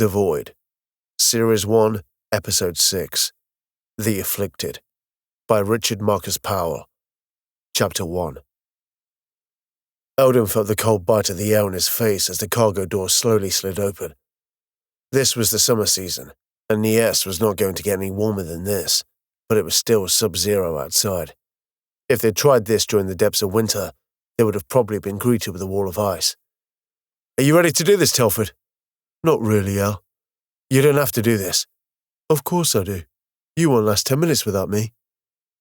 The Void, Series 1, Episode 6, The Afflicted, by Richard Marcus Powell, Chapter 1. Eldon felt the cold bite of the air on his face as the cargo door slowly slid open. This was the summer season, and the S was not going to get any warmer than this, but it was still sub-zero outside. If they'd tried this during the depths of winter, they would have probably been greeted with a wall of ice. "Are you ready to do this, Telford?" "Not really, Al. You don't have to do this." "Of course I do. You won't last 10 minutes without me."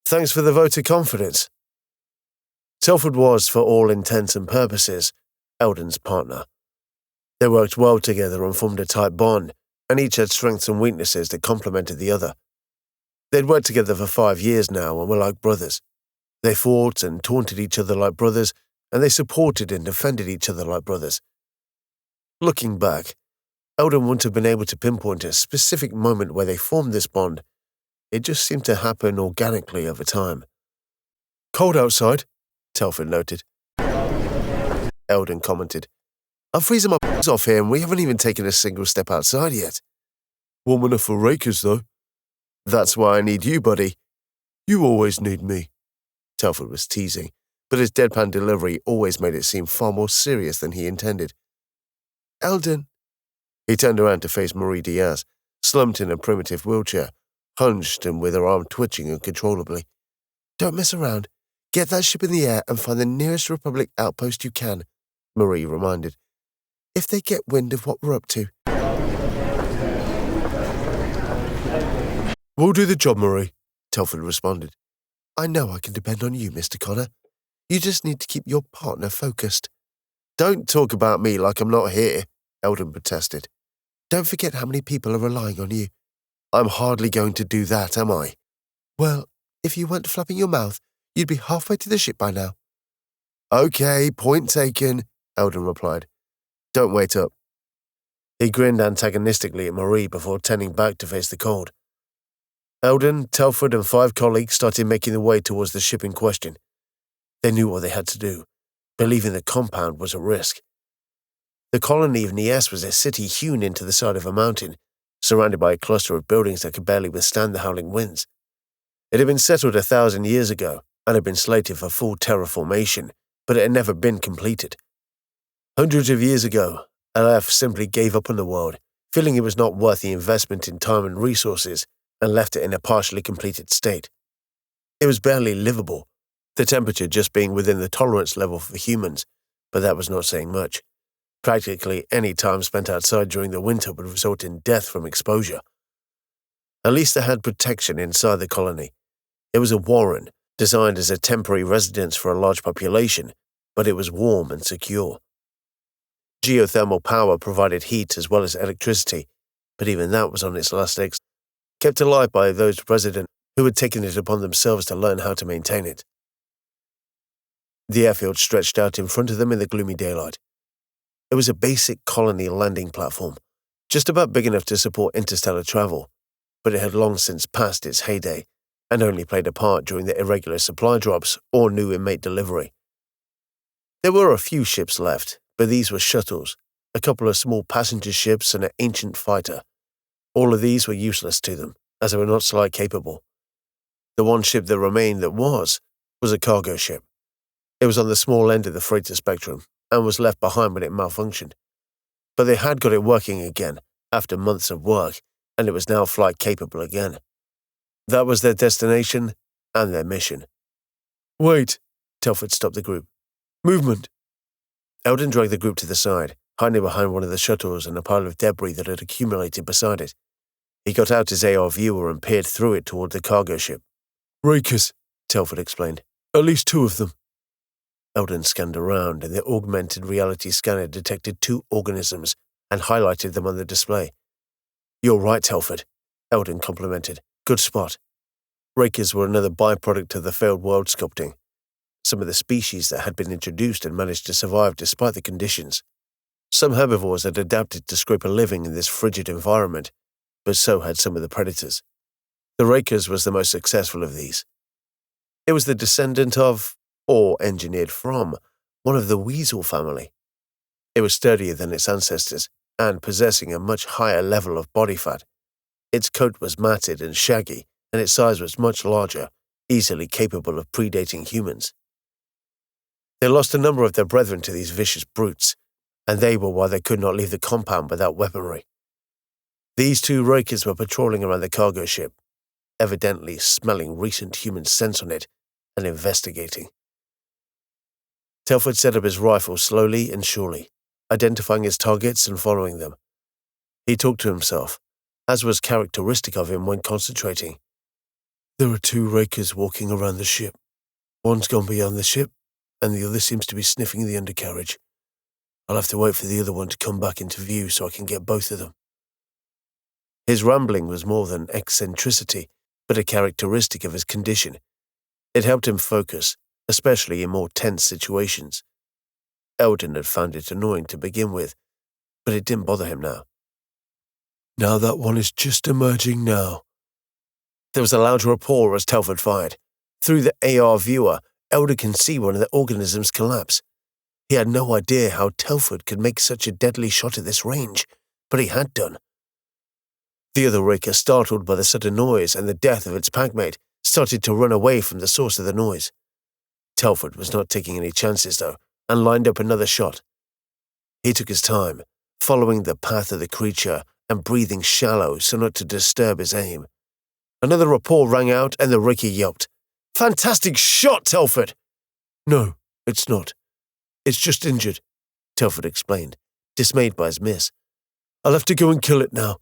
"Thanks for the vote of confidence." Telford was, for all intents and purposes, Eldon's partner. They worked well together and formed a tight bond, and each had strengths and weaknesses that complemented the other. They'd worked together for 5 years now and were like brothers. They fought and taunted each other like brothers, and they supported and defended each other like brothers. Looking back, Eldon wouldn't have been able to pinpoint a specific moment where they formed this bond. It just seemed to happen organically over time. "Cold outside," Telford noted. Eldon commented, "I'm freezing my balls off here and we haven't even taken a single step outside yet." "Warm enough for Rakers, though." "That's why I need you, buddy." "You always need me." Telford was teasing, but his deadpan delivery always made it seem far more serious than he intended. "Eldon." He turned around to face Marie Diaz, slumped in a primitive wheelchair, hunched and with her arm twitching uncontrollably. "Don't mess around. Get that ship in the air and find the nearest Republic outpost you can," Marie reminded. "If they get wind of what we're up to." "We'll do the job, Marie," Telford responded. "I know I can depend on you, Mr. Connor. You just need to keep your partner focused." "Don't talk about me like I'm not here," Eldon protested. "Don't forget how many people are relying on you." "I'm hardly going to do that, am I?" "Well, if you weren't flapping your mouth, you'd be halfway to the ship by now." "Okay, point taken," Eldon replied. "Don't wait up." He grinned antagonistically at Marie before turning back to face the cold. Eldon, Telford, and 5 colleagues started making their way towards the ship in question. They knew what they had to do, believing the compound was a risk. The colony of Nies was a city hewn into the side of a mountain, surrounded by a cluster of buildings that could barely withstand the howling winds. It had been settled 1,000 years ago and had been slated for full terraformation, but it had never been completed. Hundreds of years ago, Aleph simply gave up on the world, feeling it was not worth the investment in time and resources, and left it in a partially completed state. It was barely livable, the temperature just being within the tolerance level for humans, but that was not saying much. Practically any time spent outside during the winter would result in death from exposure. At least they had protection inside the colony. It was a warren, designed as a temporary residence for a large population, but it was warm and secure. Geothermal power provided heat as well as electricity, but even that was on its last legs, kept alive by those residents who had taken it upon themselves to learn how to maintain it. The airfield stretched out in front of them in the gloomy daylight. It was a basic colony landing platform, just about big enough to support interstellar travel, but it had long since passed its heyday and only played a part during the irregular supply drops or new inmate delivery. There were a few ships left, but these were shuttles, a couple of small passenger ships and an ancient fighter. All of these were useless to them, as they were not slide-capable. The one ship that remained that was a cargo ship. It was on the small end of the freighter spectrum, and was left behind when it malfunctioned. But they had got it working again, after months of work, and it was now flight-capable again. That was their destination and their mission. "Wait," Telford stopped the group. "Movement." Eldon dragged the group to the side, hiding behind one of the shuttles and a pile of debris that had accumulated beside it. He got out his AR viewer and peered through it toward the cargo ship. "Rakers," Telford explained. "At least 2 of them." Eldon scanned around, and the augmented reality scanner detected 2 organisms and highlighted them on the display. "You're right, Telford," Eldon complimented. "Good spot." Rakers were another byproduct of the failed world sculpting. Some of the species that had been introduced had managed to survive despite the conditions. Some herbivores had adapted to scrape a living in this frigid environment, but so had some of the predators. The Rakers was the most successful of these. It was the descendant of, or engineered from, one of the weasel family. It was sturdier than its ancestors, and possessing a much higher level of body fat. Its coat was matted and shaggy, and its size was much larger, easily capable of predating humans. They lost a number of their brethren to these vicious brutes, and they were why they could not leave the compound without weaponry. These two Rakers were patrolling around the cargo ship, evidently smelling recent human scents on it and investigating. Telford set up his rifle slowly and surely, identifying his targets and following them. He talked to himself, as was characteristic of him when concentrating. There are two Rakers walking around the ship. One's gone beyond the ship, and the other seems to be sniffing the undercarriage. I'll have to wait for the other one to come back into view so I can get both of them. His rambling was more than eccentricity, but a characteristic of his condition. It helped him focus, especially in more tense situations. Eldon had found it annoying to begin with, but it didn't bother him now. Now that one is just emerging now. There was a loud rapport as Telford fired. Through the AR viewer, Eldon can see one of the organisms collapse. He had no idea how Telford could make such a deadly shot at this range, but he had done. The other Raker, startled by the sudden noise and the death of its packmate, started to run away from the source of the noise. Telford was not taking any chances, though, and lined up another shot. He took his time, following the path of the creature and breathing shallow so not to disturb his aim. Another rapport rang out and the Raker yelped. "Fantastic shot, Telford!" "No, it's not. It's just injured," Telford explained, dismayed by his miss. "I'll have to go and kill it now.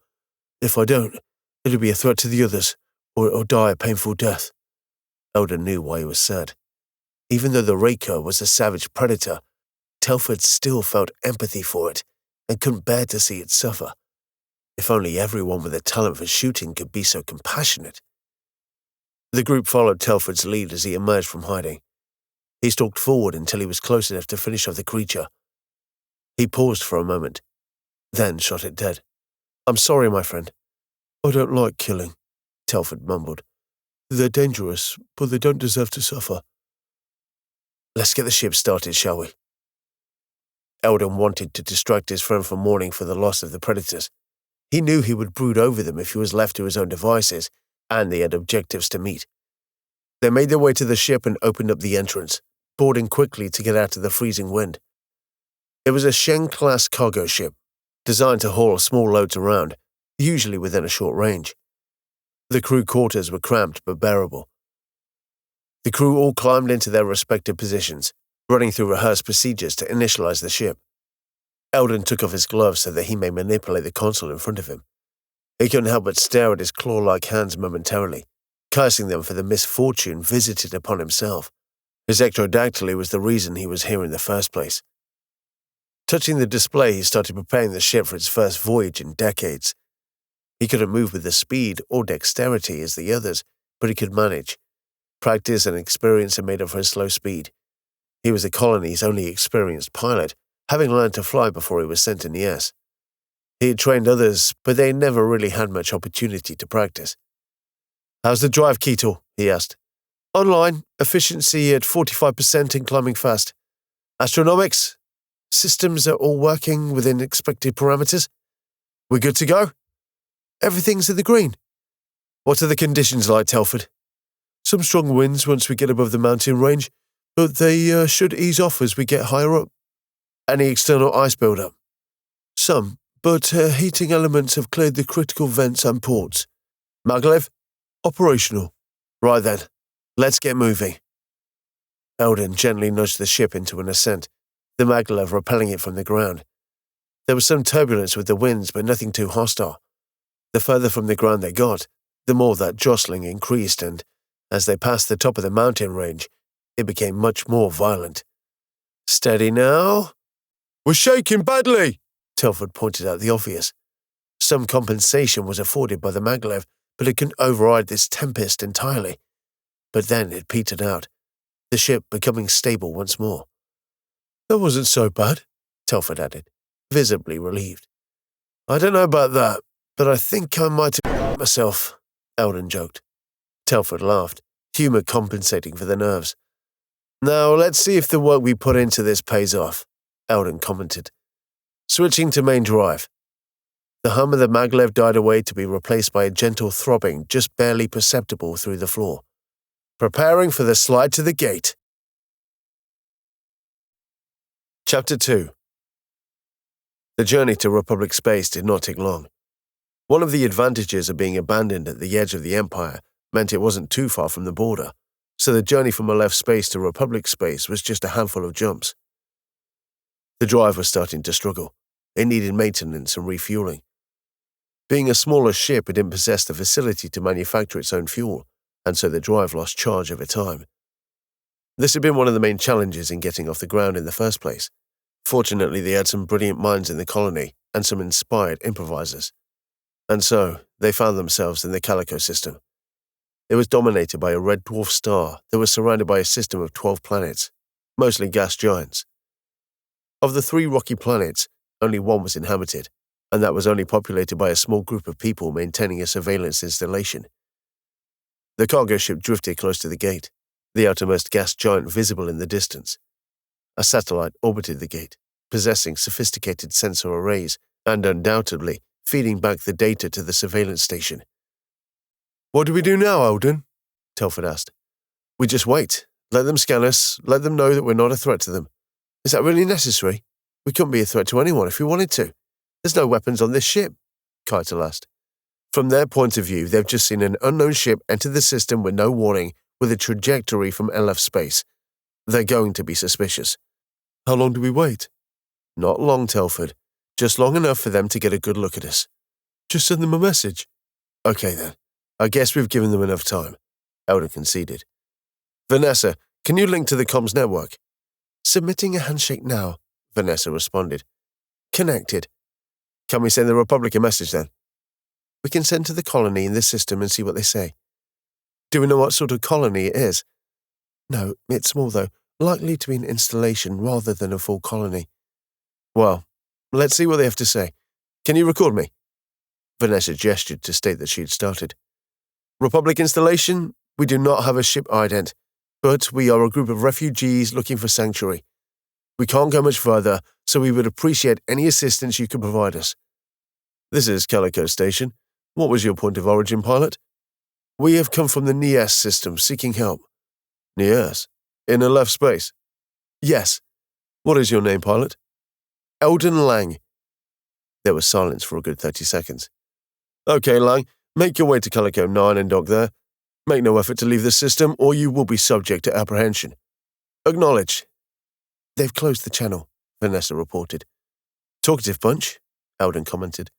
If I don't, it'll be a threat to the others, or it'll die a painful death." Eldon knew why he was sad. Even though the Raker was a savage predator, Telford still felt empathy for it and couldn't bear to see it suffer. If only everyone with a talent for shooting could be so compassionate. The group followed Telford's lead as he emerged from hiding. He stalked forward until he was close enough to finish off the creature. He paused for a moment, then shot it dead. "I'm sorry, my friend." "I don't like killing," Telford mumbled. "They're dangerous, but they don't deserve to suffer." "Let's get the ship started, shall we?" Eldon wanted to distract his friend from mourning for the loss of the predators. He knew he would brood over them if he was left to his own devices, and they had objectives to meet. They made their way to the ship and opened up the entrance, boarding quickly to get out of the freezing wind. It was a Shen-class cargo ship, designed to haul small loads around, usually within a short range. The crew quarters were cramped but bearable. The crew all climbed into their respective positions, running through rehearsed procedures to initialize the ship. Eldon took off his gloves so that he may manipulate the console in front of him. He couldn't help but stare at his claw-like hands momentarily, cursing them for the misfortune visited upon himself. His ectrodactyly was the reason he was here in the first place. Touching the display, he started preparing the ship for its first voyage in decades. He couldn't move with the speed or dexterity as the others, but he could manage. Practice and experience had made up for his slow speed. He was the colony's only experienced pilot, having learned to fly before he was sent to Nies. He had trained others, but they never really had much opportunity to practice. "How's the drive, Keetle?" he asked. "Online, efficiency at 45% and climbing fast. Astronomics? Systems are all working within expected parameters? We're good to go? Everything's in the green. What are the conditions like, Telford?" "Some strong winds once we get above the mountain range, but they should ease off as we get higher up." "Any external ice buildup?" "Some, but heating elements have cleared the critical vents and ports." "Maglev?" "Operational." "Right then, let's get moving." Eldon gently nudged the ship into an ascent, the maglev repelling it from the ground. There was some turbulence with the winds, but nothing too hostile. The further from the ground they got, the more that jostling increased, and as they passed the top of the mountain range, it became much more violent. "Steady now." "We're shaking badly," Telford pointed out the obvious. Some compensation was afforded by the maglev, but it couldn't override this tempest entirely. But then it petered out, the ship becoming stable once more. "That wasn't so bad," Telford added, visibly relieved. "I don't know about that, but I think I might have myself," Eldon joked. Telford laughed, humour compensating for the nerves. "Now let's see if the work we put into this pays off," Eldon commented. Switching to main drive, The hum of the maglev died away to be replaced by a gentle throbbing just barely perceptible through the floor. Preparing for the slide to the gate. Chapter 2. The journey to Republic space did not take long. One of the advantages of being abandoned at the edge of the Empire meant it wasn't too far from the border, so the journey from Aleph space to Republic space was just a handful of jumps. The drive was starting to struggle. It needed maintenance and refueling. Being a smaller ship, it didn't possess the facility to manufacture its own fuel, and so the drive lost charge over time. This had been one of the main challenges in getting off the ground in the first place. Fortunately, they had some brilliant minds in the colony and some inspired improvisers. And so, they found themselves in the Calico system. It was dominated by a red dwarf star that was surrounded by a system of 12 planets, mostly gas giants. Of the 3 rocky planets, only one was inhabited, and that was only populated by a small group of people maintaining a surveillance installation. The cargo ship drifted close to the gate, the outermost gas giant visible in the distance. A satellite orbited the gate, possessing sophisticated sensor arrays and undoubtedly feeding back the data to the surveillance station. "What do we do now, Eldon?" Telford asked. "We just wait. Let them scan us, let them know that we're not a threat to them. Is that really necessary? We couldn't be a threat to anyone if we wanted to. There's no weapons on this ship," Keitel asked. From their point of view, they've just seen an unknown ship enter the system with no warning, with a trajectory from Aleph space. They're going to be suspicious. "How long do we wait?" "Not long, Telford. Just long enough for them to get a good look at us." "Just send them a message." "Okay then. I guess we've given them enough time," Eldon conceded. "Vanessa, can you link to the comms network?" "Submitting a handshake now," Vanessa responded. "Connected." "Can we send the Republic a message then?" "We can send to the colony in this system and see what they say." "Do we know what sort of colony it is?" "No, it's small though, likely to be an installation rather than a full colony." "Well, let's see what they have to say. Can you record me?" Vanessa gestured to state that she had started. "Republic installation, we do not have a ship ident, but we are a group of refugees looking for sanctuary. We can't go much further, so we would appreciate any assistance you could provide us." "This is Calico Station. What was your point of origin, pilot?" "We have come from the NES system seeking help." "NES? In Aleph space?" "Yes." "What is your name, pilot?" "Eldon Lang." There was silence for a good 30 seconds. "Okay, Lang, make your way to Calico 9 and dock there. Make no effort to leave the system, or you will be subject to apprehension." "Acknowledge." "They've closed the channel," Vanessa reported. "Talkative bunch," Eldon commented.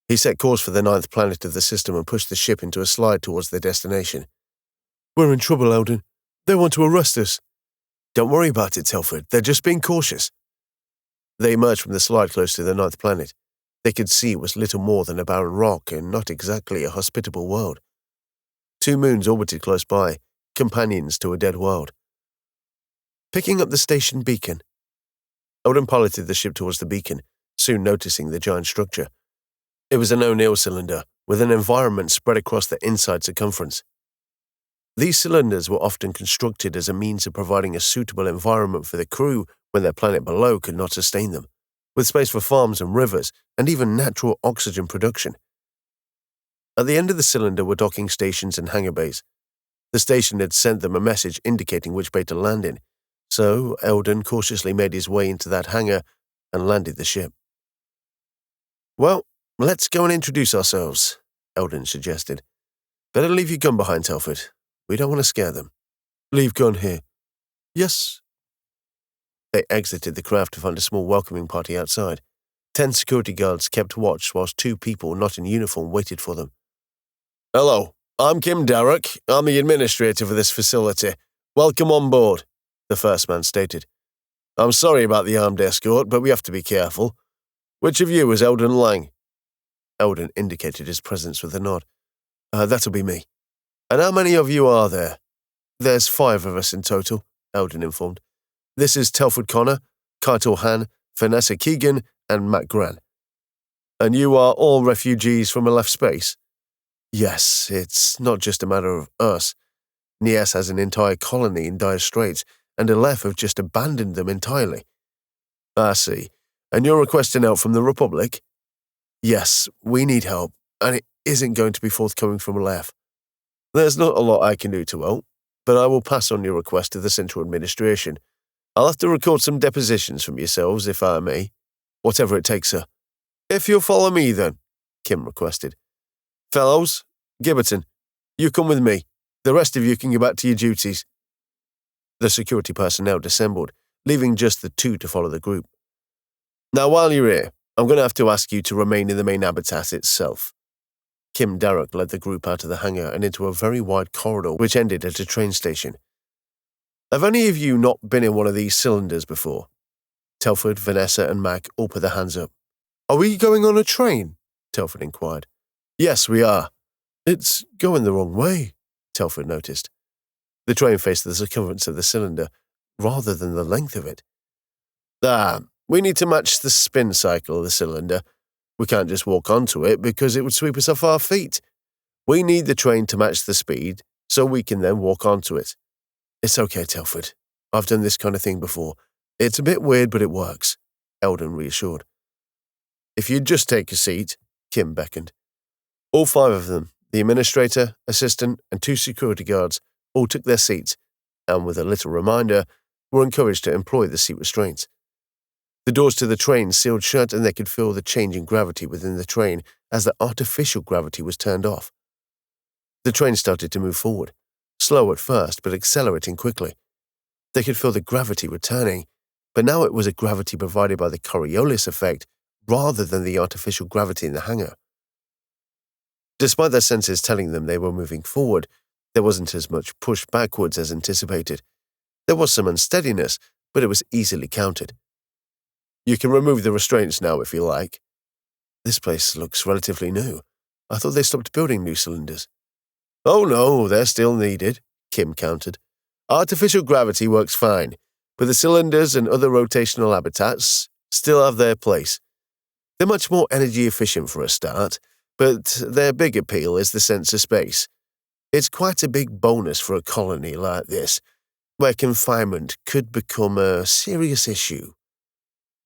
He set course for the 9th planet of the system and pushed the ship into a slide towards their destination. "We're in trouble, Eldon. They want to arrest us." "Don't worry about it, Telford. They're just being cautious." They emerged from the slide close to the 9th planet. They could see it was little more than a barren rock and not exactly a hospitable world. 2 moons orbited close by, companions to a dead world. "Picking up the station beacon." Eldon piloted the ship towards the beacon, soon noticing the giant structure. It was an O'Neill cylinder, with an environment spread across the inside circumference. These cylinders were often constructed as a means of providing a suitable environment for the crew when their planet below could not sustain them, with space for farms and rivers, and even natural oxygen production. At the end of the cylinder were docking stations and hangar bays. The station had sent them a message indicating which bay to land in, so Eldon cautiously made his way into that hangar and landed the ship. "Well, let's go and introduce ourselves," Eldon suggested. "Better leave your gun behind, Telford. We don't want to scare them." "Leave gun here." "Yes." They exited the craft to find a small welcoming party outside. 10 security guards kept watch whilst 2 people not in uniform waited for them. "Hello, I'm Kim Darrock. I'm the administrator for this facility. Welcome on board," the first man stated. "I'm sorry about the armed escort, but we have to be careful. Which of you is Eldon Lang?" Eldon indicated his presence with a nod. That'll be me." "And how many of you are there?" "There's 5 of us in total," Eldon informed. "This is Telford Connor, Keitel Han, Vanessa Keegan, and Matt Gran." "And you are all refugees from Aleph space?" "Yes, it's not just a matter of us. Nias has an entire colony in dire straits, and Aleph have just abandoned them entirely." "I see. And you're requesting help from the Republic?" Yes, we need help, and it isn't going to be forthcoming from Aleph. There's not a lot I can do to help, but I will pass on your request to the Central Administration. I'll have to record some depositions from yourselves, if I may. Whatever it takes, sir. If you'll follow me, then, Kim requested. Fellows, Gibberton, you come with me. The rest of you can go back to your duties. The security personnel dissembled, leaving just the two to follow the group. Now, while you're here, I'm going to have to ask you to remain in the main habitat itself. Kim Darroch led the group out of the hangar and into a very wide corridor which ended at a train station. Have any of you not been in one of these cylinders before? Telford, Vanessa, and Mac all put their hands up. Are we going on a train? Telford inquired. Yes, we are. It's going the wrong way, Telford noticed. The train faced the circumference of the cylinder, rather than the length of it. We need to match the spin cycle of the cylinder. We can't just walk onto it because it would sweep us off our feet. We need the train to match the speed so we can then walk onto it. It's okay, Telford. I've done this kind of thing before. It's a bit weird, but it works, Eldon reassured. If you'd just take a seat, Kim beckoned. All five of them, the administrator, assistant, and two security guards, all took their seats, and with a little reminder, were encouraged to employ the seat restraints. The doors to the train sealed shut and they could feel the change in gravity within the train as the artificial gravity was turned off. The train started to move forward, slow at first but accelerating quickly. They could feel the gravity returning, but now it was a gravity provided by the Coriolis effect rather than the artificial gravity in the hangar. Despite their senses telling them they were moving forward, there wasn't as much push backwards as anticipated. There was some unsteadiness, but it was easily countered. You can remove the restraints now if you like. This place looks relatively new. I thought they stopped building new cylinders. Oh no, they're still needed, Kim countered. Artificial gravity works fine, but the cylinders and other rotational habitats still have their place. They're much more energy efficient for a start, but their big appeal is the sense of space. It's quite a big bonus for a colony like this, where confinement could become a serious issue.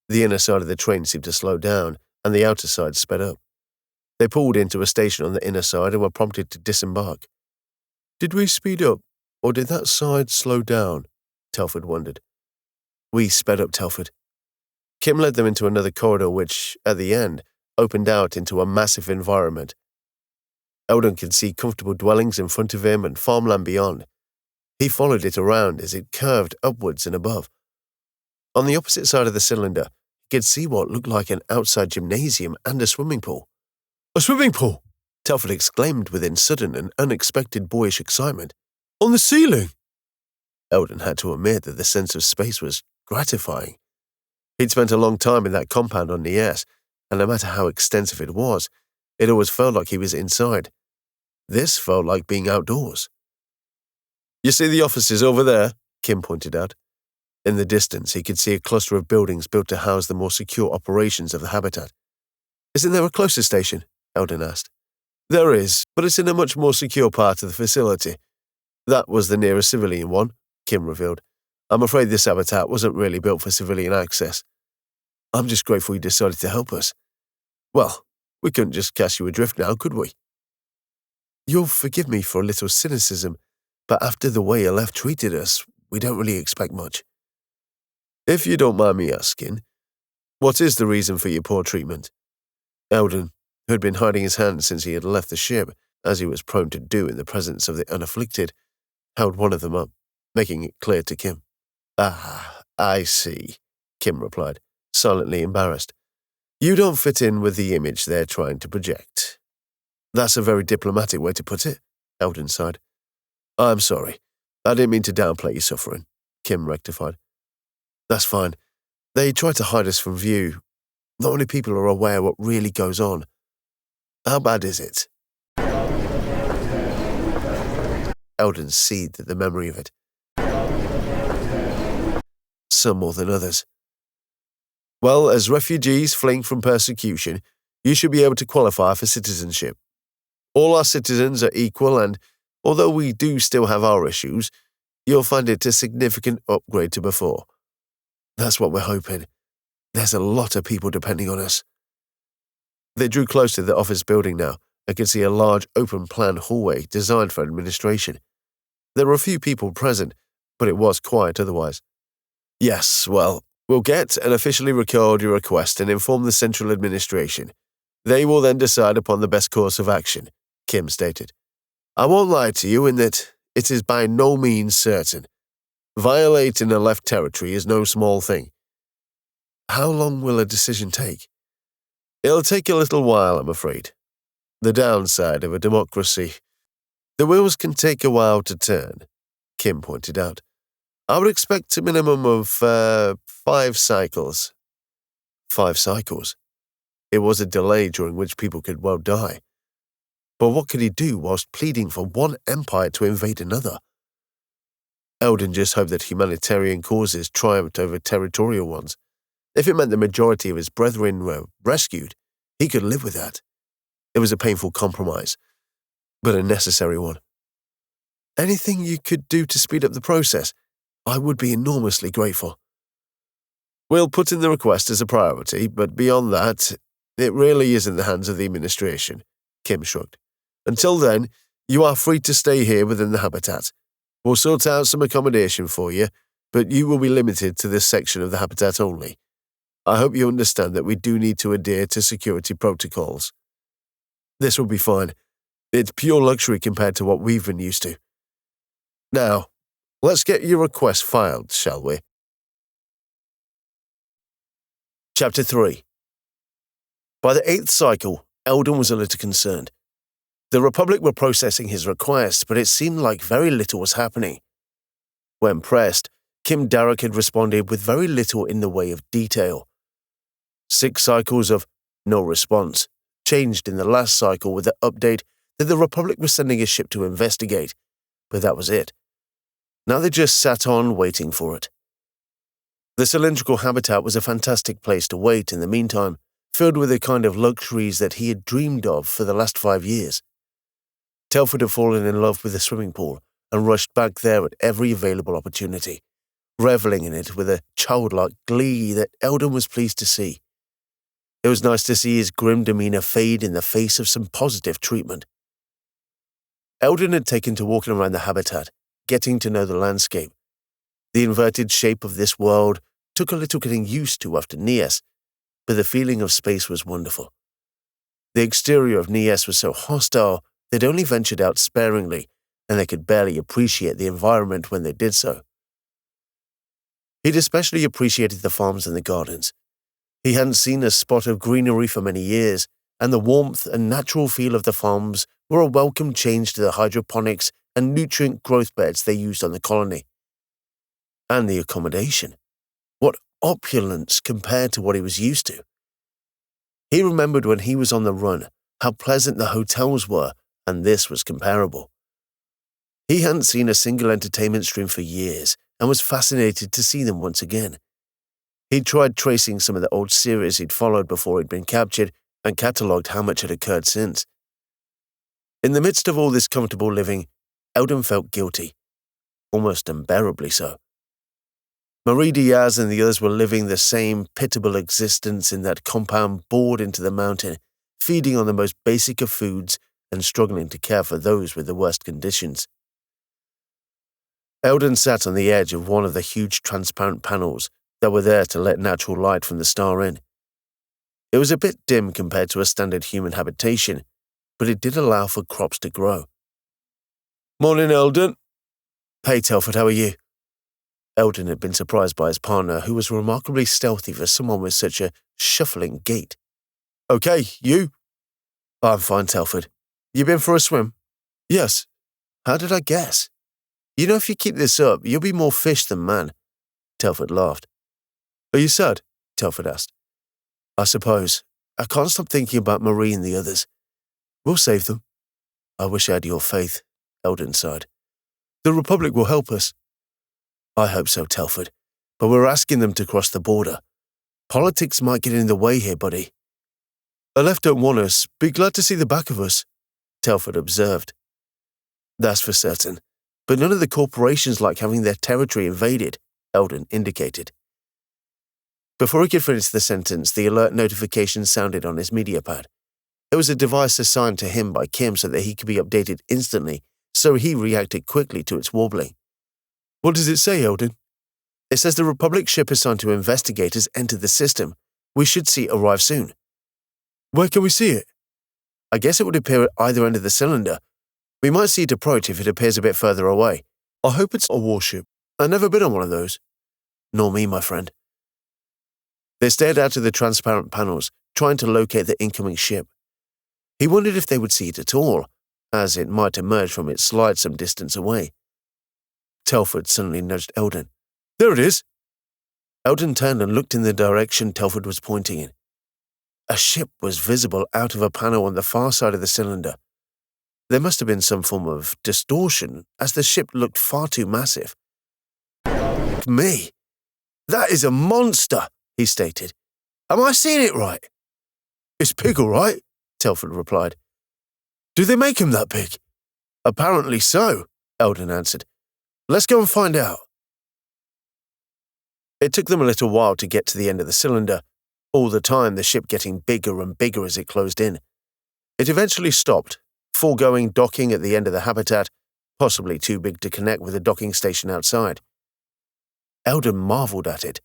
The inner side of the train seemed to slow down, and the outer side sped up. They pulled into a station on the inner side and were prompted to disembark. Did we speed up, or did that side slow down? Telford wondered. We sped up, Telford. Kim led them into another corridor which, at the end, opened out into a massive environment. Eldon could see comfortable dwellings in front of him and farmland beyond. He followed it around as it curved upwards and above. On the opposite side of the cylinder, he could see what looked like an outside gymnasium and a swimming pool. A swimming pool! Telford exclaimed within sudden and unexpected boyish excitement. On the ceiling! Eldon had to admit that the sense of space was gratifying. He'd spent a long time in that compound on the S, and no matter how extensive it was, it always felt like he was inside. This felt like being outdoors. You see the offices over there? Kim pointed out. In the distance, he could see a cluster of buildings built to house the more secure operations of the habitat. Isn't there a closer station? Eldon asked. There is, but it's in a much more secure part of the facility. That was the nearest civilian one, Kim revealed. I'm afraid this habitat wasn't really built for civilian access. I'm just grateful you decided to help us. Well, we couldn't just cast you adrift now, could we? You'll forgive me for a little cynicism, but after the way Aleph treated us, we don't really expect much. If you don't mind me asking, what is the reason for your poor treatment? Eldon, who had been hiding his hands since he had left the ship, as he was prone to do in the presence of the unafflicted, held one of them up, making it clear to Kim. Ah, I see, Kim replied, silently embarrassed. You don't fit in with the image they're trying to project. That's a very diplomatic way to put it, Eldon sighed. I'm sorry. I didn't mean to downplay your suffering, Kim rectified. That's fine. They try to hide us from view. Not many people are aware what really goes on. How bad is it? Eldon seethed at the memory of it. Some more than others. Well, as refugees fleeing from persecution, you should be able to qualify for citizenship. All our citizens are equal and, although we do still have our issues, you'll find it a significant upgrade to before. That's what we're hoping. There's a lot of people depending on us. They drew close to the office building now and could see a large open-plan hallway designed for administration. There were a few people present, but it was quiet otherwise. Yes, well, we'll get and officially record your request and inform the central administration. They will then decide upon the best course of action, Kim stated. I won't lie to you in that it is by no means certain. Violating a left territory is no small thing. How long will a decision take? It'll take a little while, I'm afraid. The downside of a democracy. The wheels can take a while to turn, Kim pointed out. I would expect a minimum of 5 cycles. 5 cycles? It was a delay during which people could well die. But what could he do whilst pleading for one empire to invade another? Eldon just hoped that humanitarian causes triumphed over territorial ones. If it meant the majority of his brethren were rescued, he could live with that. It was a painful compromise, but a necessary one. Anything you could do to speed up the process, I would be enormously grateful. We'll put in the request as a priority, but beyond that, it really is in the hands of the administration, Kim shrugged. Until then, you are free to stay here within the habitat. We'll sort out some accommodation for you, but you will be limited to this section of the habitat only. I hope you understand that we do need to adhere to security protocols. This will be fine. It's pure luxury compared to what we've been used to. Now, let's get your request filed, shall we? Chapter 3. By the 8th cycle, Eldon was a little concerned. The Republic were processing his request, but it seemed like very little was happening. When pressed, Kim Darroch had responded with very little in the way of detail. 6 cycles of no response changed in the last cycle with the update that the Republic was sending a ship to investigate, but that was it. Now they just sat on waiting for it. The cylindrical habitat was a fantastic place to wait in the meantime, filled with the kind of luxuries that he had dreamed of for the last 5 years. Telford had fallen in love with the swimming pool and rushed back there at every available opportunity, reveling in it with a childlike glee that Eldon was pleased to see. It was nice to see his grim demeanor fade in the face of some positive treatment. Eldon had taken to walking around the habitat, getting to know the landscape. The inverted shape of this world took a little getting used to after Nias, but the feeling of space was wonderful. The exterior of Nias was so hostile they'd only ventured out sparingly, and they could barely appreciate the environment when they did so. He'd especially appreciated the farms and the gardens. He hadn't seen a spot of greenery for many years, and the warmth and natural feel of the farms were a welcome change to the hydroponics and nutrient growth beds they used on the colony. And the accommodation. What opulence compared to what he was used to. He remembered when he was on the run, how pleasant the hotels were, and this was comparable. He hadn't seen a single entertainment stream for years, and was fascinated to see them once again. He'd tried tracing some of the old series he'd followed before he'd been captured, and catalogued how much had occurred since. In the midst of all this comfortable living, Eldon felt guilty, almost unbearably so. Marie Diaz and the others were living the same pitiable existence in that compound bored into the mountain, feeding on the most basic of foods and struggling to care for those with the worst conditions. Eldon sat on the edge of one of the huge transparent panels that were there to let natural light from the star in. It was a bit dim compared to a standard human habitation, but it did allow for crops to grow. "Morning, Eldon." "Hey, Telford, how are you?" Eldon had been surprised by his partner, who was remarkably stealthy for someone with such a shuffling gait. "Okay, you?" "I'm fine, Telford. You been for a swim?" "Yes." "How did I guess?" "You know if you keep this up, you'll be more fish than man." Telford laughed. "Are you sad?" Telford asked. "I suppose. I can't stop thinking about Marie and the others. We'll save them." "I wish I had your faith," Eldon sighed. "The Republic will help us." "I hope so, Telford, but we're asking them to cross the border. Politics might get in the way here, buddy." "Aleph don't want us. Be glad to see the back of us," Telford observed. "That's for certain, but none of the corporations like having their territory invaded," Eldon indicated. Before he could finish the sentence, the alert notification sounded on his media pad. It was a device assigned to him by Kim so that he could be updated instantly, so he reacted quickly to its warbling. What does it say, Eldon? It says the Republic ship assigned to investigators entered the system. We should see it arrive soon. Where can we see it? I guess it would appear at either end of the cylinder. We might see it approach if it appears a bit further away. I hope it's a warship. I've never been on one of those. Nor me, my friend. They stared out of the transparent panels, trying to locate the incoming ship. He wondered if they would see it at all, as it might emerge from its slide some distance away. Telford suddenly nudged Eldon. There it is! Eldon turned and looked in the direction Telford was pointing in. A ship was visible out of a panel on the far side of the cylinder. There must have been some form of distortion, as the ship looked far too massive. Me! That is a monster, he stated. Am I seeing it right? It's big, all right, Telford replied. Do they make him that big? Apparently so, Eldon answered. Let's go and find out. It took them a little while to get to the end of the cylinder, all the time the ship getting bigger and bigger as it closed in. It eventually stopped, foregoing docking at the end of the habitat, possibly too big to connect with the docking station outside. Eldon marveled at it.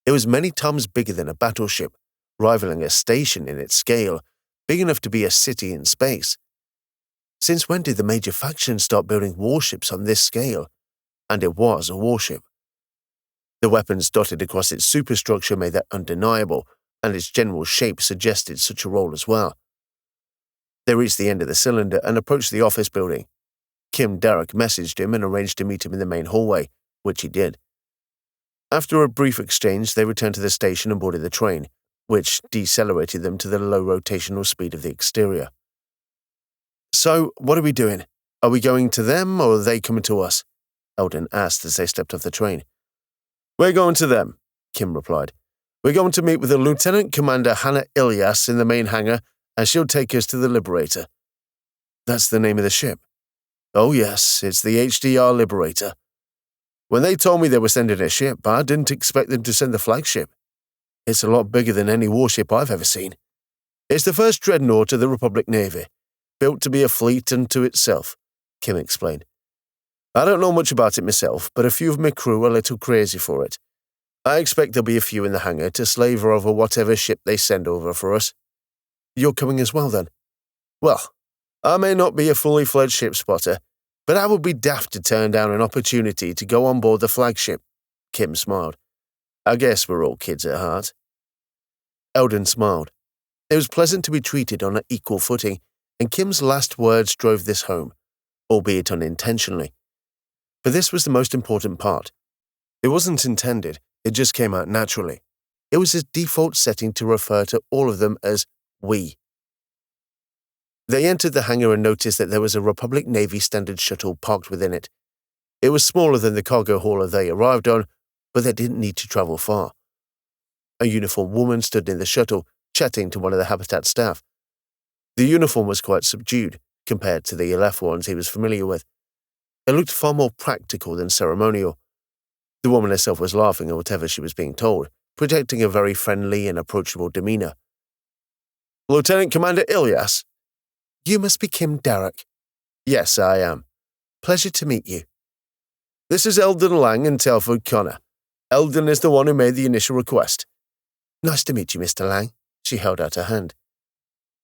It was many times bigger than a battleship, rivaling a station in its scale, big enough to be a city in space. Since when did the major factions start building warships on this scale? And it was a warship. The weapons dotted across its superstructure made that undeniable, and its general shape suggested such a role as well. They reached the end of the cylinder and approached the office building. Kim Derrick messaged him and arranged to meet him in the main hallway, which he did. After a brief exchange, they returned to the station and boarded the train, which decelerated them to the low rotational speed of the exterior. So, what are we doing? Are we going to them, or are they coming to us? Eldon asked as they stepped off the train. We're going to them, Kim replied. We're going to meet with the Lieutenant Commander Hannah Ilyas in the main hangar, and she'll take us to the Liberator. That's the name of the ship. Oh yes, it's the HDR Liberator. When they told me they were sending a ship, I didn't expect them to send the flagship. It's a lot bigger than any warship I've ever seen. It's the first dreadnought of the Republic Navy, built to be a fleet unto itself, Kim explained. I don't know much about it myself, but a few of my crew are a little crazy for it. I expect there'll be a few in the hangar to slave over whatever ship they send over for us. You're coming as well, then? Well, I may not be a fully fledged ship spotter, but I would be daft to turn down an opportunity to go on board the flagship, Kim smiled. I guess we're all kids at heart. Eldon smiled. It was pleasant to be treated on an equal footing, and Kim's last words drove this home, albeit unintentionally. But this was the most important part. It wasn't intended, it just came out naturally. It was his default setting to refer to all of them as we. They entered the hangar and noticed that there was a Republic Navy standard shuttle parked within it. It was smaller than the cargo hauler they arrived on, but they didn't need to travel far. A uniformed woman stood in the shuttle, chatting to one of the Habitat staff. The uniform was quite subdued, compared to the Aleph ones he was familiar with. It looked far more practical than ceremonial. The woman herself was laughing at whatever she was being told, projecting a very friendly and approachable demeanor. Lieutenant Commander Ilyas? You must be Kim Derrick. Yes, I am. Pleasure to meet you. This is Eldon Lang and Telford Connor. Eldon is the one who made the initial request. Nice to meet you, Mr. Lang. She held out her hand.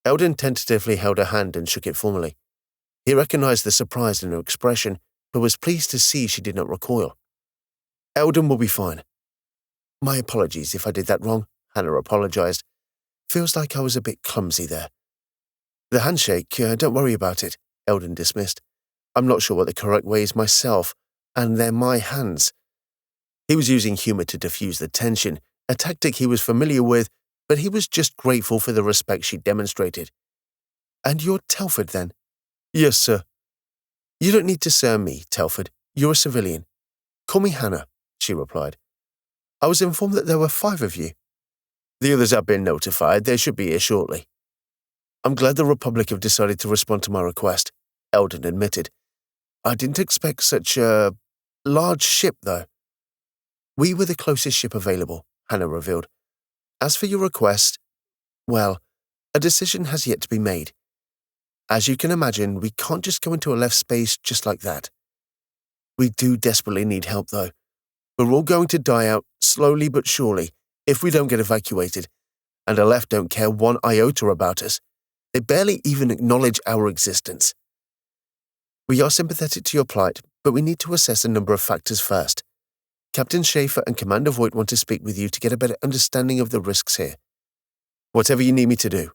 Eldon tentatively held her hand and shook it formally. He recognized the surprise in her expression, but was pleased to see she did not recoil. Eldon will be fine. My apologies if I did that wrong, Hannah apologized. Feels like I was a bit clumsy there. The handshake, don't worry about it, Eldon dismissed. I'm not sure what the correct way is myself, and they're my hands. He was using humor to diffuse the tension, a tactic he was familiar with, but he was just grateful for the respect she demonstrated. And you're Telford, then? Yes, sir. You don't need to sir me, Telford. You're a civilian. Call me Hannah, she replied. I was informed that there were 5 of you. The others have been notified. They should be here shortly. I'm glad the Republic have decided to respond to my request, Eldon admitted. I didn't expect such a large ship, though. We were the closest ship available, Hannah revealed. As for your request, well, A decision has yet to be made. As you can imagine, we can't just go into Aleph's space just like that. We do desperately need help, though. We're all going to die out, slowly but surely, if we don't get evacuated, and Aleph don't care one iota about us. They barely even acknowledge our existence. We are sympathetic to your plight, but we need to assess a number of factors first. Captain Schaefer and Commander Voigt want to speak with you to get a better understanding of the risks here. Whatever you need me to do.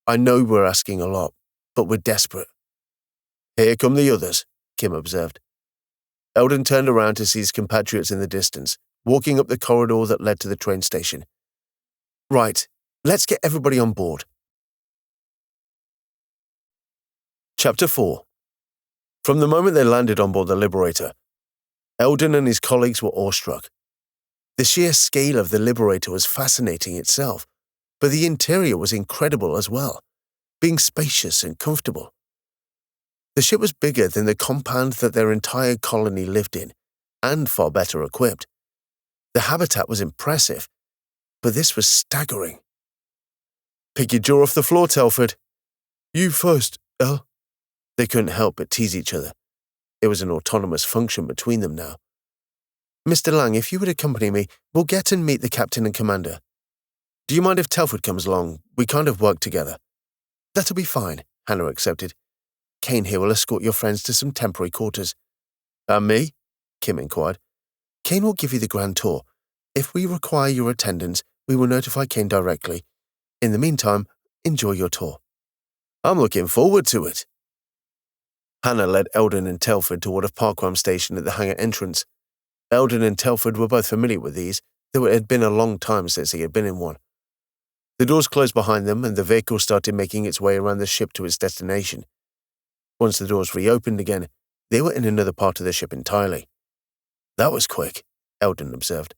I know we're asking a lot, but we're desperate. Here come the others, Kim observed. Eldon turned around to see his compatriots in the distance, walking up the corridor that led to the train station. Right, let's get everybody on board. Chapter 4. From the moment they landed on board the Liberator, Eldon and his colleagues were awestruck. The sheer scale of the Liberator was fascinating itself, but the interior was incredible as well, being spacious and comfortable. The ship was bigger than the compound that their entire colony lived in, and far better equipped. The habitat was impressive, but this was staggering. Pick your jaw off the floor, Telford. You first, El. They couldn't help but tease each other. It was an autonomous function between them now. Mr. Lang, if you would accompany me, we'll get and meet the captain and commander. Do you mind if Telford comes along? We kind of work together. That'll be fine, Hannah accepted. Kane here will escort your friends to some temporary quarters. And me? Kim inquired. Kane will give you the grand tour. If we require your attendance, we will notify Kane directly. In the meantime, enjoy your tour. I'm looking forward to it. Hannah led Eldon and Telford toward a parkram station at the hangar entrance. Eldon and Telford were both familiar with these, though it had been a long time since he had been in one. The doors closed behind them and the vehicle started making its way around the ship to its destination. Once the doors reopened again, they were in another part of the ship entirely. That was quick, Eldon observed.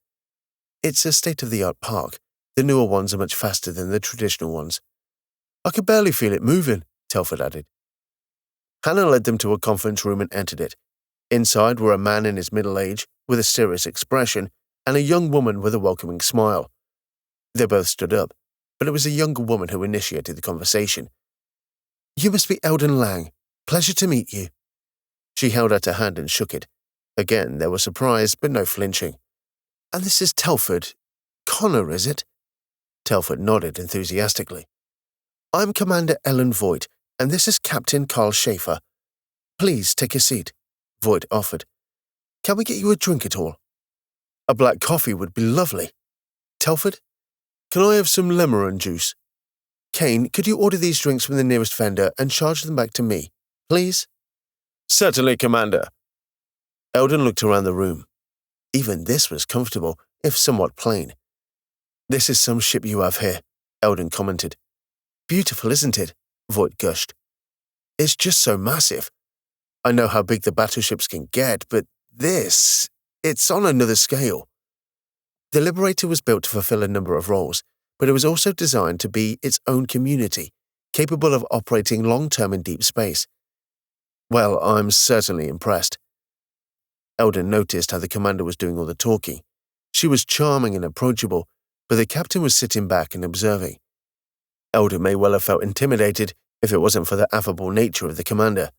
It's a state-of-the-art park. The newer ones are much faster than the traditional ones. I could barely feel it moving, Telford added. Hannah led them to a conference room and entered it. Inside were a man in his middle age, with a serious expression, and a young woman with a welcoming smile. They both stood up, but it was a younger woman who initiated the conversation. You must be Eldon Lang. Pleasure to meet you. She held out her hand and shook it. Again, there was surprise, but no flinching. And this is Telford. Connor, is it? Telford nodded enthusiastically. I'm Commander Ellen Voigt, and this is Captain Carl Schaefer. Please take a seat, Voigt offered. Can we get you a drink at all? A black coffee would be lovely. Telford, can I have some lemon juice? Kane, could you order these drinks from the nearest vendor and charge them back to me, please? Certainly, Commander. Eldon looked around the room. Even this was comfortable, if somewhat plain. This is some ship you have here, Eldon commented. Beautiful, isn't it? Voigt gushed. It's just so massive. I know how big the battleships can get, but it's on another scale. The Liberator was built to fulfill a number of roles, but it was also designed to be its own community, capable of operating long-term in deep space. Well, I'm certainly impressed. Eldon noticed how the commander was doing all the talking. She was charming and approachable, but the captain was sitting back and observing. Eldon may well have felt intimidated if it wasn't for the affable nature of the commander.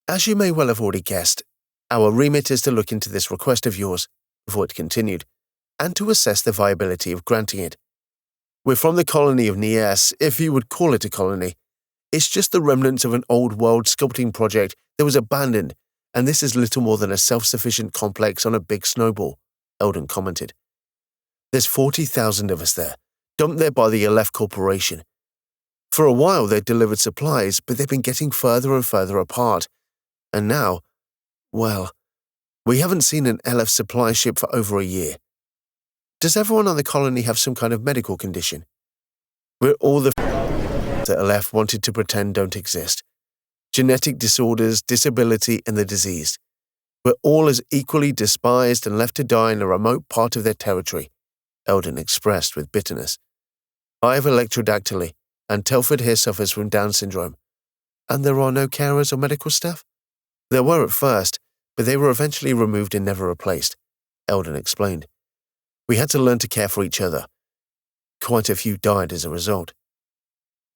As you may well have already guessed, our remit is to look into this request of yours, Voigt continued, and to assess the viability of granting it. We're from the colony of Nias, if you would call it a colony. It's just the remnants of an old world sculpting project that was abandoned, and this is little more than a self-sufficient complex on a big snowball, Eldon commented. There's 40,000 of us there, dumped there by the Aleph Corporation. For a while they delivered supplies, but they've been getting further and further apart. And now, well, we haven't seen an Aleph supply ship for over a year. Does everyone on the colony have some kind of medical condition? We're all the that Aleph wanted to pretend don't exist. Genetic disorders, disability, and the diseased. We're all as equally despised and left to die in a remote part of their territory, Eldon expressed with bitterness. I have electrodactyly, and Telford here suffers from Down syndrome. And there are no carers or medical staff? There were at first, but they were eventually removed and never replaced, Eldon explained. We had to learn to care for each other. Quite a few died as a result.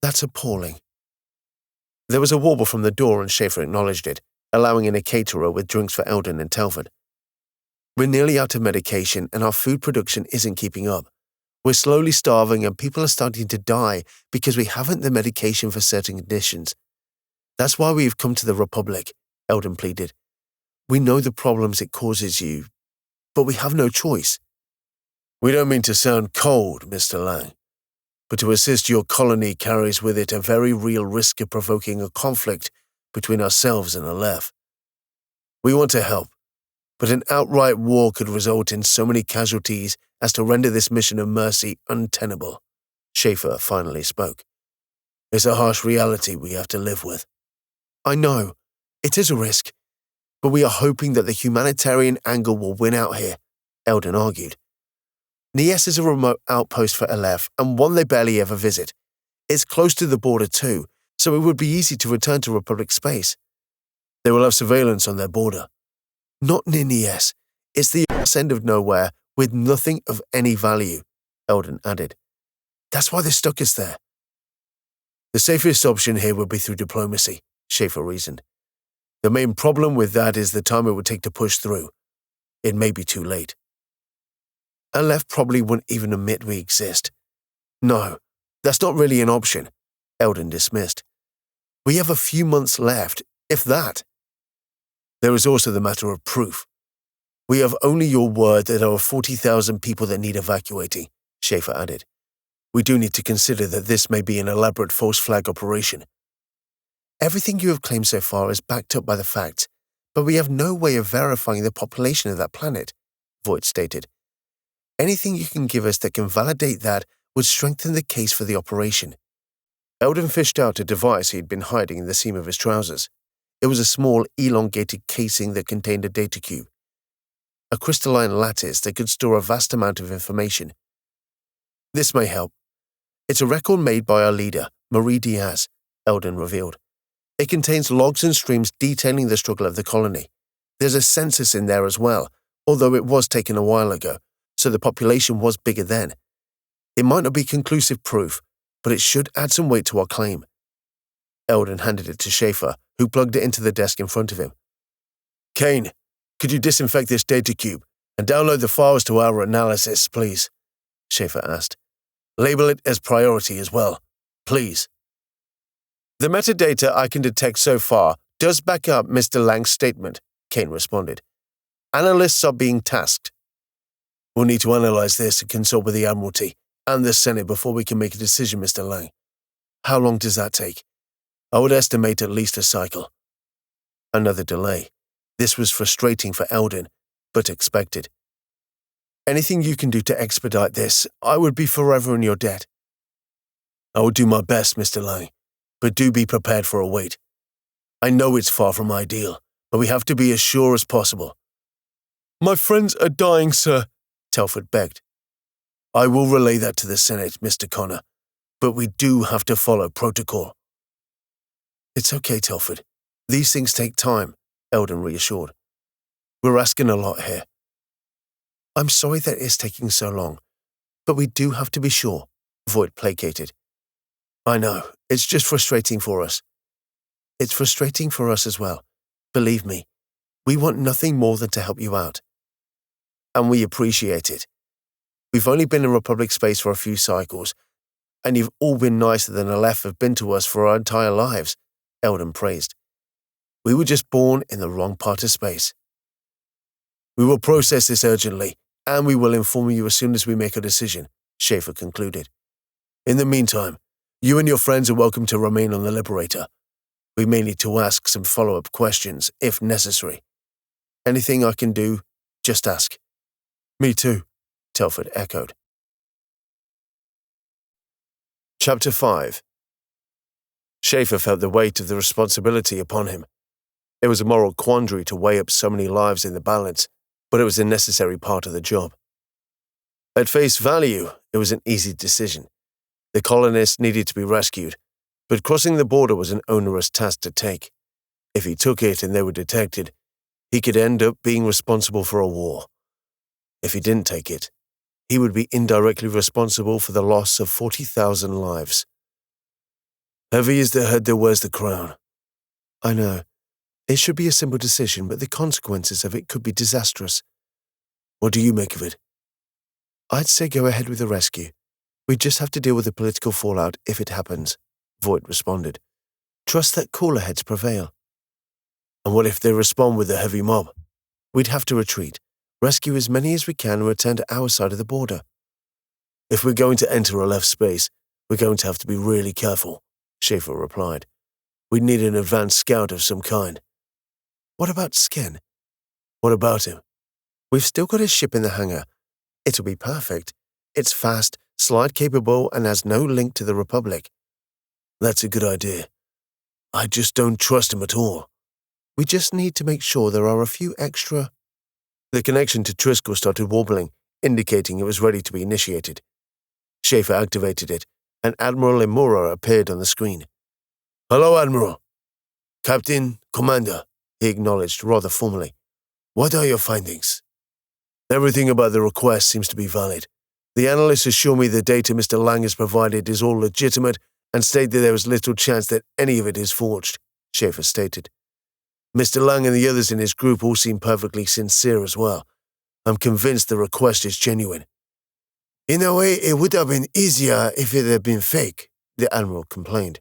That's appalling. There was a warble from the door and Schaefer acknowledged it, allowing in a caterer with drinks for Eldon and Telford. We're nearly out of medication and our food production isn't keeping up. We're slowly starving and people are starting to die because we haven't the medication for certain conditions. That's why we've come to the Republic, Eldon pleaded. We know the problems it causes you, but we have no choice. We don't mean to sound cold, Mr. Lang, but to assist your colony carries with it a very real risk of provoking a conflict between ourselves and Aleph. We want to help, but an outright war could result in so many casualties as to render this mission of mercy untenable, Schaefer finally spoke. It's a harsh reality we have to live with. I know, it is a risk, but we are hoping that the humanitarian angle will win out here, Eldon argued. Nies is a remote outpost for Aleph and one they barely ever visit. It's close to the border too, so it would be easy to return to Republic space. They will have surveillance on their border. Not near Nies. It's the ass end of nowhere with nothing of any value, Eldon added. That's why they stuck us there. The safest option here would be through diplomacy, Schaefer reasoned. The main problem with that is the time it would take to push through. It may be too late. Aleph probably wouldn't even admit we exist. No, that's not really an option, Eldon dismissed. We have a few months left, if that. There is also the matter of proof. We have only your word that there are 40,000 people that need evacuating, Schaefer added. We do need to consider that this may be an elaborate false flag operation. Everything you have claimed so far is backed up by the facts, but we have no way of verifying the population of that planet, Voight stated. Anything you can give us that can validate that would strengthen the case for the operation. Eldon fished out a device he had been hiding in the seam of his trousers. It was a small, elongated casing that contained a data cube, a crystalline lattice that could store a vast amount of information. This may help. It's a record made by our leader, Marie Diaz, Eldon revealed. It contains logs and streams detailing the struggle of the colony. There's a census in there as well, although it was taken a while ago, so the population was bigger then. It might not be conclusive proof, but it should add some weight to our claim. Eldon handed it to Schaefer, who plugged it into the desk in front of him. Kane, could you disinfect this data cube and download the files to our analysis, please? Schaefer asked. Label it as priority as well, please. The metadata I can detect so far does back up Mr. Lang's statement, Kane responded. Analysts are being tasked. We'll need to analyze this and consult with the Admiralty and the Senate before we can make a decision, Mr. Lang. How long does that take? I would estimate at least a cycle. Another delay. This was frustrating for Eldon, but expected. Anything you can do to expedite this, I would be forever in your debt. I will do my best, Mr. Lang, but do be prepared for a wait. I know it's far from ideal, but we have to be as sure as possible. My friends are dying, sir, Telford begged. I will relay that to the Senate, Mr. Connor, but we do have to follow protocol. It's okay, Telford. These things take time, Eldon reassured. We're asking a lot here. I'm sorry that it's taking so long, but we do have to be sure, Voight placated. I know, it's just frustrating for us. It's frustrating for us as well. Believe me, we want nothing more than to help you out. And we appreciate it. We've only been in Republic space for a few cycles, and you've all been nicer than Aleph have been to us for our entire lives, Eldon praised. We were just born in the wrong part of space. We will process this urgently, and we will inform you as soon as we make a decision, Schaefer concluded. In the meantime, you and your friends are welcome to remain on the Liberator. We may need to ask some follow-up questions, if necessary. Anything I can do, just ask. Me too, Telford echoed. Chapter 5. Schaefer felt the weight of the responsibility upon him. It was a moral quandary to weigh up so many lives in the balance, but it was a necessary part of the job. At face value, it was an easy decision. The colonists needed to be rescued, but crossing the border was an onerous task to take. If he took it and they were detected, he could end up being responsible for a war. If he didn't take it, he would be indirectly responsible for the loss of 40,000 lives. Heavy is the head that wears the crown. I know. It should be a simple decision, but the consequences of it could be disastrous. What do you make of it? I'd say go ahead with the rescue. We just have to deal with the political fallout if it happens, Voight responded. Trust that cooler heads prevail. And what if they respond with a heavy mob? We'd have to retreat, rescue as many as we can and return to our side of the border. If we're going to enter Aleph space, we're going to have to be really careful, Schaefer replied. We'd need an advanced scout of some kind. What about Sken? What about him? We've still got his ship in the hangar. It'll be perfect. It's fast, slide-capable, and has no link to the Republic. That's a good idea. I just don't trust him at all. We just need to make sure there are a few extra... The connection to Triskel started wobbling, indicating it was ready to be initiated. Schaefer activated it, and Admiral Lemura appeared on the screen. Hello, Admiral. Captain, Commander, he acknowledged rather formally. What are your findings? Everything about the request seems to be valid. The analysts assure me the data Mr. Lang has provided is all legitimate and state that there is little chance that any of it is forged, Schaefer stated. Mr. Lang and the others in his group all seem perfectly sincere as well. I'm convinced the request is genuine. In a way, it would have been easier if it had been fake, the Admiral complained.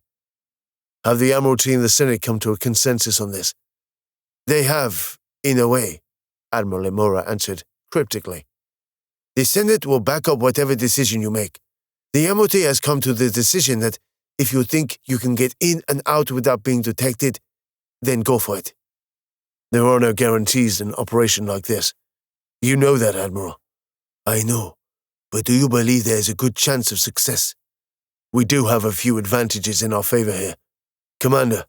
Have the Admiralty and the Senate come to a consensus on this? They have, in a way, Admiral Lemura answered cryptically. The Senate will back up whatever decision you make. The Admiralty has come to the decision that if you think you can get in and out without being detected, then go for it. There are no guarantees in an operation like this. You know that, Admiral. I know, but do you believe there is a good chance of success? We do have a few advantages in our favor here. Commander.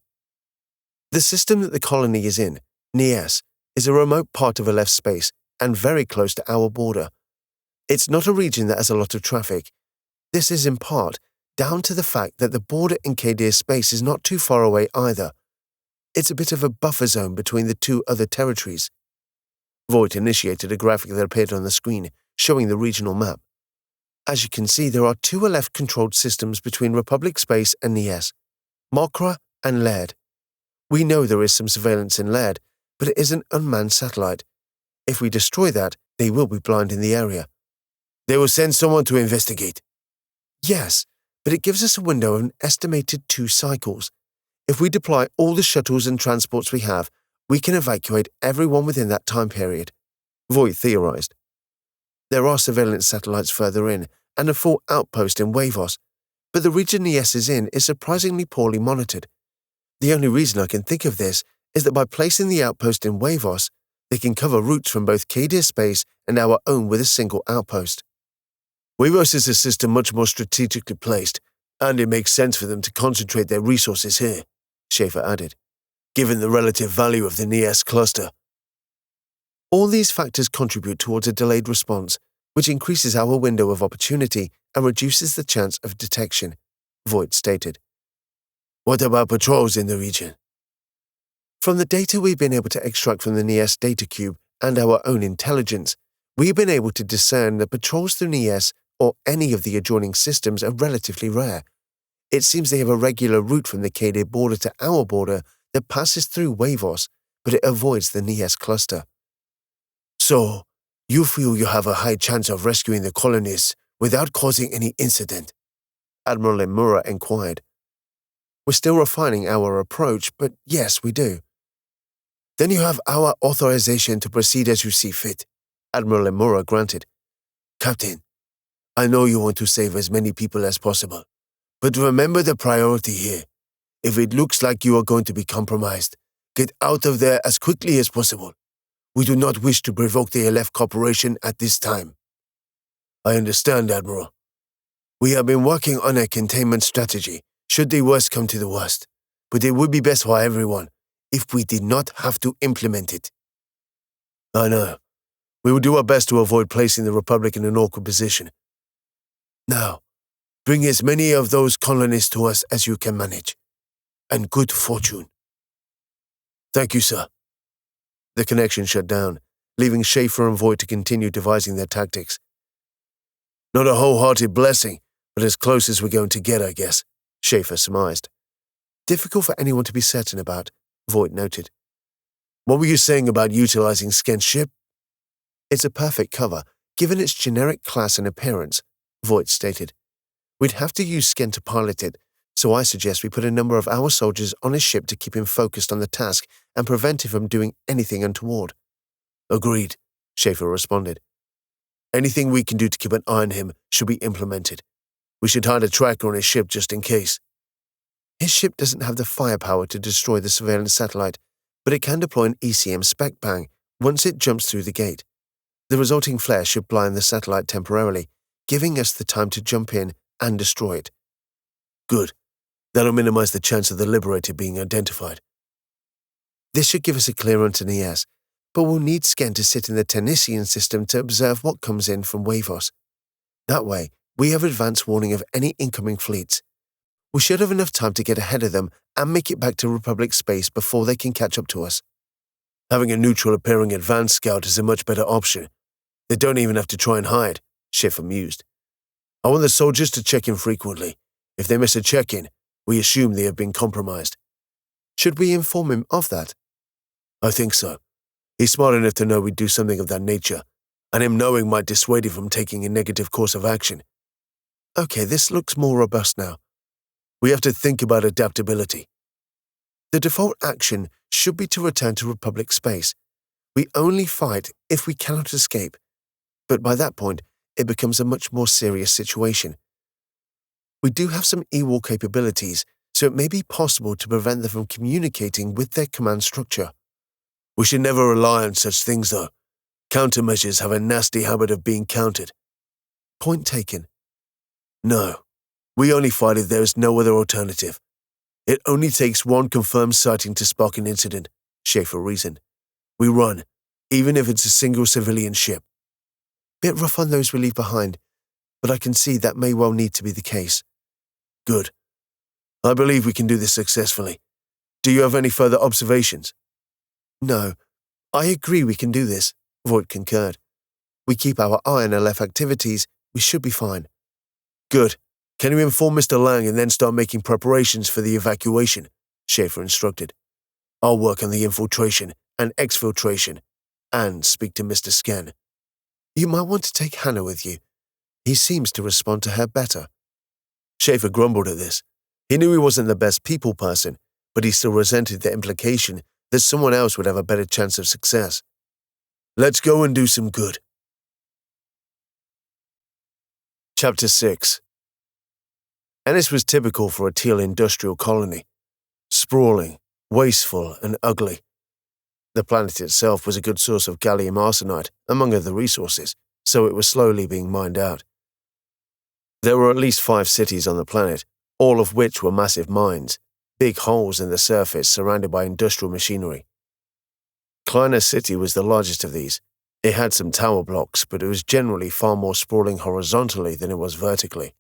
The system that the colony is in, Nias, is a remote part of Aleph space and very close to our border. It's not a region that has a lot of traffic. This is in part down to the fact that the border in Kadir space is not too far away either. It's a bit of a buffer zone between the two other territories. Voight initiated a graphic that appeared on the screen, showing the regional map. As you can see, there are two Aleph-controlled systems between Republic space and Nias, Mokra and Laird. We know there is some surveillance in Laird, but it is an unmanned satellite. If we destroy that, they will be blind in the area. They will send someone to investigate. Yes, but it gives us a window of an estimated 2 cycles. If we deploy all the shuttles and transports we have, we can evacuate everyone within that time period, Voight theorized. There are surveillance satellites further in and a full outpost in Wavos, but the region Nias is in is surprisingly poorly monitored. The only reason I can think of this is that by placing the outpost in Wavos, they can cover routes from both Kadir space and our own with a single outpost. Wavos is a system much more strategically placed, and it makes sense for them to concentrate their resources here, Schaefer added, given the relative value of the Nias cluster. All these factors contribute towards a delayed response, which increases our window of opportunity and reduces the chance of detection, Voight stated. What about patrols in the region? From the data we've been able to extract from the Nias data cube and our own intelligence, we've been able to discern that patrols through Nias or any of the adjoining systems are relatively rare. It seems they have a regular route from the Kadir border to our border that passes through Wavos, but it avoids the Nias cluster. So, you feel you have a high chance of rescuing the colonists without causing any incident? Admiral Lemura inquired. We're still refining our approach, but yes, we do. Then you have our authorization to proceed as you see fit, Admiral Lemura granted. Captain, I know you want to save as many people as possible, but remember the priority here. If it looks like you are going to be compromised, get out of there as quickly as possible. We do not wish to provoke the Aleph Corporation at this time. I understand, Admiral. We have been working on a containment strategy, should the worst come to the worst, but it would be best for everyone if we did not have to implement it. I know. We will do our best to avoid placing the Republic in an awkward position. Now, bring as many of those colonists to us as you can manage, and good fortune. Thank you, sir. The connection shut down, leaving Schaefer and Voight to continue devising their tactics. Not a wholehearted blessing, but as close as we're going to get, I guess, Schaefer surmised. difficult for anyone to be certain about, Voight noted. What were you saying about utilizing Skent's ship? It's a perfect cover, given its generic class and appearance, Voight stated. We'd have to use Skent to pilot it, so I suggest we put a number of our soldiers on his ship to keep him focused on the task and prevent him from doing anything untoward. Agreed, Schaefer responded. Anything we can do to keep an eye on him should be implemented. We should hide a tracker on his ship just in case. His ship doesn't have the firepower to destroy the surveillance satellite, but it can deploy an ECM spec bang once it jumps through the gate. The resulting flare should blind the satellite temporarily, giving us the time to jump in and destroy it. Good. That'll minimize the chance of the Liberator being identified. This should give us a clear run to Nias, but we'll need Skent to sit in the Tennisian system to observe what comes in from Wavos. That way, we have advance warning of any incoming fleets. We should have enough time to get ahead of them and make it back to Republic space before they can catch up to us. Having a neutral-appearing advance scout is a much better option. They don't even have to try and hide, Schiff mused. I want the soldiers to check in frequently. If they miss a check-in, we assume they have been compromised. Should we inform him of that? I think so. He's smart enough to know we'd do something of that nature, and him knowing might dissuade him from taking a negative course of action. Okay, this looks more robust now. We have to think about adaptability. The default action should be to return to Republic space. We only fight if we cannot escape, but by that point, it becomes a much more serious situation. We do have some e-war capabilities, so it may be possible to prevent them from communicating with their command structure. We should never rely on such things, though. Countermeasures have a nasty habit of being countered. Point taken. No, we only fight if there is no other alternative. It only takes one confirmed sighting to spark an incident, Schaefer reasoned. We run, even if it's a single civilian ship. Bit rough on those we leave behind, but I can see that may well need to be the case. Good. I believe we can do this successfully. Do you have any further observations? No, I agree we can do this, Voight concurred. We keep our eye on Aleph activities, we should be fine. Good. Can you inform Mr. Lang and then start making preparations for the evacuation? Schaefer instructed. I'll work on the infiltration and exfiltration, and speak to Mr. Scan. You might want to take Hannah with you. He seems to respond to her better. Schaefer grumbled at this. He knew he wasn't the best people person, but he still resented the implication that someone else would have a better chance of success. Let's go and do some good. Chapter 6. Ennis was typical for a Teal industrial colony. Sprawling, wasteful, and ugly. The planet itself was a good source of gallium arsenide, among other resources, so it was slowly being mined out. There were at least 5 cities on the planet, all of which were massive mines, big holes in the surface surrounded by industrial machinery. Kleiner City was the largest of these. It had some tower blocks, but it was generally far more sprawling horizontally than it was vertically.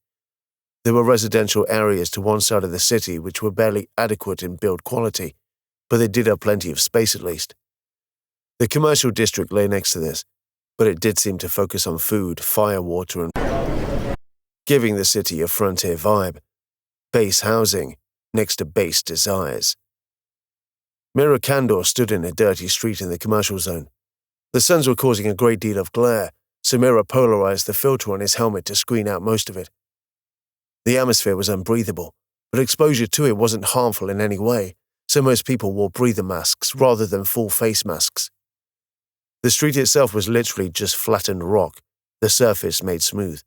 There were residential areas to one side of the city which were barely adequate in build quality, but they did have plenty of space at least. The commercial district lay next to this, but it did seem to focus on food, fire, water, and giving the city a frontier vibe. Base housing next to base desires. Mira Kandor stood in a dirty street in the commercial zone. The suns were causing a great deal of glare, so Mira polarized the filter on his helmet to screen out most of it. The atmosphere was unbreathable, but exposure to it wasn't harmful in any way, so most people wore breather masks rather than full face masks. The street itself was literally just flattened rock, the surface made smooth.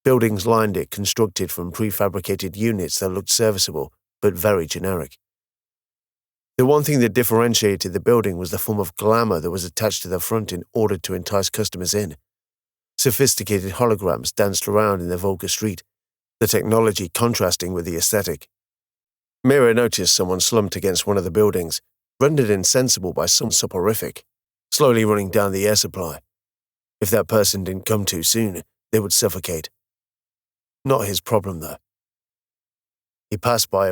Buildings lined it, constructed from prefabricated units that looked serviceable, but very generic. The one thing that differentiated the building was the form of glamour that was attached to the front in order to entice customers in. Sophisticated holograms danced around in the vulgar street, the technology contrasting with the aesthetic. Mira noticed someone slumped against one of the buildings, rendered insensible by some soporific, slowly running down the air supply. If that person didn't come too soon, they would suffocate. Not his problem, though. He passed by,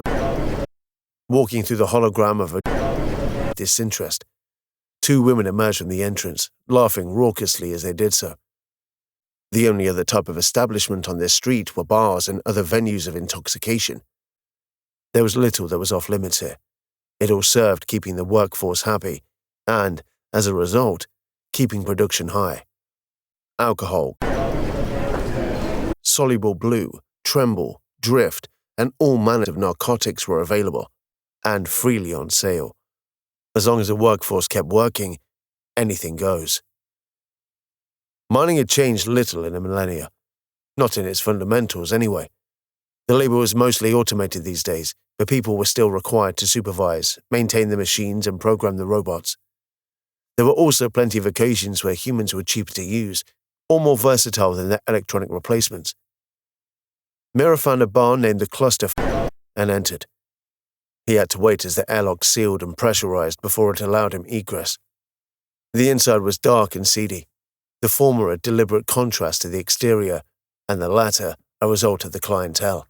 walking through the hologram of a disinterest. 2 women emerged from the entrance, laughing raucously as they did so. The only other type of establishment on this street were bars and other venues of intoxication. There was little that was off limits here. It all served keeping the workforce happy and, as a result, keeping production high. Alcohol, soluble blue, tremble, drift, and all manner of narcotics were available, and freely on sale. As long as the workforce kept working, anything goes. Mining had changed little in a millennia. Not in its fundamentals, anyway. The labor was mostly automated these days, but people were still required to supervise, maintain the machines, and program the robots. There were also plenty of occasions where humans were cheaper to use, or more versatile than their electronic replacements. Mira found a bar named the Cluster and entered. He had to wait as the airlock sealed and pressurized before it allowed him egress. The inside was dark and seedy, the former a deliberate contrast to the exterior, and the latter a result of the clientele.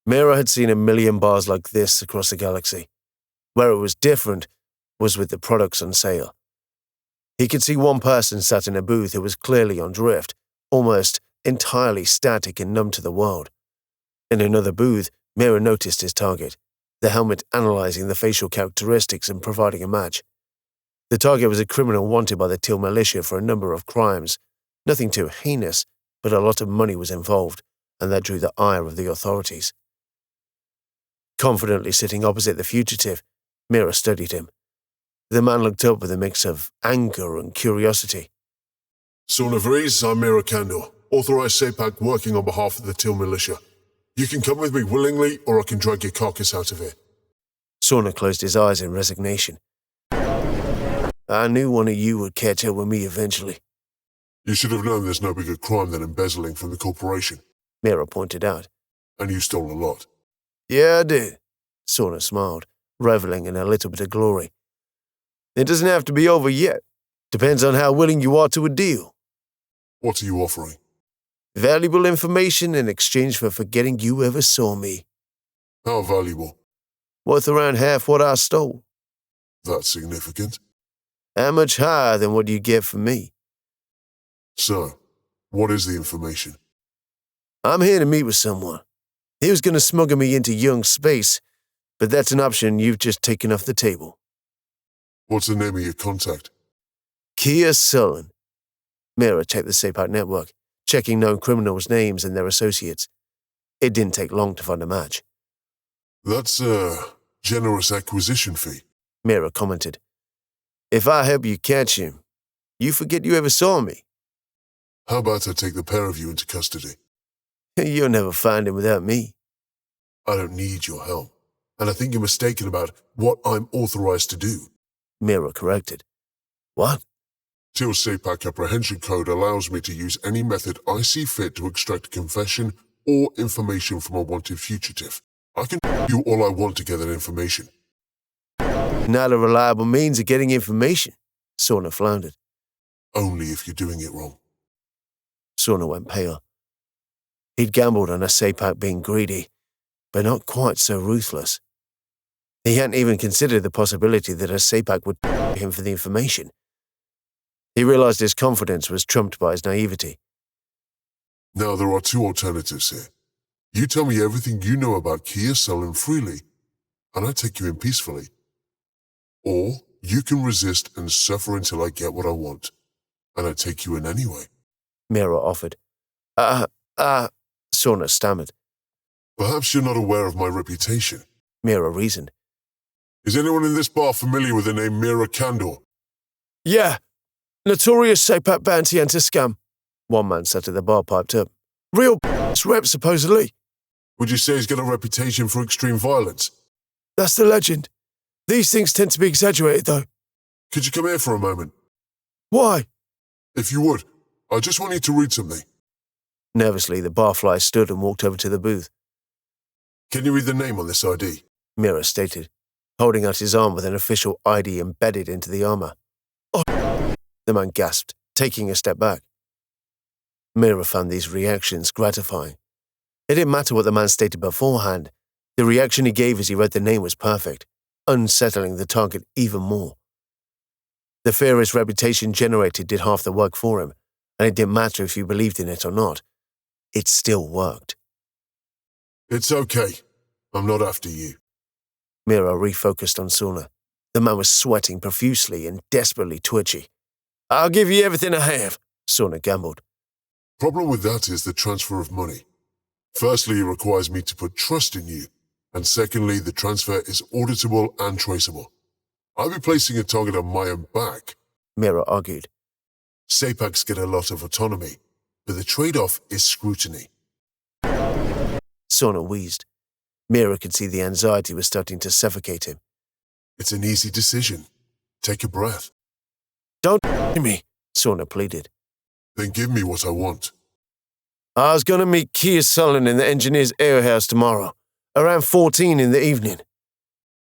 Mira had seen a million bars like this across the galaxy. Where it was different was with the products on sale. He could see one person sat in a booth who was clearly on drift, almost entirely static and numb to the world. In another booth, Mira noticed his target, the helmet analyzing the facial characteristics and providing a match. The target was a criminal wanted by the Teal militia for a number of crimes. Nothing too heinous, but a lot of money was involved, and that drew the ire of the authorities. Confidently sitting opposite the fugitive, Mira studied him. The man looked up with a mix of anger and curiosity. Son of Rees, I'm Mira Kandor, authorized SAPAC working on behalf of the Teal militia. You can come with me willingly, or I can drag your carcass out of here. Sauna closed his eyes in resignation. I knew one of you would catch up with me eventually. You should have known there's no bigger crime than embezzling from the corporation. Mira pointed out. And you stole a lot. Yeah, I did. Sauna smiled, reveling in a little bit of glory. It doesn't have to be over yet. Depends on how willing you are to a deal. What are you offering? Valuable information in exchange for forgetting you ever saw me. How valuable? Worth around half what I stole. That's significant. How much higher than what you get from me? So, what is the information? I'm here to meet with someone. He was going to smuggle me into young space, but that's an option you've just taken off the table. What's the name of your contact? Kia Sullen. Mira checked the SAPAC network, checking known criminals' names and their associates. It didn't take long to find a match. That's a generous acquisition fee, Mira commented. If I help you catch him, you forget you ever saw me. How about I take the pair of you into custody? You'll never find him without me. I don't need your help, and I think you're mistaken about what I'm authorized to do. Mira corrected. What? Teal SAPAC Apprehension Code allows me to use any method I see fit to extract confession or information from a wanted fugitive. I can do all I want to get that information. Not a reliable means of getting information, Sauna floundered. Only if you're doing it wrong. Sauna went pale. He'd gambled on a SAPAC being greedy, but not quite so ruthless. He hadn't even considered the possibility that a SAPAC would him for the information. He realized his confidence was trumped by his naivety. Now there are two alternatives here. You tell me everything you know about Kia Sullen freely, and I take you in peacefully. Or you can resist and suffer until I get what I want, and I take you in anyway. Mira offered. Sauna stammered. Perhaps you're not aware of my reputation. Mira reasoned. Is anyone in this bar familiar with the name Mira Kandor? Yeah. Notorious SAPAC bounty hunter scam. One man sat at the bar piped up. Real rep, supposedly. Would you say he's got a reputation for extreme violence? That's the legend. These things tend to be exaggerated, though. Could you come here for a moment? Why? If you would, I just want you to read something. Nervously, the barfly stood and walked over to the booth. Can you read the name on this ID? Mira stated, holding out his arm with an official ID embedded into the armor. Oh, the man gasped, taking a step back. Mira found these reactions gratifying. It didn't matter what the man stated beforehand. The reaction he gave as he read the name was perfect, unsettling the target even more. The fear his reputation generated did half the work for him, and it didn't matter if you believed in it or not. It still worked. It's okay. I'm not after you. Mira refocused on Sauna. The man was sweating profusely and desperately twitchy. I'll give you everything I have, Sauna gambled. Problem with that is the transfer of money. Firstly, it requires me to put trust in you, and secondly, the transfer is auditable and traceable. I'll be placing a target on my own back, Mira argued. SAPACs get a lot of autonomy, but the trade-off is scrutiny. Sauna wheezed. Mira could see the anxiety was starting to suffocate him. It's an easy decision. Take a breath. Don't me, Sauna pleaded. Then give me what I want. I was going to meet Keir Sullen in the engineer's alehouse tomorrow, around 14 in the evening.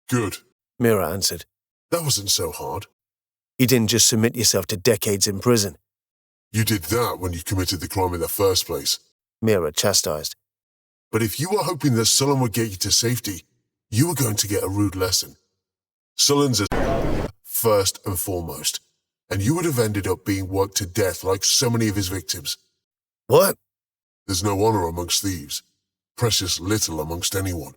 Good, Mira answered. That wasn't so hard. You didn't just submit yourself to decades in prison. You did that when you committed the crime in the first place. Mira chastised. But if you were hoping that Sullen would get you to safety, you were going to get a rude lesson. Sullen's a first and foremost, and you would have ended up being worked to death like so many of his victims. What? There's no honor amongst thieves. Precious little amongst anyone.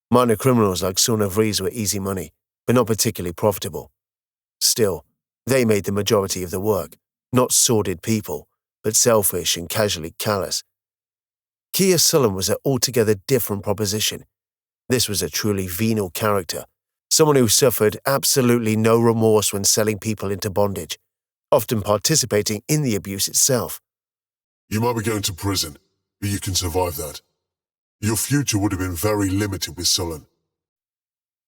Minor criminals like Sauna Vries were easy money, but not particularly profitable. Still, they made the majority of the work, not sordid people, but selfish and casually callous. Keir Sullen was an altogether different proposition. This was a truly venal character, someone who suffered absolutely no remorse when selling people into bondage, often participating in the abuse itself. You might be going to prison, but you can survive that. Your future would have been very limited with Sullen.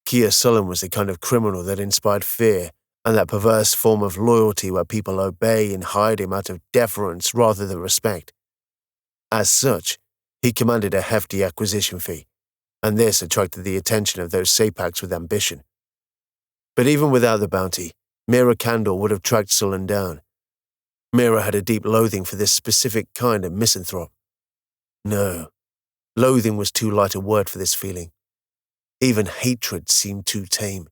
Keir Sullen was the kind of criminal that inspired fear and that perverse form of loyalty where people obey and hide him out of deference rather than respect. As such, he commanded a hefty acquisition fee, and this attracted the attention of those SAPACs with ambition. But even without the bounty, Mira Kandor would have tracked Sullen down. Mira had a deep loathing for this specific kind of misanthrope. No, loathing was too light a word for this feeling. Even hatred seemed too tame.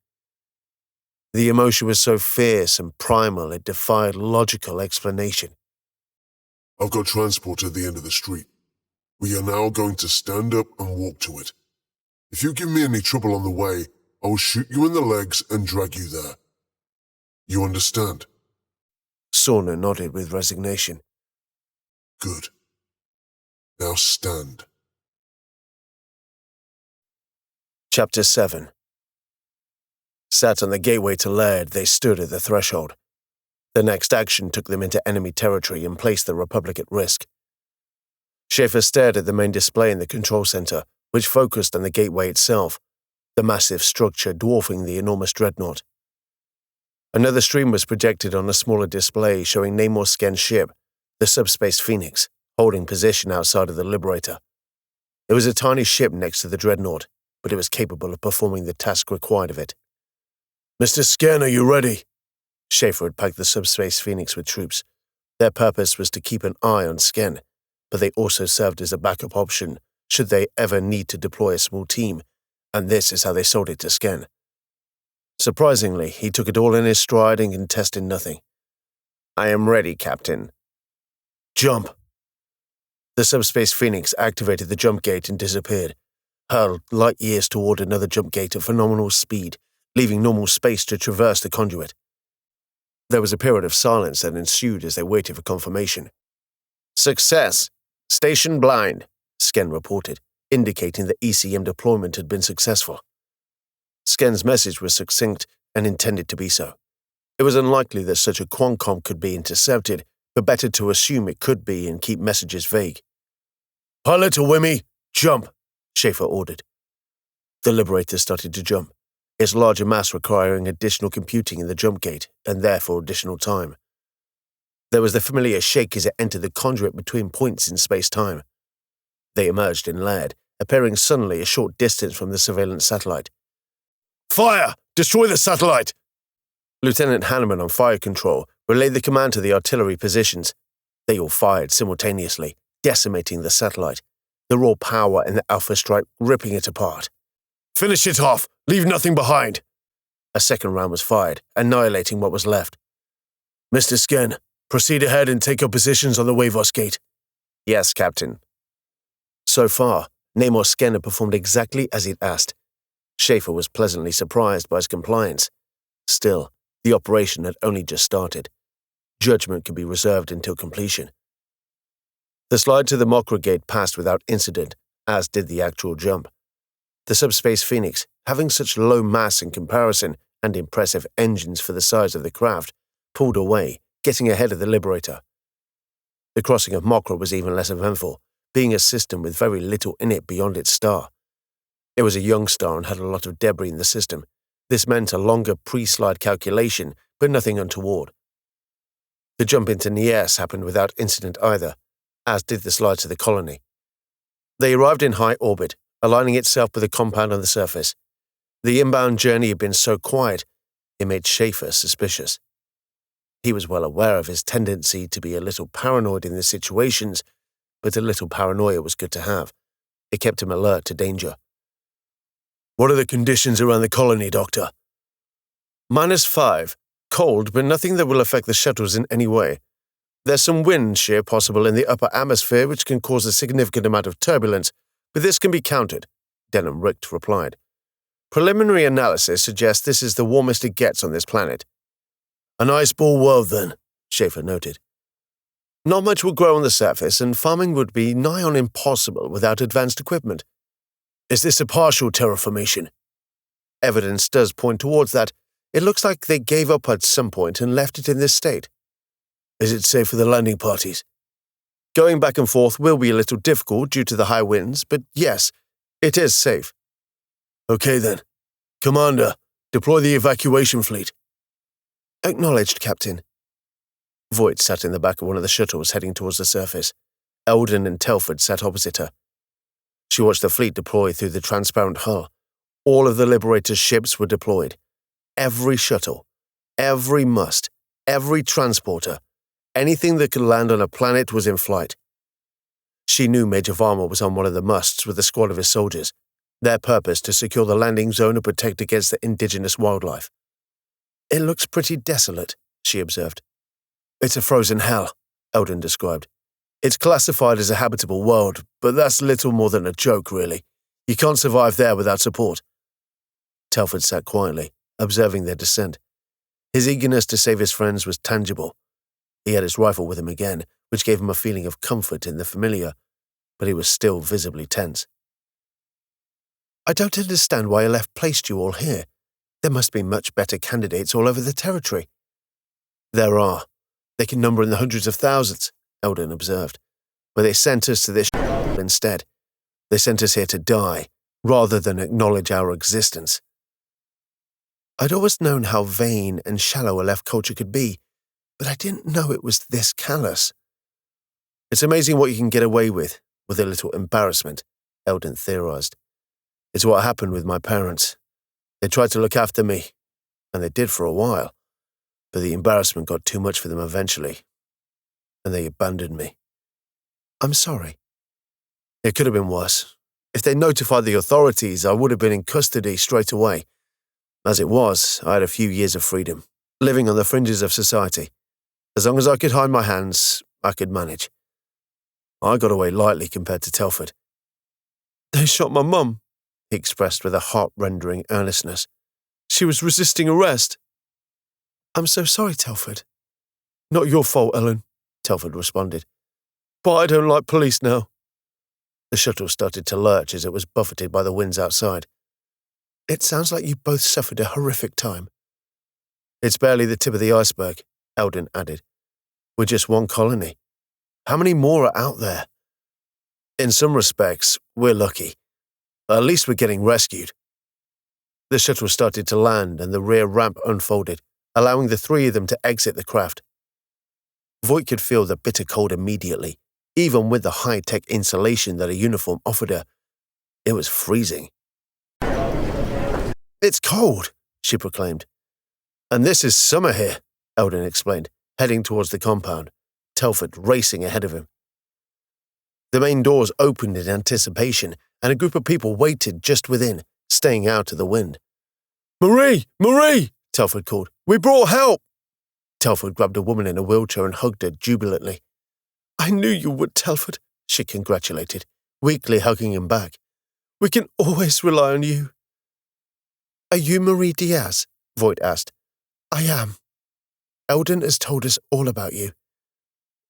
The emotion was so fierce and primal it defied logical explanation. I've got transport at the end of the street. We are now going to stand up and walk to it. If you give me any trouble on the way, I will shoot you in the legs and drag you there. You understand? Sauna nodded with resignation. Good. Now stand. Chapter 7. Sat on the gateway to Laird, they stood at the threshold. The next action took them into enemy territory and placed the Republic at risk. Schaefer stared at the main display in the control center, which focused on the gateway itself, the massive structure dwarfing the enormous dreadnought. Another stream was projected on a smaller display showing Namor Sken's ship, the Subspace Phoenix, holding position outside of the Liberator. It was a tiny ship next to the dreadnought, but it was capable of performing the task required of it. Mr. Sken, are you ready? Schaefer had packed the Subspace Phoenix with troops. Their purpose was to keep an eye on Sken, but they also served as a backup option should they ever need to deploy a small team, and this is how they sold it to Sken. Surprisingly, he took it all in his stride and contested nothing. I am ready, Captain. Jump. The Subspace Phoenix activated the jump gate and disappeared, hurled light years toward another jump gate at phenomenal speed, leaving normal space to traverse the conduit. There was a period of silence that ensued as they waited for confirmation. Success. Station blind, Sken reported, indicating that ECM deployment had been successful. Sken's message was succinct and intended to be so. It was unlikely that such a quancom could be intercepted, but better to assume it could be and keep messages vague. Pilot to Wimmy, jump, Schaefer ordered. The Liberator started to jump, its larger mass requiring additional computing in the jump gate, and therefore additional time. There was the familiar shake as it entered the conduit between points in space-time. They emerged in Laird, appearing suddenly a short distance from the surveillance satellite. Fire! Destroy the satellite! Lieutenant Hanneman on fire control relayed the command to the artillery positions. They all fired simultaneously, decimating the satellite, the raw power in the Alpha strike ripping it apart. Finish it off! Leave nothing behind! A second round was fired, annihilating what was left. Mr. Sken, proceed ahead and take up positions on the Wavos gate. Yes, Captain. So far, Namor's scanner performed exactly as he'd asked. Schaefer was pleasantly surprised by his compliance. Still, the operation had only just started. Judgment could be reserved until completion. The slide to the Mokra gate passed without incident, as did the actual jump. The subspace Phoenix, having such low mass in comparison and impressive engines for the size of the craft, pulled away, getting ahead of the Liberator. The crossing of Mokra was even less eventful, being a system with very little in it beyond its star. It was a young star and had a lot of debris in the system. This meant a longer pre-slide calculation, but nothing untoward. The jump into Nies happened without incident either, as did the slide to the colony. They arrived in high orbit, aligning itself with the compound on the surface. The inbound journey had been so quiet, it made Schaefer suspicious. He was well aware of his tendency to be a little paranoid in these situations, but a little paranoia was good to have. It kept him alert to danger. "What are the conditions around the colony, Doctor?" -5. Cold, but nothing that will affect the shuttles in any way. There's some wind shear possible in the upper atmosphere which can cause a significant amount of turbulence, but this can be countered, Denham Richt replied. Preliminary analysis suggests this is the warmest it gets on this planet. "An ice-ball world, then," Schaefer noted. "Not much will grow on the surface, and farming would be nigh on impossible without advanced equipment. Is this a partial terraformation?" Evidence does point towards that. It looks like they gave up at some point and left it in this state. "Is it safe for the landing parties?" "Going back and forth will be a little difficult due to the high winds, but yes, it is safe." "Okay then. Commander, deploy the evacuation fleet." "Acknowledged, Captain." Voight sat in the back of one of the shuttles heading towards the surface. Eldon and Telford sat opposite her. She watched the fleet deploy through the transparent hull. All of the Liberator's ships were deployed. Every shuttle, every must, every transporter, anything that could land on a planet was in flight. She knew Major Varma was on one of the musts with a squad of his soldiers, their purpose to secure the landing zone and protect against the indigenous wildlife. "It looks pretty desolate," she observed. "It's a frozen hell," Eldon described. "It's classified as a habitable world, but that's little more than a joke, really. You can't survive there without support." Telford sat quietly, observing their descent. His eagerness to save his friends was tangible. He had his rifle with him again, which gave him a feeling of comfort in the familiar, but he was still visibly tense. "I don't understand why Aleph placed you all here. There must be much better candidates all over the territory." "There are. They can number in the hundreds of thousands," Eldon observed. "But they sent us to this instead. They sent us here to die, rather than acknowledge our existence." "I'd always known how vain and shallow Aleph culture could be, but I didn't know it was this callous." "It's amazing what you can get away with a little embarrassment," Eldon theorized. "It's what happened with my parents. They tried to look after me, and they did for a while, but the embarrassment got too much for them eventually, and they abandoned me." "I'm sorry." "It could have been worse. If they notified the authorities, I would have been in custody straight away. As it was, I had a few years of freedom, living on the fringes of society. As long as I could hide my hands, I could manage. I got away lightly compared to Telford." "They shot my mum," he expressed with a heart-rending earnestness. "She was resisting arrest." "I'm so sorry, Telford." "Not your fault, Ellen," Telford responded. "But I don't like police now." The shuttle started to lurch as it was buffeted by the winds outside. "It sounds like you both suffered a horrific time." "It's barely the tip of the iceberg," Eldon added. "We're just one colony. How many more are out there? In some respects, we're lucky. At least we're getting rescued." The shuttle started to land and the rear ramp unfolded, allowing the three of them to exit the craft. Voight could feel the bitter cold immediately, even with the high-tech insulation that a uniform offered her. It was freezing. "It's cold," she proclaimed. "And this is summer here," Eldon explained, heading towards the compound, Telford racing ahead of him. The main doors opened in anticipation, and a group of people waited just within, staying out of the wind. "Marie! Marie!" Telford called. "We brought help!" Telford grabbed a woman in a wheelchair and hugged her jubilantly. "I knew you would, Telford," she congratulated, weakly hugging him back. We can always rely on you. Are you Marie Diaz? Voight asked. I am. Eldon has told us all about you.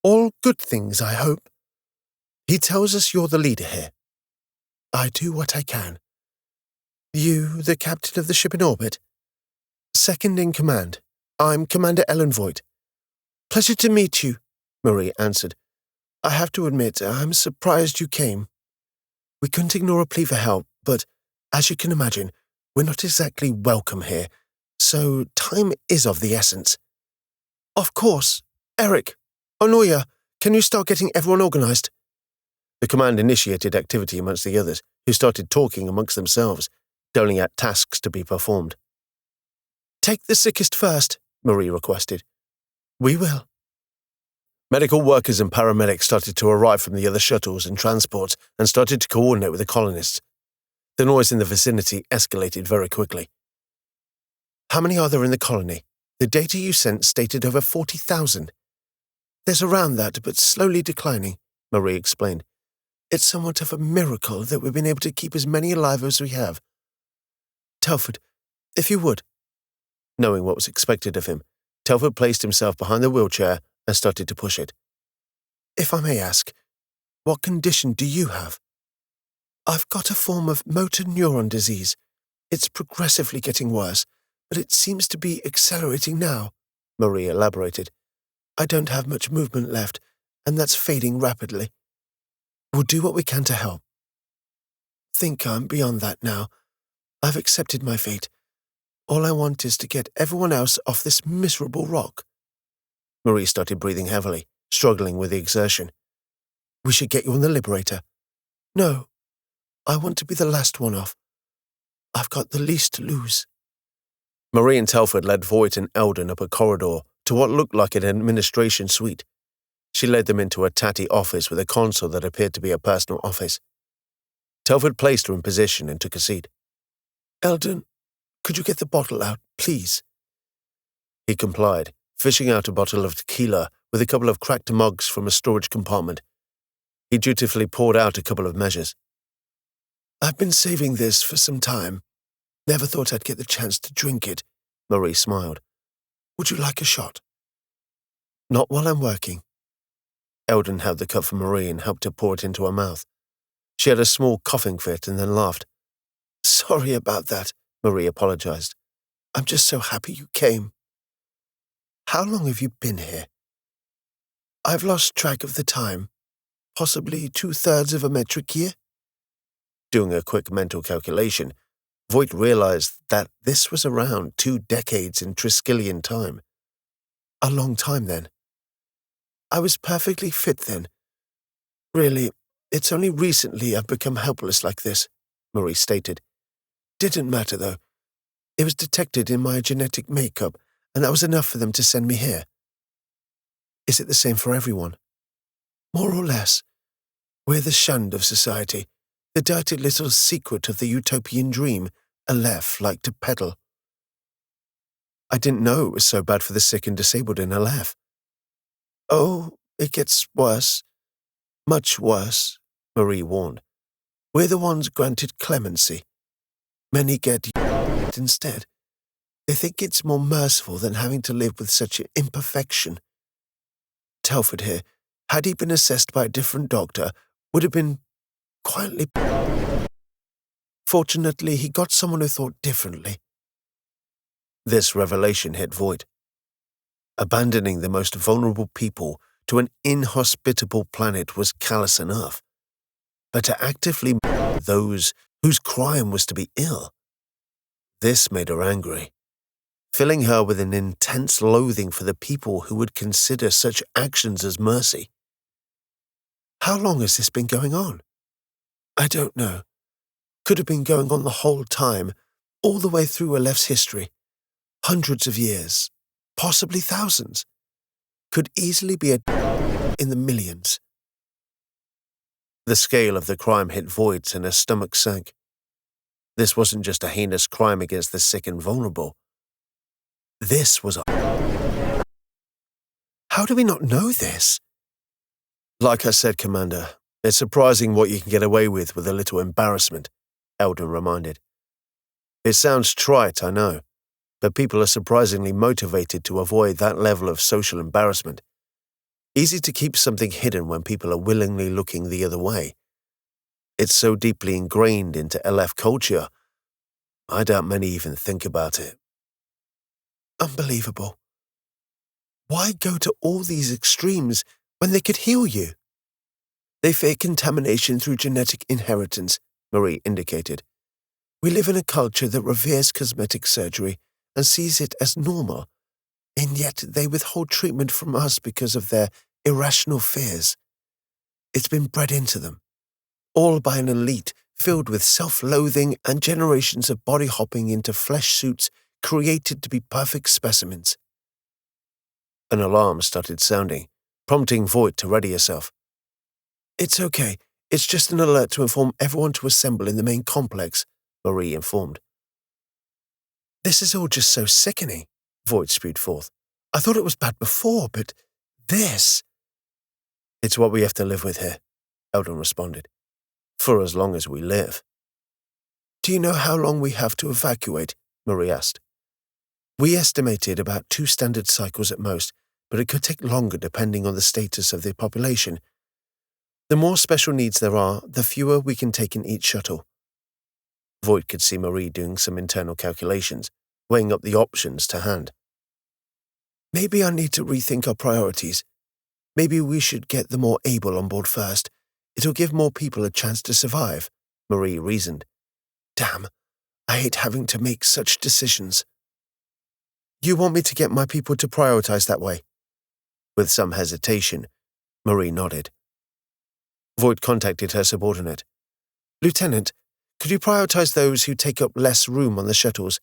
All good things, I hope. He tells us you're the leader here. I do what I can. You, the captain of the ship in orbit? Second in command. I'm Commander Ellen Voight. Pleasure to meet you, Marie answered. I have to admit, I'm surprised you came. We couldn't ignore a plea for help, but, as you can imagine, we're not exactly welcome here, so time is of the essence. Of course. Eric, Onoya, can you start getting everyone organized? The command initiated activity amongst the others, who started talking amongst themselves, doling out tasks to be performed. Take the sickest first, Marie requested. We will. Medical workers and paramedics started to arrive from the other shuttles and transports and started to coordinate with the colonists. The noise in the vicinity escalated very quickly. How many are there in the colony? The data you sent stated over 40,000. There's around that, but slowly declining, Marie explained. It's somewhat of a miracle that we've been able to keep as many alive as we have. Telford, if you would. Knowing what was expected of him, Telford placed himself behind the wheelchair and started to push it. If I may ask, what condition do you have? I've got a form of motor neuron disease. It's progressively getting worse, but it seems to be accelerating now, Marie elaborated. I don't have much movement left, and that's fading rapidly. We'll do what we can to help. Think I'm beyond that now. I've accepted my fate. All I want is to get everyone else off this miserable rock. Marie started breathing heavily, struggling with the exertion. We should get you on the Liberator. No, I want to be the last one off. I've got the least to lose. Marie and Telford led Voight and Eldon up a corridor to what looked like an administration suite. She led them into a tatty office with a console that appeared to be a personal office. Telford placed her in position and took a seat. Eldon, could you get the bottle out, please? He complied, fishing out a bottle of tequila with a couple of cracked mugs from a storage compartment. He dutifully poured out a couple of measures. I've been saving this for some time. Never thought I'd get the chance to drink it, Marie smiled. Would you like a shot? Not while I'm working. Eldon held the cup for Marie and helped her pour it into her mouth. She had a small coughing fit and then laughed. Sorry about that, Marie apologized. I'm just so happy you came. How long have you been here? I've lost track of the time. Possibly 2/3 of a metric year? Doing a quick mental calculation, Voight realized that this was around 2 decades in Triskelion time. A long time then. I was perfectly fit then. Really, it's only recently I've become helpless like this, Marie stated. Didn't matter though. It was detected in my genetic makeup, and that was enough for them to send me here. Is it the same for everyone? More or less. We're the shunned of society, the dirty little secret of the utopian dream Aleph liked to peddle. I didn't know it was so bad for the sick and disabled in Aleph. Oh, it gets worse. Much worse, Marie warned. We're the ones granted clemency. Many get instead. They think it's more merciful than having to live with such an imperfection. Telford here, had he been assessed by a different doctor, would have been quietly. Fortunately, he got someone who thought differently. This revelation hit Voight. Abandoning the most vulnerable people to an inhospitable planet was callous enough, but to actively those whose crime was to be ill, this made her angry, filling her with an intense loathing for the people who would consider such actions as mercy. How long has this been going on? I don't know. Could have been going on the whole time, all the way through Aleph's history. Hundreds of years, possibly thousands. Could easily be in the millions. The scale of the crime hit Voight and her stomach sank. This wasn't just a heinous crime against the sick and vulnerable. This was a... How do we not know this? Like I said, Commander, it's surprising what you can get away with a little embarrassment, Eldon reminded. It sounds trite, I know, but people are surprisingly motivated to avoid that level of social embarrassment. Easy to keep something hidden when people are willingly looking the other way. It's so deeply ingrained into Aleph culture, I doubt many even think about it. Unbelievable. Why go to all these extremes when they could heal you? They fear contamination through genetic inheritance, Marie indicated. We live in a culture that reveres cosmetic surgery and sees it as normal, and yet they withhold treatment from us because of their irrational fears. It's been bred into them, all by an elite filled with self-loathing and generations of body hopping into flesh suits created to be perfect specimens. An alarm started sounding, prompting Voight to ready herself. It's okay. It's just an alert to inform everyone to assemble in the main complex, Marie informed. This is all just so sickening, Voight spewed forth. I thought it was bad before, but this... It's what we have to live with here, Eldon responded. For as long as we live. Do you know how long we have to evacuate? Marie asked. We estimated about 2 standard cycles at most, but it could take longer depending on the status of the population. The more special needs there are, the fewer we can take in each shuttle. Voight could see Marie doing some internal calculations, weighing up the options to hand. Maybe I need to rethink our priorities. Maybe we should get the more able on board first. It'll give more people a chance to survive, Marie reasoned. Damn, I hate having to make such decisions. You want me to get my people to prioritize that way? With some hesitation, Marie nodded. Voight contacted her subordinate. Lieutenant, could you prioritize those who take up less room on the shuttles?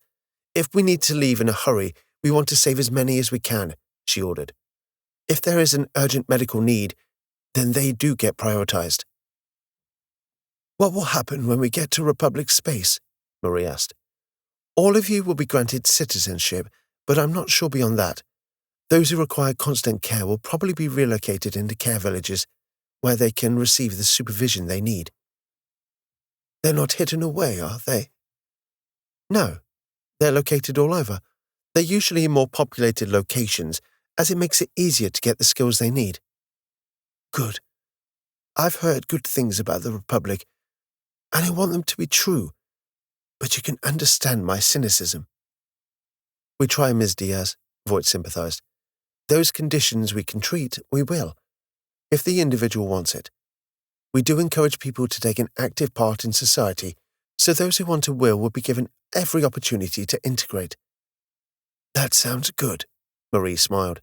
If we need to leave in a hurry, we want to save as many as we can, she ordered. If there is an urgent medical need, then they do get prioritized. What will happen when we get to Republic space? Marie asked. All of you will be granted citizenship, but I'm not sure beyond that. Those who require constant care will probably be relocated into care villages, where they can receive the supervision they need. They're not hidden away, are they? No, they're located all over. They're usually in more populated locations, as it makes it easier to get the skills they need. Good. I've heard good things about the Republic, and I want them to be true, but you can understand my cynicism. We try, Ms. Diaz, Voight sympathized. Those conditions we can treat, we will, if the individual wants it. We do encourage people to take an active part in society, so those who want to will be given every opportunity to integrate. That sounds good, Marie smiled.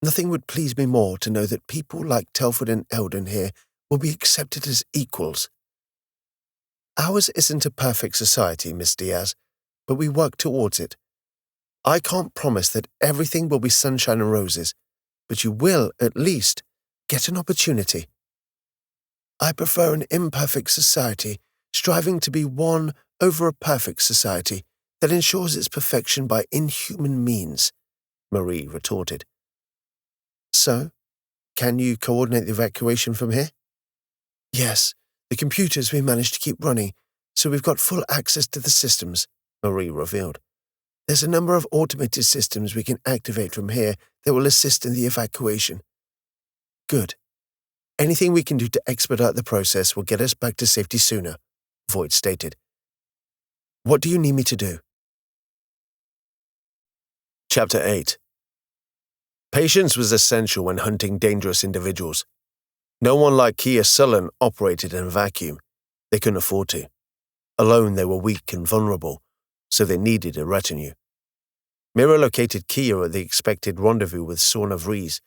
Nothing would please me more to know that people like Telford and Eldon here will be accepted as equals. Ours isn't a perfect society, Miss Diaz, but we work towards it. I can't promise that everything will be sunshine and roses, but you will, at least, get an opportunity. I prefer an imperfect society, striving to be one over a perfect society that ensures its perfection by inhuman means, Marie retorted. So, can you coordinate the evacuation from here? Yes, the computers we managed to keep running, so we've got full access to the systems, Marie revealed. There's a number of automated systems we can activate from here that will assist in the evacuation. Good. Anything we can do to expedite the process will get us back to safety sooner, Voight stated. What do you need me to do? Chapter 8. Patience was essential when hunting dangerous individuals. No one like Kia Sullen operated in a vacuum. They couldn't afford to. Alone, they were weak and vulnerable, so they needed a retinue. Mira located Kia at the expected rendezvous with Sauna Vries.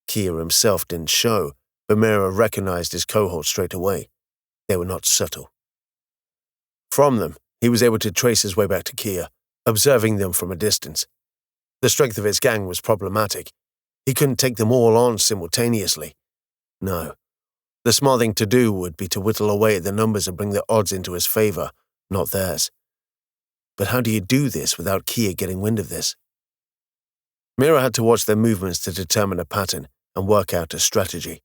Kia himself didn't show, but Mira recognized his cohort straight away. They were not subtle. From them, he was able to trace his way back to Kia, observing them from a distance. The strength of his gang was problematic. He couldn't take them all on simultaneously. No. The smart thing to do would be to whittle away at the numbers and bring the odds into his favor, not theirs. But how do you do this without Kia getting wind of this? Mira had to watch their movements to determine a pattern and work out a strategy.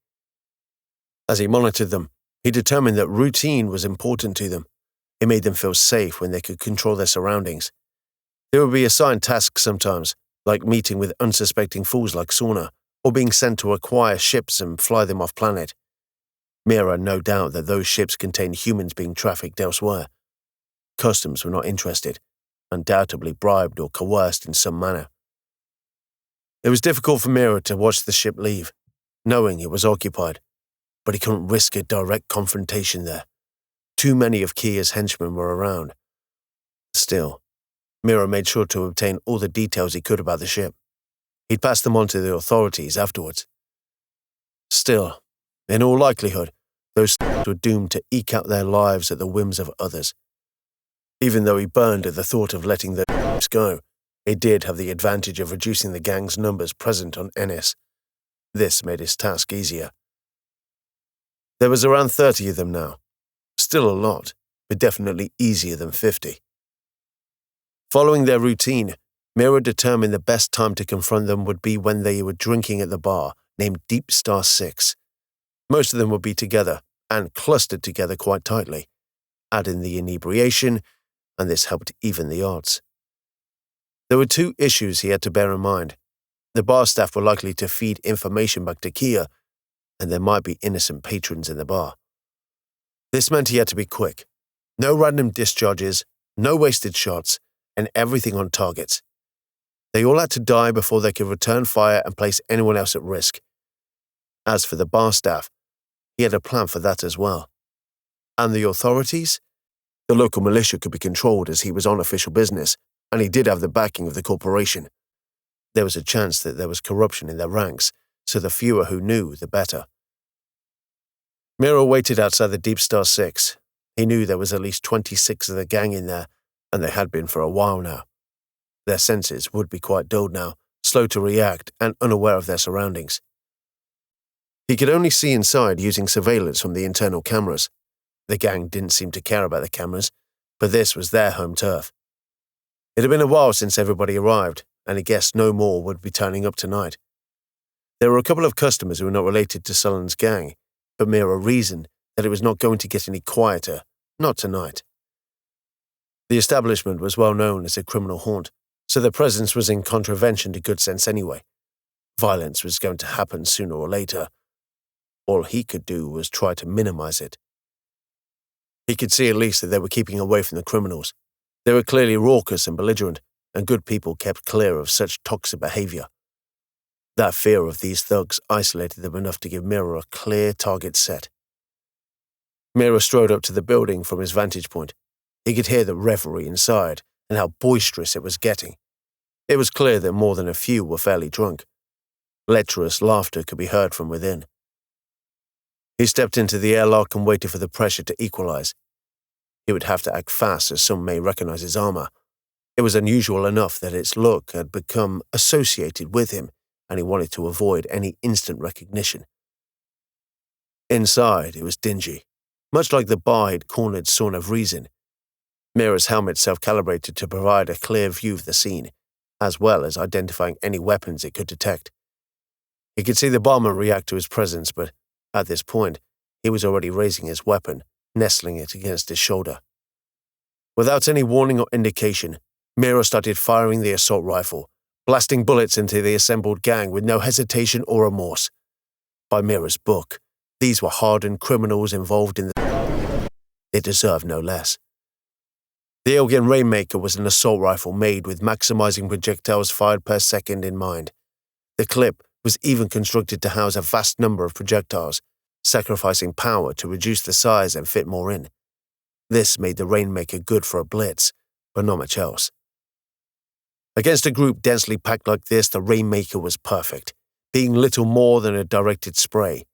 As he monitored them, he determined that routine was important to them. It made them feel safe when they could control their surroundings. They would be assigned tasks sometimes, like meeting with unsuspecting fools like Sauna, or being sent to acquire ships and fly them off-planet. Mira had no doubt that those ships contained humans being trafficked elsewhere. Customs were not interested, undoubtedly bribed or coerced in some manner. It was difficult for Mira to watch the ship leave, knowing it was occupied, but he couldn't risk a direct confrontation there. Too many of Kia's henchmen were around. Still, Mira made sure to obtain all the details he could about the ship. He'd pass them on to the authorities afterwards. Still, in all likelihood, those were doomed to eke out their lives at the whims of others. Even though he burned at the thought of letting the go, it did have the advantage of reducing the gang's numbers present on Ennis. This made his task easier. There was around 30 of them now. Still a lot, but definitely easier than 50. Following their routine, Mira determined the best time to confront them would be when they were drinking at the bar named Deep Star 6. Most of them would be together, and clustered together quite tightly. Add in the inebriation, and this helped even the odds. There were two issues he had to bear in mind. The bar staff were likely to feed information back to Kia, and there might be innocent patrons in the bar. This meant he had to be quick. No random discharges, no wasted shots, and everything on targets. They all had to die before they could return fire and place anyone else at risk. As for the bar staff, he had a plan for that as well. And the authorities? The local militia could be controlled as he was on official business, and he did have the backing of the corporation. There was a chance that there was corruption in their ranks, so the fewer who knew, the better. Mira waited outside the Deep Star 6. He knew there was at least 26 of the gang in there, and they had been for a while now. Their senses would be quite dulled now, slow to react and unaware of their surroundings. He could only see inside using surveillance from the internal cameras. The gang didn't seem to care about the cameras, but this was their home turf. It had been a while since everybody arrived, and he guessed no more would be turning up tonight. There were a couple of customers who were not related to Sullen's gang, but Mira reasoned that it was not going to get any quieter, not tonight. The establishment was well known as a criminal haunt, so their presence was in contravention to good sense anyway. Violence was going to happen sooner or later. All he could do was try to minimize it. He could see at least that they were keeping away from the criminals. They were clearly raucous and belligerent, and good people kept clear of such toxic behavior. That fear of these thugs isolated them enough to give Mira a clear target set. Mira strode up to the building from his vantage point. He could hear the revelry inside and how boisterous it was getting. It was clear that more than a few were fairly drunk. Lecherous laughter could be heard from within. He stepped into the airlock and waited for the pressure to equalize. He would have to act fast as some may recognize his armor. It was unusual enough that its look had become associated with him, and he wanted to avoid any instant recognition. Inside, it was dingy, much like the bar he'd cornered Son of Reason. Mira's helmet self-calibrated to provide a clear view of the scene, as well as identifying any weapons it could detect. He could see the barman react to his presence, but at this point, he was already raising his weapon, nestling it against his shoulder. Without any warning or indication, Mira started firing the assault rifle, blasting bullets into the assembled gang with no hesitation or remorse. By Mira's book, these were hardened criminals involved in the... They deserved no less. The Elgin Rainmaker was an assault rifle made with maximizing projectiles fired per second in mind. The clip was even constructed to house a vast number of projectiles, sacrificing power to reduce the size and fit more in. This made the Rainmaker good for a blitz, but not much else. Against a group densely packed like this, the Rainmaker was perfect, being little more than a directed spray.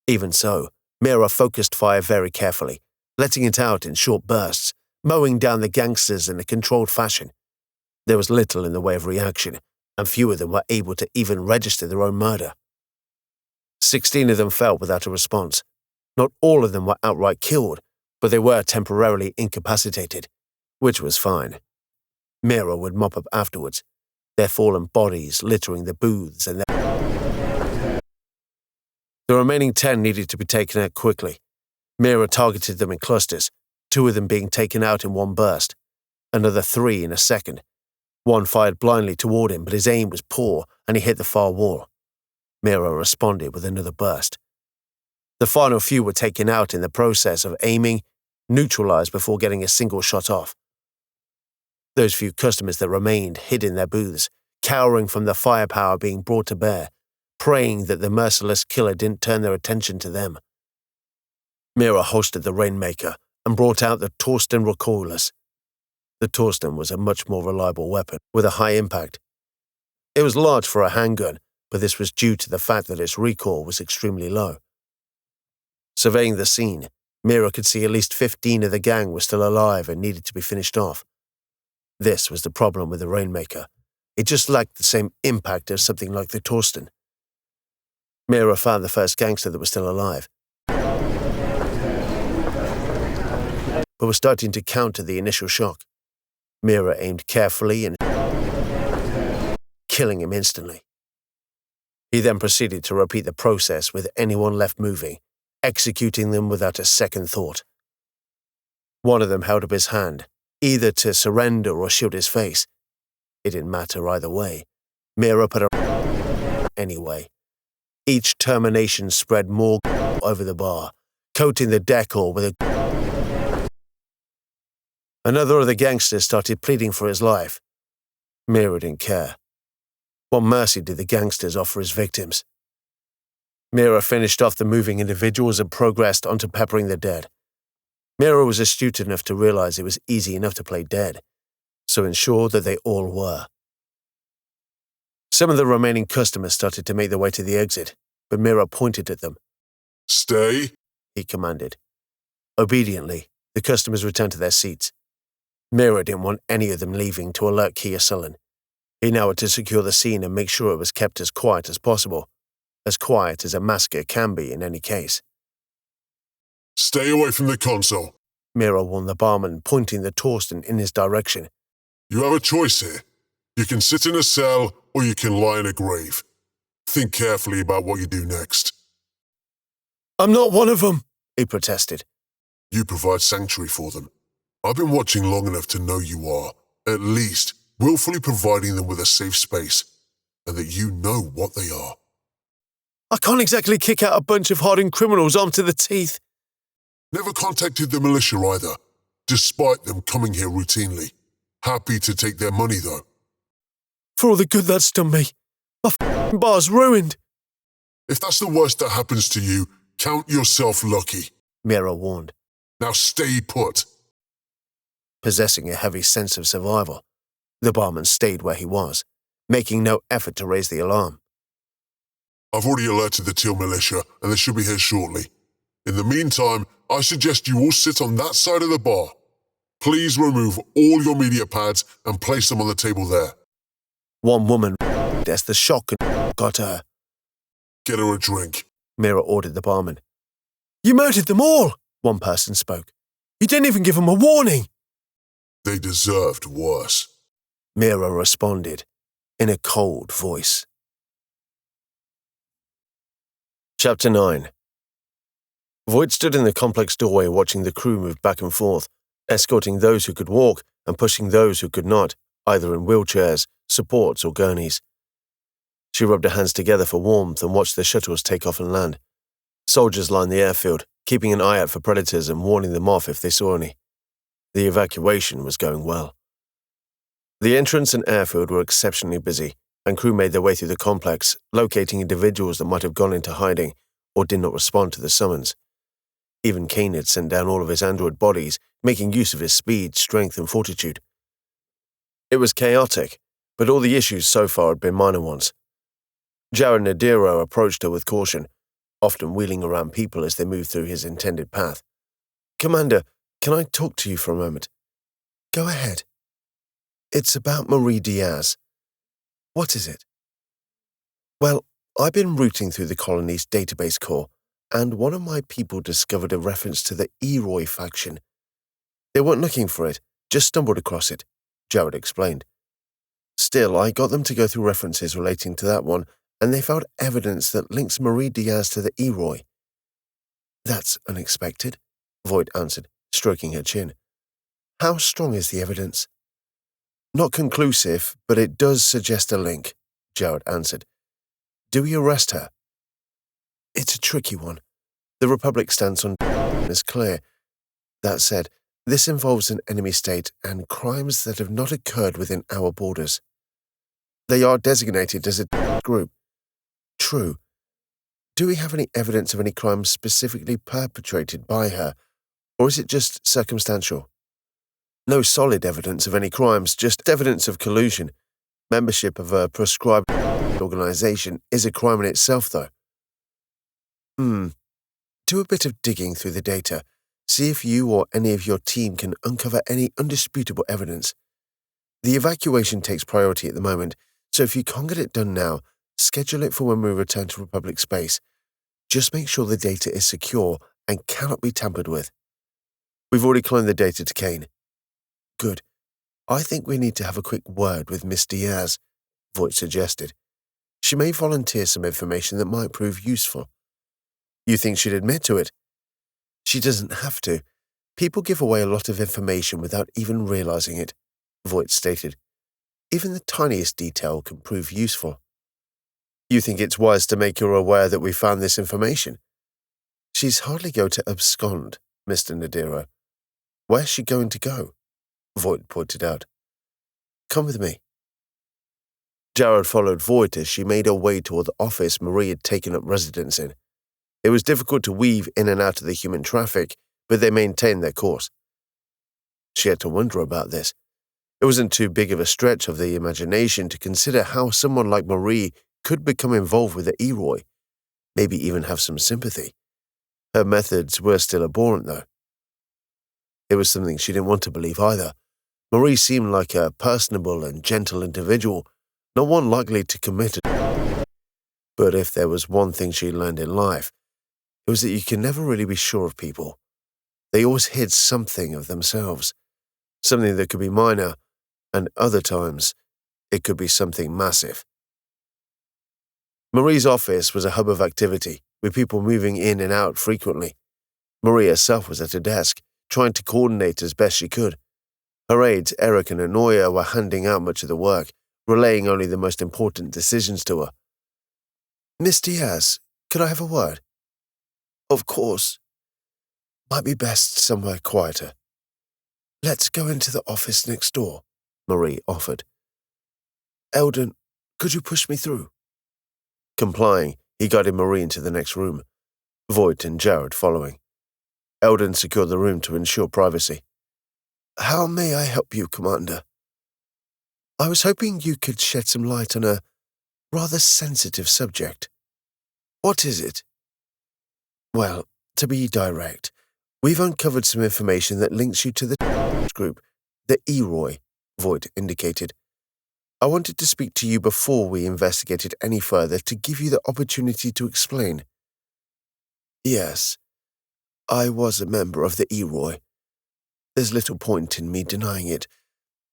Even so, Mira focused fire very carefully, letting it out in short bursts, mowing down the gangsters in a controlled fashion. There was little in the way of reaction, and few of them were able to even register their own murder. 16 of them fell without a response. Not all of them were outright killed, but they were temporarily incapacitated, which was fine. Mira would mop up afterwards, their fallen bodies littering the booths and The remaining 10 needed to be taken out quickly. Mira targeted them in clusters, 2 of them being taken out in one burst, another 3 in a second. One fired blindly toward him, but his aim was poor and he hit the far wall. Mira responded with another burst. The final few were taken out in the process of aiming, neutralized before getting a single shot off. Those few customers that remained hid in their booths, cowering from the firepower being brought to bear, praying that the merciless killer didn't turn their attention to them. Mira holstered the Rainmaker and brought out the Torsten recoilless. The Torsten was a much more reliable weapon, with a high impact. It was large for a handgun, but this was due to the fact that its recoil was extremely low. Surveying the scene, Mira could see at least 15 of the gang were still alive and needed to be finished off. This was the problem with the Rainmaker. It just lacked the same impact as something like the Torsten. Mira found the first gangster that was still alive, but was starting to counter the initial shock. Mira aimed carefully and killing him instantly. He then proceeded to repeat the process with anyone left moving, executing them without a second thought. One of them held up his hand, either to surrender or shield his face. It didn't matter either way. Mira put her anyway. Each termination spread more over the bar, coating the decor with a. Another of the gangsters started pleading for his life. Mira didn't care. What mercy did the gangsters offer his victims? Mira finished off the moving individuals and progressed onto peppering the dead. Mira was astute enough to realize it was easy enough to play dead, so ensured that they all were. Some of the remaining customers started to make their way to the exit, but Mira pointed at them. "Stay," he commanded. Obediently, the customers returned to their seats. Mira didn't want any of them leaving to alert Kia Sullen. He now had to secure the scene and make sure it was kept as quiet as possible, as quiet as a massacre can be in any case. "Stay away from the console," Mira warned the barman, pointing the Torsten in his direction. "You have a choice here. You can sit in a cell or you can lie in a grave. Think carefully about what you do next." "I'm not one of them," he protested. You provide sanctuary for them. I've been watching long enough to know you are, at least, willfully providing them with a safe space, and that you know what they are. "I can't exactly kick out a bunch of hardened criminals armed to the teeth." Never contacted the militia either, despite them coming here routinely. Happy to take their money, though. "For all the good that's done me, my f***ing bar's ruined." If that's the worst that happens to you, count yourself lucky. Mira warned, Now stay put. possessing a heavy sense of survival. The barman stayed where he was, making no effort to raise the alarm. I've already alerted the Teal militia, and they should be here shortly. In the meantime, I suggest you all sit on that side of the bar. Please remove all your media pads and place them on the table there. One woman as the shock got her. Get her a drink. Mira ordered the barman. "You murdered them all," one person spoke. "You didn't even give them a warning." They deserved worse. Mira responded in a cold voice. Chapter 9. Voight stood in the complex doorway watching the crew move back and forth, escorting those who could walk and pushing those who could not, either in wheelchairs, supports or gurneys. She rubbed her hands together for warmth and watched the shuttles take off and land. Soldiers lined the airfield, keeping an eye out for predators and warning them off if they saw any. The evacuation was going well. The entrance and airfield were exceptionally busy, and crew made their way through the complex, locating individuals that might have gone into hiding or did not respond to the summons. Even Kane had sent down all of his android bodies, making use of his speed, strength, and fortitude. It was chaotic, but all the issues so far had been minor ones. Jared Nadiro approached her with caution, often wheeling around people as they moved through his intended path. "Commander, can I talk to you for a moment?" "Go ahead." "It's about Marie Diaz." "What is it?" "Well, I've been rooting through the colony's database core, and one of my people discovered a reference to the Eroy faction. They weren't looking for it, just stumbled across it," Jared explained. "Still, I got them to go through references relating to that one, and they found evidence that links Marie Diaz to the Eroy." "That's unexpected," Voight answered. stroking her chin. How strong is the evidence? Not conclusive, but it does suggest a link, Jared answered. Do we arrest her? It's a tricky one. The Republic's stance on is clear. That said, this involves an enemy state and crimes that have not occurred within our borders. They are designated as a group. True. Do we have any evidence of any crimes specifically perpetrated by her, or is it just circumstantial? No solid evidence of any crimes, just evidence of collusion. Membership of a proscribed organization is a crime in itself, though. Do a bit of digging through the data. See if you or any of your team can uncover any undisputable evidence. The evacuation takes priority at the moment, so if you can't get it done now, schedule it for when we return to Republic space. Just make sure the data is secure and cannot be tampered with. We've already cloned the data to Kane. Good. I think we need to have a quick word with Miss Diaz, Voight suggested. She may volunteer some information that might prove useful. You think she'd admit to it? She doesn't have to. People give away a lot of information without even realizing it, Voight stated. Even the tiniest detail can prove useful. You think it's wise to make her aware that we found this information? She's hardly going to abscond, Mr. Nadiro. Where's she going to go? Voight pointed out. Come with me. Jared followed Voight as she made her way toward the office Marie had taken up residence in. It was difficult to weave in and out of the human traffic, but they maintained their course. She had to wonder about this. It wasn't too big of a stretch of the imagination to consider how someone like Marie could become involved with the Eroy, maybe even have some sympathy. Her methods were still abhorrent, though. It was something she didn't want to believe either. Marie seemed like a personable and gentle individual, not one likely to commit a... But if there was one thing she learned in life, it was that you can never really be sure of people. They always hid something of themselves, something that could be minor, and other times it could be something massive. Marie's office was a hub of activity, with people moving in and out frequently. Marie herself was at her desk, trying to coordinate as best she could. Her aides, Eric and Anoya, were handing out much of the work, relaying only the most important decisions to her. Miss Diaz, could I have a word? Of course. Might be best somewhere quieter. Let's go into the office next door, Marie offered. Eldon, could you push me through? Complying, he guided Marie into the next room, Voight and Jared following. Eldon secured the room to ensure privacy. How may I help you, Commander? I was hoping you could shed some light on a rather sensitive subject. What is it? Well, to be direct, we've uncovered some information that links you to the group, the Eroy, Voight indicated. I wanted to speak to you before we investigated any further to give you the opportunity to explain. Yes, I was a member of the Eroy. There's little point in me denying it.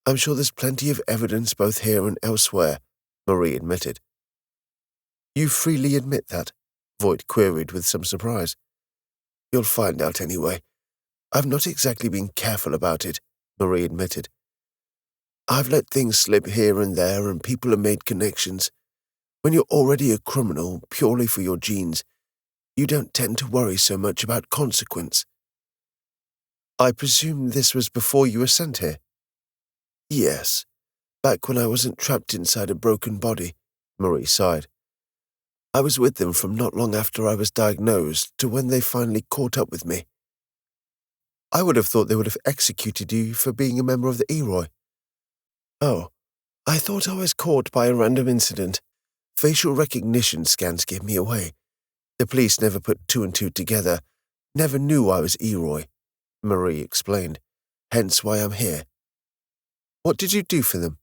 I'm sure there's plenty of evidence both here and elsewhere, Marie admitted. You freely admit that? Voight queried with some surprise. You'll find out anyway. I've not exactly been careful about it, Marie admitted. I've let things slip here and there and people have made connections. When you're already a criminal purely for your genes, you don't tend to worry so much about consequence. I presume this was before you were sent here? Yes, back when I wasn't trapped inside a broken body, Marie sighed. I was with them from not long after I was diagnosed to when they finally caught up with me. I would have thought they would have executed you for being a member of the Eroy. Oh, I thought I was caught by a random incident. Facial recognition scans gave me away. The police never put two and two together, never knew I was Eroy, Marie explained, hence why I'm here. What did you do for them?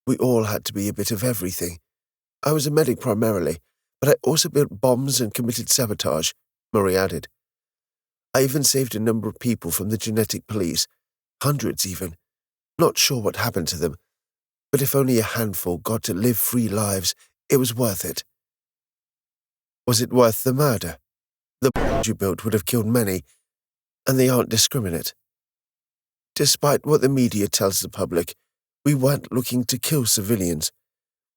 We all had to be a bit of everything. I was a medic primarily, but I also built bombs and committed sabotage, Marie added. I even saved a number of people from the genetic police, hundreds even. Not sure what happened to them, but if only a handful got to live free lives, it was worth it. Was it worth the murder? The bombs you built would have killed many. And they aren't discriminate. Despite what the media tells the public, we weren't looking to kill civilians.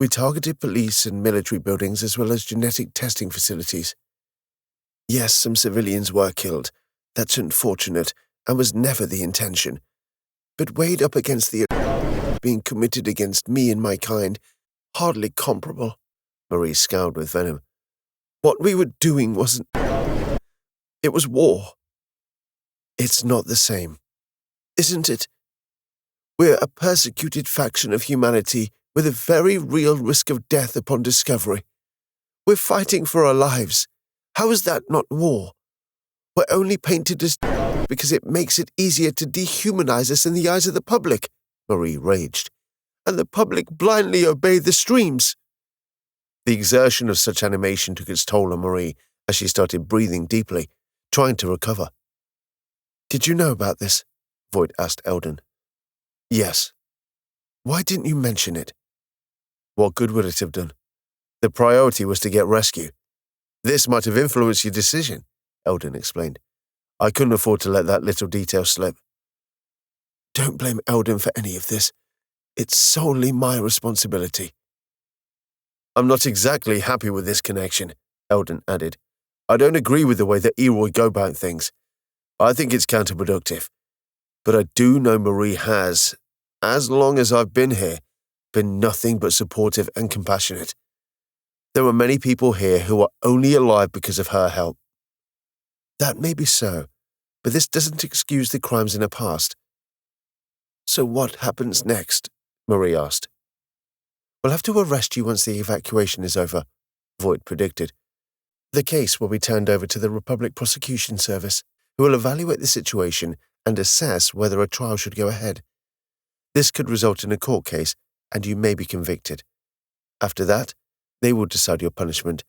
We targeted police and military buildings as well as genetic testing facilities. Yes, some civilians were killed. That's unfortunate and was never the intention. But weighed up against the being committed against me and my kind, hardly comparable. Marie scowled with venom. What we were doing wasn't... It was war. It's not the same, isn't it? We're a persecuted faction of humanity with a very real risk of death upon discovery. We're fighting for our lives. How is that not war? We're only painted as because it makes it easier to dehumanize us in the eyes of the public, Marie raged. And the public blindly obeyed the streams. The exertion of such animation took its toll on Marie as she started breathing deeply, trying to recover. Did you know about this? Voight asked Eldon. Yes. Why didn't you mention it? What good would it have done? The priority was to get rescue. This might have influenced your decision, Eldon explained. I couldn't afford to let that little detail slip. Don't blame Eldon for any of this. It's solely my responsibility. I'm not exactly happy with this connection, Eldon added. I don't agree with the way that Eroy go about things. I think it's counterproductive. But I do know Marie has, as long as I've been here, been nothing but supportive and compassionate. There are many people here who are only alive because of her help. That may be so, but this doesn't excuse the crimes in her past. So what happens next? Marie asked. We'll have to arrest you once the evacuation is over, Voight predicted. The case will be turned over to the Republic Prosecution Service, who will evaluate the situation and assess whether a trial should go ahead. This could result in a court case, and you may be convicted. After that, they will decide your punishment,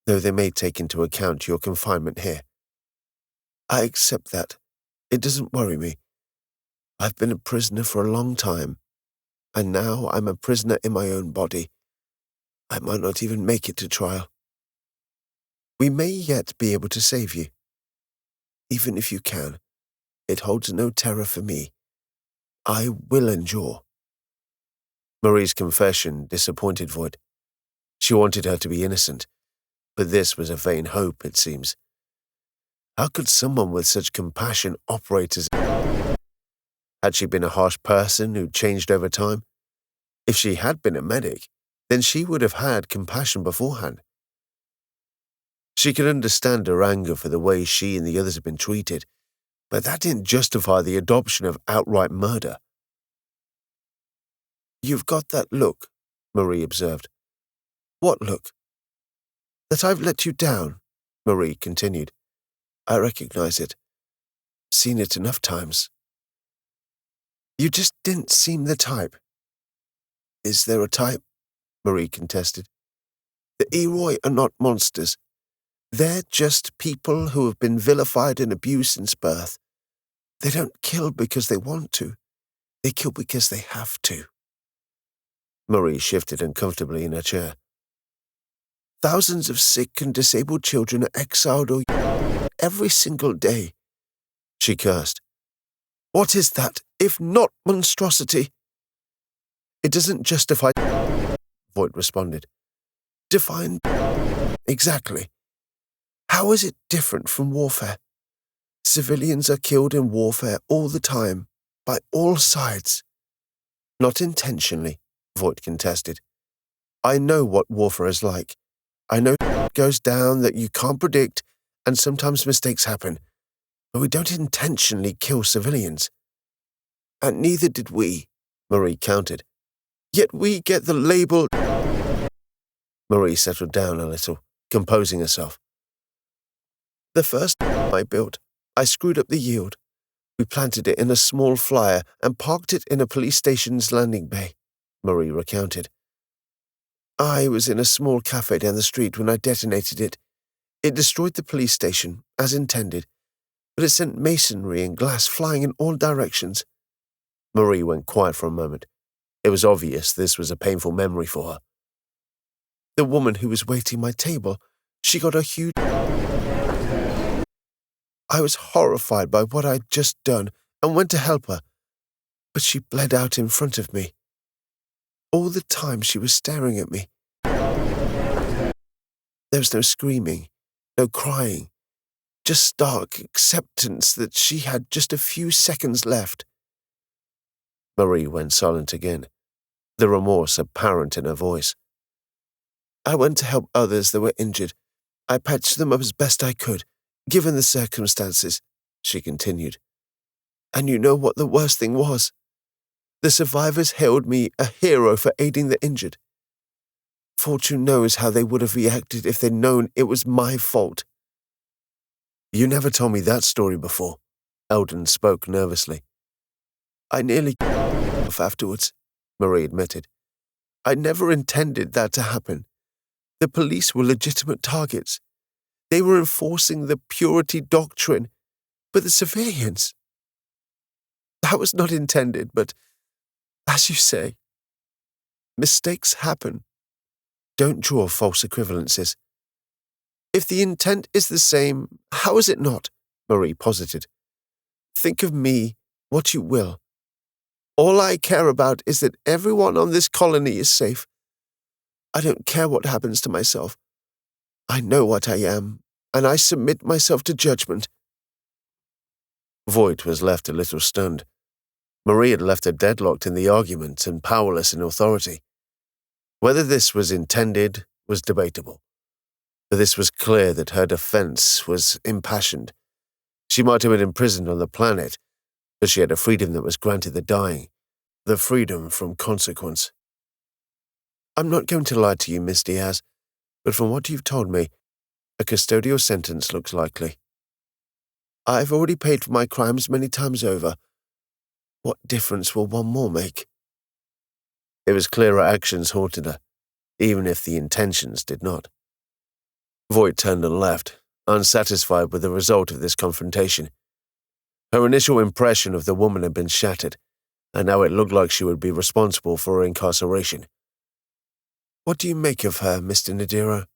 though they may take into account your confinement here. I accept that. It doesn't worry me. I've been a prisoner for a long time, and now I'm a prisoner in my own body. I might not even make it to trial. We may yet be able to save you. Even if you can, it holds no terror for me. I will endure. Marie's confession disappointed Voight. She wanted her to be innocent, but this was a vain hope, it seems. How could someone with such compassion operate as... Had she been a harsh person who changed over time? If she had been a medic, then she would have had compassion beforehand. She could understand her anger for the way she and the others had been treated, but that didn't justify the adoption of outright murder. You've got that look, Marie observed. What look? That I've let you down, Marie continued. I recognize it. Seen it enough times. You just didn't seem the type. Is there a type? Marie contested. The Eroy are not monsters. They're just people who have been vilified and abused since birth. They don't kill because they want to. They kill because they have to. Marie shifted uncomfortably in her chair. Thousands of sick and disabled children are exiled or every single day. She cursed. What is that, if not monstrosity? It doesn't justify... Voight responded. Define... Exactly. How is it different from warfare? Civilians are killed in warfare all the time, by all sides. Not intentionally, Voight contested. I know what warfare is like. I know it goes down that you can't predict, and sometimes mistakes happen, but we don't intentionally kill civilians. And neither did we, Marie countered. Yet we get the label... Marie settled down a little, composing herself. The first I built, I screwed up the yield. We planted it in a small flyer and parked it in a police station's landing bay, Marie recounted. I was in a small cafe down the street when I detonated it. It destroyed the police station, as intended, but it sent masonry and glass flying in all directions. Marie went quiet for a moment. It was obvious this was a painful memory for her. The woman who was waiting my table, she got a huge... I was horrified by what I'd just done and went to help her, but she bled out in front of me. All the time she was staring at me. There was no screaming, no crying, just stark acceptance that she had just a few seconds left. Marie went silent again, the remorse apparent in her voice. I went to help others that were injured. I patched them up as best I could, given the circumstances, she continued. And you know what the worst thing was? The survivors hailed me a hero for aiding the injured. Fortune knows how they would have reacted if they'd known it was my fault. You never told me that story before, Eldon spoke nervously. I nearly off afterwards, Marie admitted. I never intended that to happen. The police were legitimate targets. They were enforcing the purity doctrine, but the civilians... That was not intended, but, as you say, mistakes happen. Don't draw false equivalences. If the intent is the same, how is it not? Marie posited. Think of me what you will. All I care about is that everyone on this colony is safe. I don't care what happens to myself. I know what I am, and I submit myself to judgment. Voight was left a little stunned. Marie had left her deadlocked in the argument and powerless in authority. Whether this was intended was debatable, but this was clear that her defense was impassioned. She might have been imprisoned on the planet, but she had a freedom that was granted the dying, the freedom from consequence. I'm not going to lie to you, Miss Diaz, but from what you've told me, a custodial sentence looks likely. I've already paid for my crimes many times over. What difference will one more make? It was clear her actions haunted her, even if the intentions did not. Voight turned and left, unsatisfied with the result of this confrontation. Her initial impression of the woman had been shattered, and now it looked like she would be responsible for her incarceration. What do you make of her, Mr. Nadiro?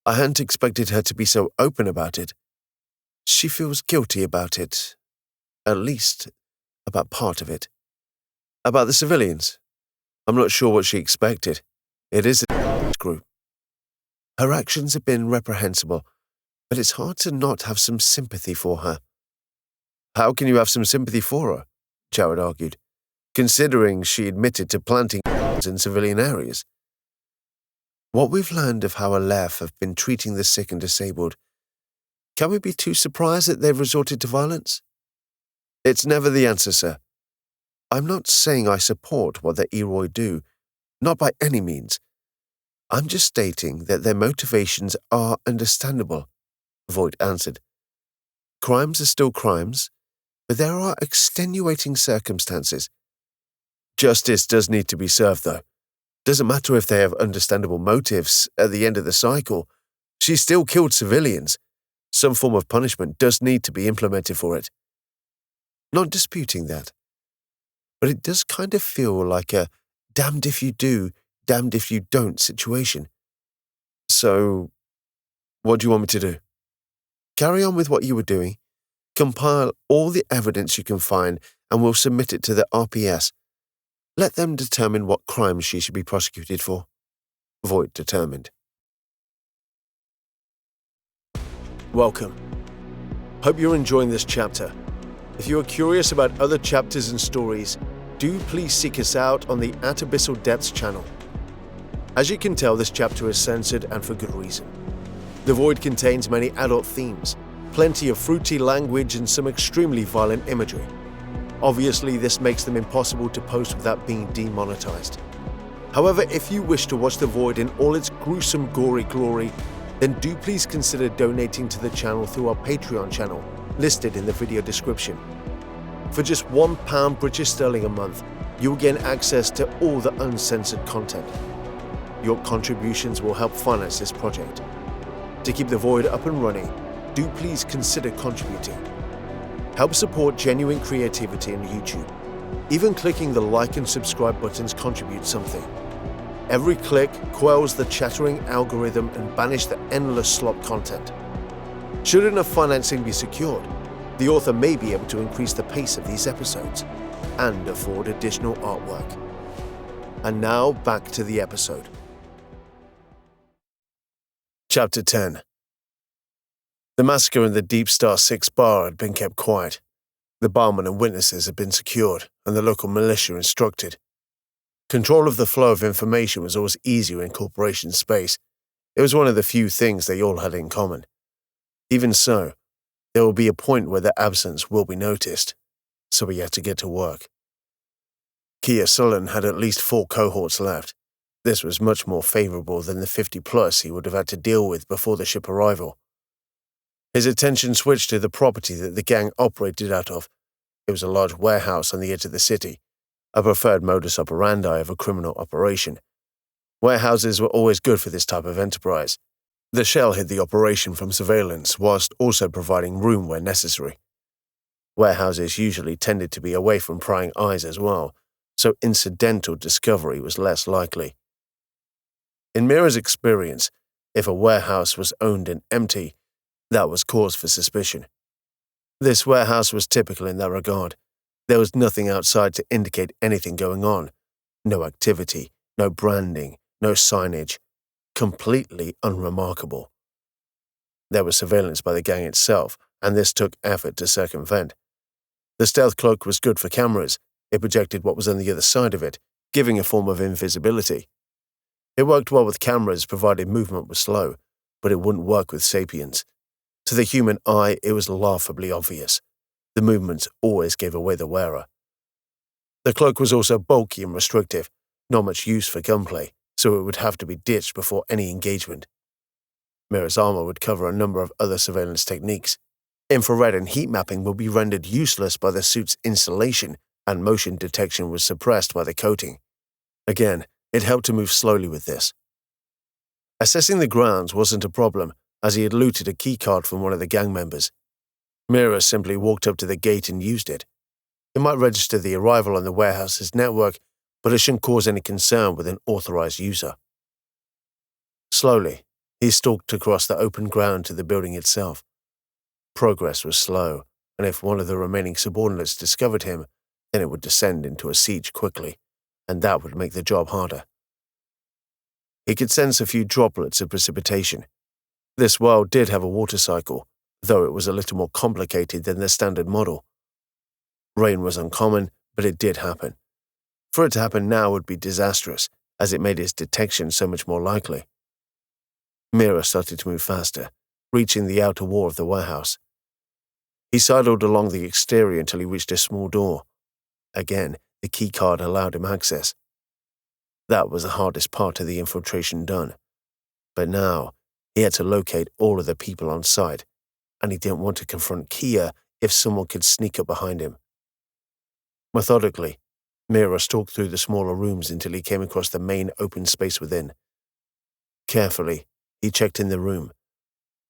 I hadn't expected her to be so open about it. She feels guilty about it, at least about part of it. About the civilians. I'm not sure what she expected. It is a group. Her actions have been reprehensible, but it's hard to not have some sympathy for her. How can you have some sympathy for her? Jared argued, considering she admitted to planting in civilian areas. What we've learned of how Aleph have been treating the sick and disabled, can we be too surprised that they've resorted to violence? It's never the answer, sir. I'm not saying I support what the Eroi do, not by any means. I'm just stating that their motivations are understandable, Voight answered. Crimes are still crimes, but there are extenuating circumstances. Justice does need to be served, though. Doesn't matter if they have understandable motives at the end of the cycle. She still killed civilians. Some form of punishment does need to be implemented for it. Not disputing that. But it does kind of feel like a damned if you do, damned if you don't situation. So, what do you want me to do? Carry on with what you were doing. Compile all the evidence you can find and we'll submit it to the RPS. Let them determine what crimes she should be prosecuted for. Voight determined. Welcome. Hope you're enjoying this chapter. If you are curious about other chapters and stories, do please seek us out on the At Abyssal Depths channel. As you can tell, this chapter is censored and for good reason. The Void contains many adult themes, plenty of fruity language and some extremely violent imagery. Obviously, this makes them impossible to post without being demonetized. However, if you wish to watch The Void in all its gruesome, gory glory, then do please consider donating to the channel through our Patreon channel, listed in the video description. For just £1 British sterling a month, you'll gain access to all the uncensored content. Your contributions will help finance this project. To keep The Void up and running, do please consider contributing. Help support genuine creativity on YouTube. Even clicking the like and subscribe buttons contributes something. Every click quells the chattering algorithm and banishes the endless slop content. Should enough financing be secured, the author may be able to increase the pace of these episodes and afford additional artwork. And now, back to the episode. Chapter 10. The massacre in the Deep Star 6 bar had been kept quiet. The barman and witnesses had been secured, and the local militia instructed. Control of the flow of information was always easier in corporation space. It was one of the few things they all had in common. Even so, there will be a point where their absence will be noticed, so he had to get to work. Kia Sullen had at least 4 cohorts left. This was much more favorable than the 50-plus he would have had to deal with before the ship arrival. His attention switched to the property that the gang operated out of. It was a large warehouse on the edge of the city, a preferred modus operandi of a criminal operation. Warehouses were always good for this type of enterprise. The shell hid the operation from surveillance whilst also providing room where necessary. Warehouses usually tended to be away from prying eyes as well, so incidental discovery was less likely. In Mira's experience, if a warehouse was owned and empty, that was cause for suspicion. This warehouse was typical in that regard. There was nothing outside to indicate anything going on. No activity, no branding, no signage. Completely unremarkable. There was surveillance by the gang itself, and this took effort to circumvent. The stealth cloak was good for cameras. It projected what was on the other side of it, giving a form of invisibility. It worked well with cameras provided movement was slow, but it wouldn't work with sapiens. To the human eye, it was laughably obvious. The movements always gave away the wearer. The cloak was also bulky and restrictive, not much use for gunplay, so it would have to be ditched before any engagement. Mira's armor would cover a number of other surveillance techniques. Infrared and heat mapping would be rendered useless by the suit's insulation, and motion detection was suppressed by the coating. Again, it helped to move slowly with this. Assessing the grounds wasn't a problem, as he had looted a keycard from one of the gang members. Mira simply walked up to the gate and used it. It might register the arrival on the warehouse's network, but it shouldn't cause any concern with an authorized user. Slowly, he stalked across the open ground to the building itself. Progress was slow, and if one of the remaining subordinates discovered him, then it would descend into a siege quickly, and that would make the job harder. He could sense a few droplets of precipitation. This world did have a water cycle, though it was a little more complicated than the standard model. Rain was uncommon, but it did happen. For it to happen now would be disastrous, as it made its detection so much more likely. Mira started to move faster, reaching the outer wall of the warehouse. He sidled along the exterior until he reached a small door. Again, the keycard allowed him access. That was the hardest part of the infiltration done. But now, he had to locate all of the people on site, and he didn't want to confront Kia if someone could sneak up behind him. Methodically, Mira stalked through the smaller rooms until he came across the main open space within. Carefully, he checked in the room.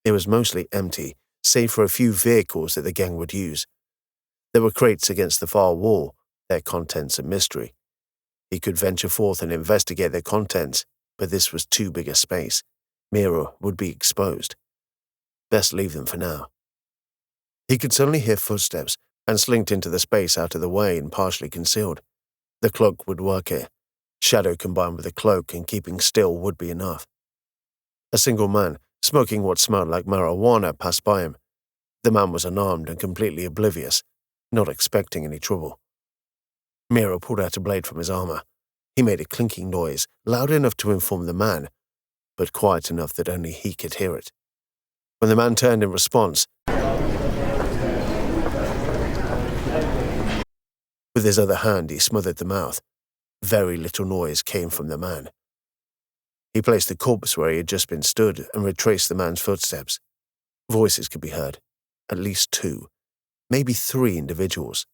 It was mostly empty, save for a few vehicles that the gang would use. There were crates against the far wall, their contents a mystery. He could venture forth and investigate their contents, but this was too big a space. Mira would be exposed. Best leave them for now. He could suddenly hear footsteps and slinked into the space out of the way and partially concealed. The cloak would work here. Shadow combined with the cloak and keeping still would be enough. A single man, smoking what smelled like marijuana, passed by him. The man was unarmed and completely oblivious, not expecting any trouble. Mira pulled out a blade from his armor. He made a clinking noise, loud enough to inform the man, but quiet enough that only he could hear it. When the man turned in response, with his other hand he smothered the mouth. Very little noise came from the man. He placed the corpse where he had just been stood and retraced the man's footsteps. Voices could be heard. At least 2, maybe 3 individuals.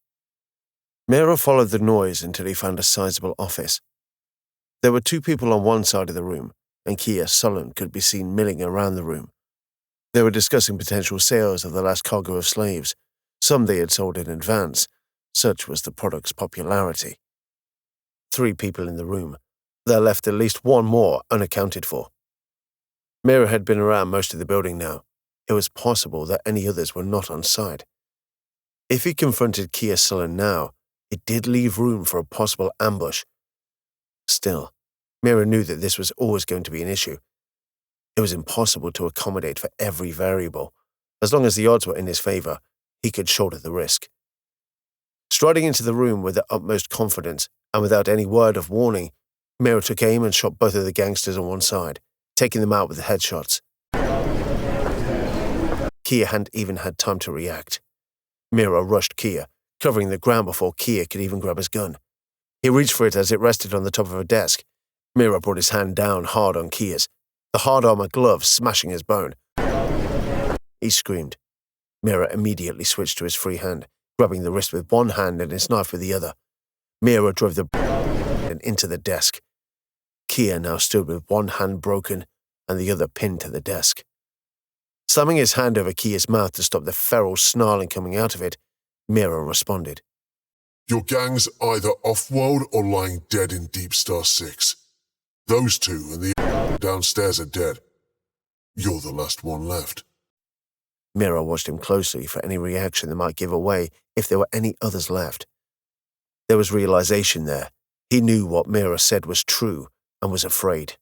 Mira followed the noise until he found a sizable office. There were 2 people on one side of the room, and Kia Sullen could be seen milling around the room. They were discussing potential sales of the last cargo of slaves. Some they had sold in advance. Such was the product's popularity. 3 people in the room. There left at least 1 more unaccounted for. Mira had been around most of the building now. It was possible that any others were not on site. If he confronted Kia Sullen now, it did leave room for a possible ambush. Still, Mira knew that this was always going to be an issue. It was impossible to accommodate for every variable. As long as the odds were in his favor, he could shoulder the risk. Striding into the room with the utmost confidence and without any word of warning, Mira took aim and shot both of the gangsters on one side, taking them out with headshots. Kia hadn't even had time to react. Mira rushed Kia, covering the ground before Kia could even grab his gun. He reached for it as it rested on the top of a desk. Mira brought his hand down hard on Kia's, the hard armor glove smashing his bone. He screamed. Mira immediately switched to his free hand, grabbing the wrist with one hand and his knife with the other. Mira drove the into the desk. Kia now stood with one hand broken and the other pinned to the desk. Slamming his hand over Kia's mouth to stop the feral snarling coming out of it, Mira responded. Your gang's either off-world or lying dead in Deep Star 6. Those two and the downstairs are dead. You're the last one left. Mira watched him closely for any reaction that might give away if there were any others left. There was realization there. He knew what Mira said was true and was afraid.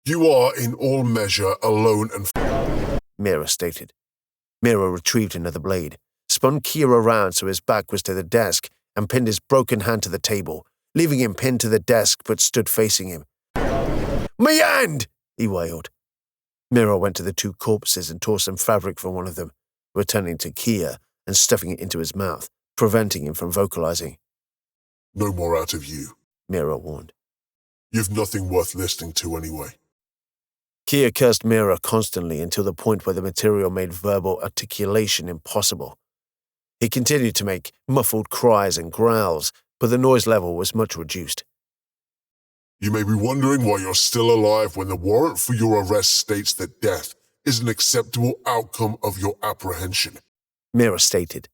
You are, in all measure, alone and Mira stated. Mira retrieved another blade, spun Kia around so his back was to the desk, and pinned his broken hand to the table, leaving him pinned to the desk but stood facing him. "My hand!" he wailed. Mira went to the two corpses and tore some fabric from one of them, returning to Kia and stuffing it into his mouth, preventing him from vocalizing. No more out of you, Mira warned. You've nothing worth listening to anyway. Kia cursed Mira constantly until the point where the material made verbal articulation impossible. He continued to make muffled cries and growls, but the noise level was much reduced. You may be wondering why you're still alive when the warrant for your arrest states that death is an acceptable outcome of your apprehension, Mira stated.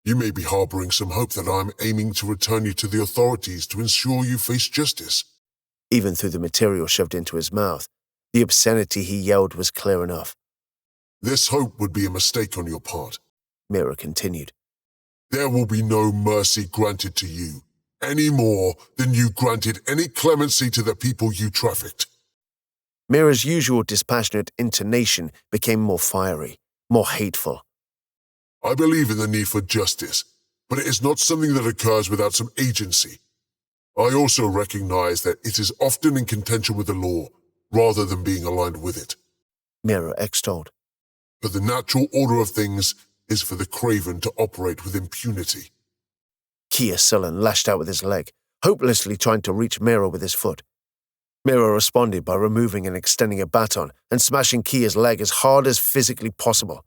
You may be harboring some hope that I'm aiming to return you to the authorities to ensure you face justice. Even through the material shoved into his mouth, the obscenity he yelled was clear enough. This hope would be a mistake on your part, Mira continued. There will be no mercy granted to you, any more than you granted any clemency to the people you trafficked. Mira's usual dispassionate intonation became more fiery, more hateful. I believe in the need for justice, but it is not something that occurs without some agency. I also recognize that it is often in contention with the law, rather than being aligned with it. Mira extolled. But the natural order of things is for the craven to operate with impunity. Kia Sullen lashed out with his leg, hopelessly trying to reach Mira with his foot. Mira responded by removing and extending a baton and smashing Kia's leg as hard as physically possible.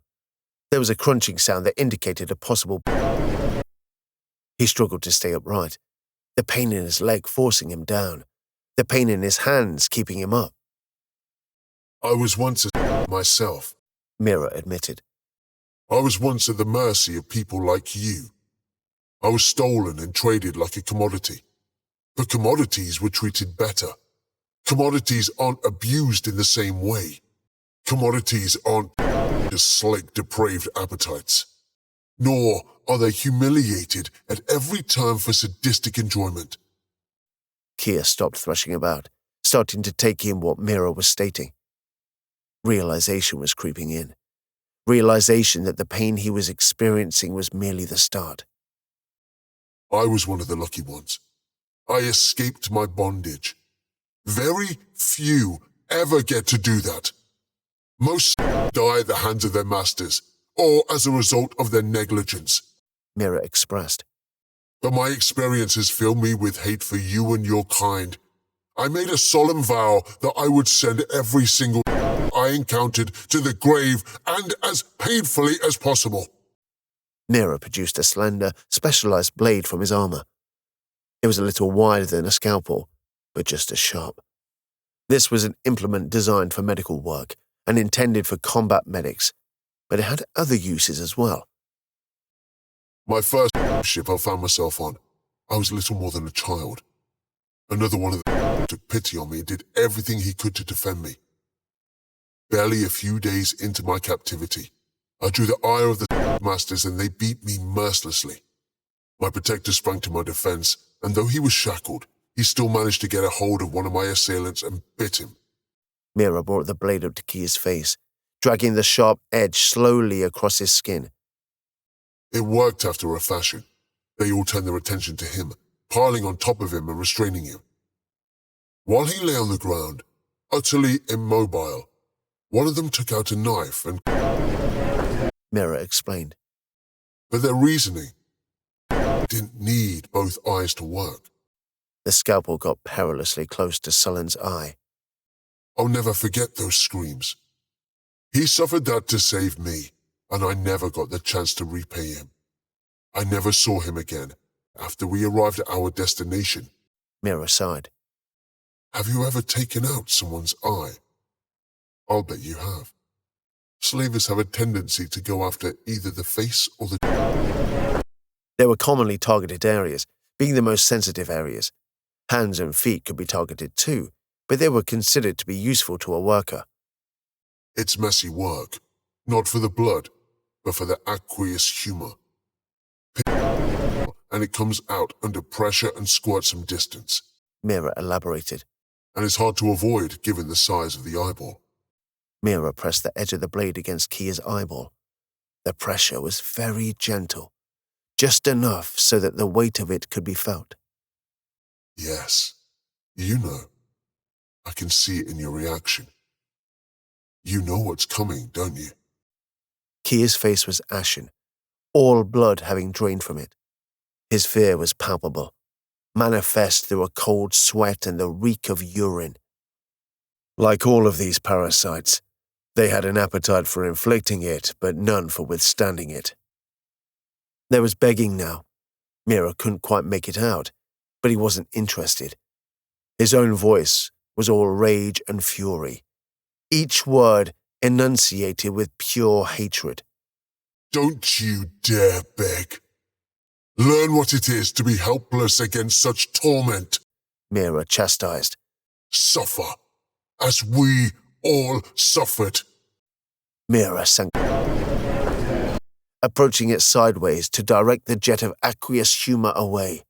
There was a crunching sound that indicated a possible... He struggled to stay upright, the pain in his leg forcing him down, the pain in his hands keeping him up. I was once a myself, Mira admitted. I was once at the mercy of people like you. I was stolen and traded like a commodity. But commodities were treated better. Commodities aren't abused in the same way. Commodities aren't just slick, depraved appetites. Nor are they humiliated at every turn for sadistic enjoyment. Kia stopped thrashing about, starting to take in what Mira was stating. Realization was creeping in. Realization that the pain he was experiencing was merely the start. I was one of the lucky ones. I escaped my bondage. Very few ever get to do that. Most die at the hands of their masters, or as a result of their negligence, Mira expressed. But my experiences filled me with hate for you and your kind. I made a solemn vow that I would send every single I encountered to the grave and as painfully as possible. Mira produced a slender, specialized blade from his armor. It was a little wider than a scalpel, but just as sharp. This was an implement designed for medical work and intended for combat medics, but it had other uses as well. My first ship I found myself on, I was little more than a child. Another one of them took pity on me and did everything he could to defend me. Barely a few days into my captivity, I drew the ire of the masters and they beat me mercilessly. My protector sprang to my defense, and though he was shackled, he still managed to get a hold of one of my assailants and bit him. Mira brought the blade up to Kia's face, dragging the sharp edge slowly across his skin. It worked after a fashion. They all turned their attention to him, piling on top of him and restraining him. While he lay on the ground, utterly immobile, one of them took out a knife and... Mira explained. But their reasoning didn't need both eyes to work. The scalpel got perilously close to Sullen's eye. I'll never forget those screams. He suffered that to save me, and I never got the chance to repay him. I never saw him again after we arrived at our destination. Mira sighed. Have you ever taken out someone's eye? I'll bet you have. Slavers have a tendency to go after either the face or the... They were commonly targeted areas, being the most sensitive areas. Hands and feet could be targeted too, but they were considered to be useful to a worker. It's messy work, not for the blood, but for the aqueous humor. And it comes out under pressure and squirts some distance. Mira elaborated. And it's hard to avoid given the size of the eyeball. Mira pressed the edge of the blade against Kia's eyeball. The pressure was very gentle, just enough so that the weight of it could be felt. Yes, you know. I can see it in your reaction. You know what's coming, don't you? Kia's face was ashen, all blood having drained from it. His fear was palpable, manifest through a cold sweat and the reek of urine. Like all of these parasites, they had an appetite for inflicting it, but none for withstanding it. There was begging now. Mira couldn't quite make it out, but he wasn't interested. His own voice was all rage and fury, each word enunciated with pure hatred. Don't you dare beg. Learn what it is to be helpless against such torment. Mira chastised. Suffer, as we all suffered. Mira sank, approaching it sideways to direct the jet of aqueous humor away.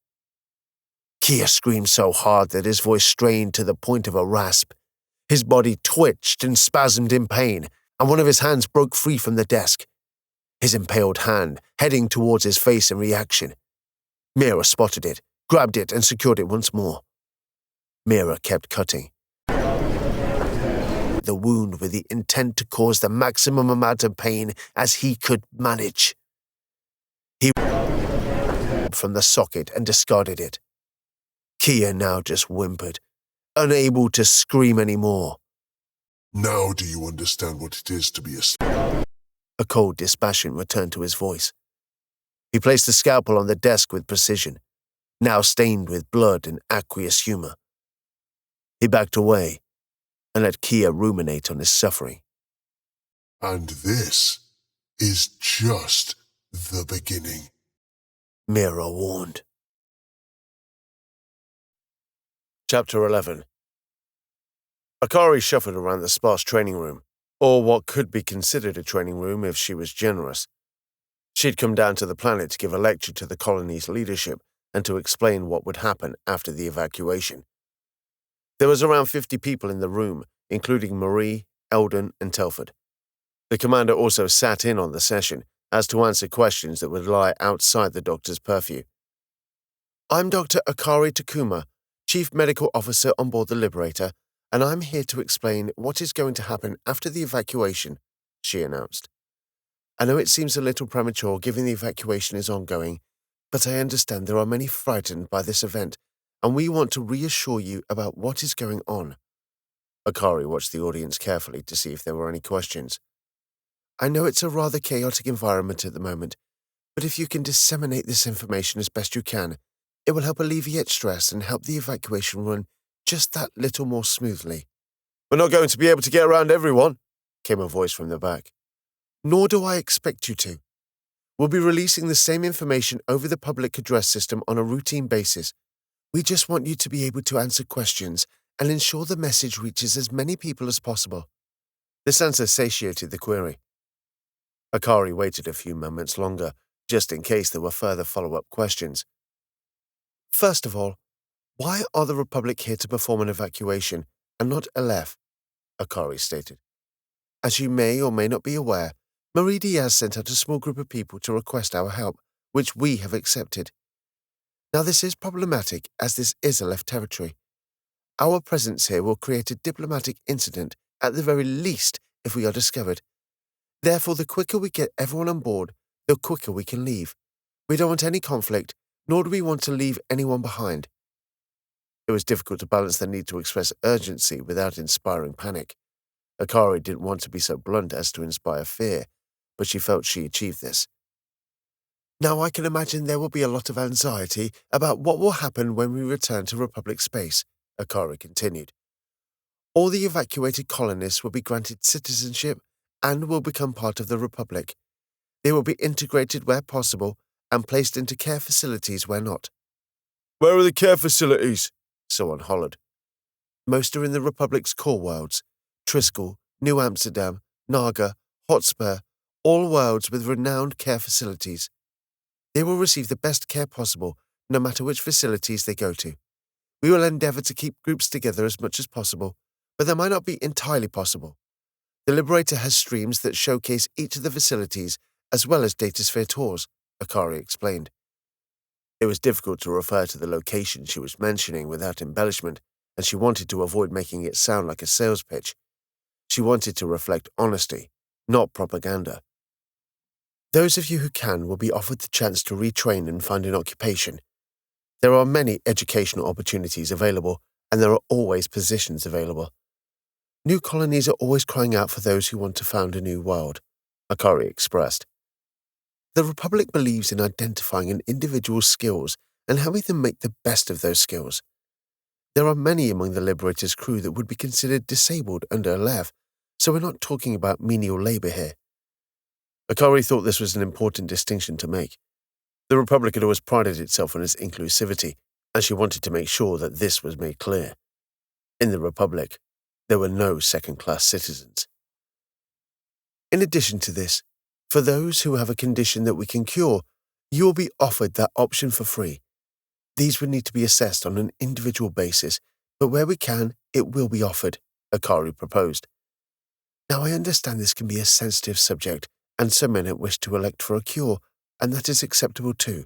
Kia screamed so hard that his voice strained to the point of a rasp. His body twitched and spasmed in pain, and one of his hands broke free from the desk. His impaled hand heading towards his face in reaction. Mira spotted it, grabbed it, and secured it once more. Mira kept cutting the wound with the intent to cause the maximum amount of pain as he could manage. He from the socket and discarded it. Kia now just whimpered, unable to scream anymore. Now do you understand what it is to be a... A cold dispassion returned to his voice. He placed the scalpel on the desk with precision, now stained with blood and aqueous humor. He backed away and let Kia ruminate on his suffering. And this is just the beginning, Mira warned. Chapter 11. Akari shuffled around the sparse training room, or what could be considered a training room if she was generous. She'd come down to the planet to give a lecture to the colony's leadership and to explain what would happen after the evacuation. There was around 50 people in the room, including Marie, Eldon, and Telford. The commander also sat in on the session, as to answer questions that would lie outside the doctor's purview. I'm Dr. Akari Takuma, Chief Medical Officer on board the Liberator, and I'm here to explain what is going to happen after the evacuation, she announced. I know it seems a little premature given the evacuation is ongoing, but I understand there are many frightened by this event, and we want to reassure you about what is going on. Akari watched the audience carefully to see if there were any questions. I know it's a rather chaotic environment at the moment, but if you can disseminate this information as best you can, it will help alleviate stress and help the evacuation run just that little more smoothly. We're not going to be able to get around everyone, came a voice from the back. Nor do I expect you to. We'll be releasing the same information over the public address system on a routine basis. We just want you to be able to answer questions and ensure the message reaches as many people as possible. The answer satiated the query. Akari waited a few moments longer, just in case there were further follow-up questions. First of all, why are the Republic here to perform an evacuation, and not Aleph? Akari stated. As you may or may not be aware, Marie Diaz sent out a small group of people to request our help, which we have accepted. Now this is problematic, as this is Aleph territory. Our presence here will create a diplomatic incident, at the very least, if we are discovered. Therefore, the quicker we get everyone on board, the quicker we can leave. We don't want any conflict, nor do we want to leave anyone behind. It was difficult to balance the need to express urgency without inspiring panic. Akari didn't want to be so blunt as to inspire fear, but she felt she achieved this. Now I can imagine there will be a lot of anxiety about what will happen when we return to Republic space, Akari continued. All the evacuated colonists will be granted citizenship and will become part of the Republic. They will be integrated where possible and placed into care facilities where not. Where are the care facilities? Someone hollered. Most are in the Republic's core worlds, Triskel, New Amsterdam, Naga, Hotspur, all worlds with renowned care facilities. They will receive the best care possible, no matter which facilities they go to. We will endeavor to keep groups together as much as possible, but that might not be entirely possible. The Liberator has streams that showcase each of the facilities, as well as datasphere tours, Akari explained. It was difficult to refer to the location she was mentioning without embellishment, and she wanted to avoid making it sound like a sales pitch. She wanted to reflect honesty, not propaganda. Those of you who can will be offered the chance to retrain and find an occupation. There are many educational opportunities available, and there are always positions available. New colonies are always crying out for those who want to found a new world, Akari expressed. The Republic believes in identifying an individual's skills and helping them make the best of those skills. There are many among the Liberator's crew that would be considered disabled under Aleph, so we're not talking about menial labor here. Akari thought this was an important distinction to make. The Republic had always prided itself on its inclusivity, and she wanted to make sure that this was made clear. In the Republic, there were no second-class citizens. In addition to this, for those who have a condition that we can cure, you will be offered that option for free. These would need to be assessed on an individual basis, but where we can, it will be offered, Akari proposed. Now I understand this can be a sensitive subject, and some men wish to elect for a cure, and that is acceptable too.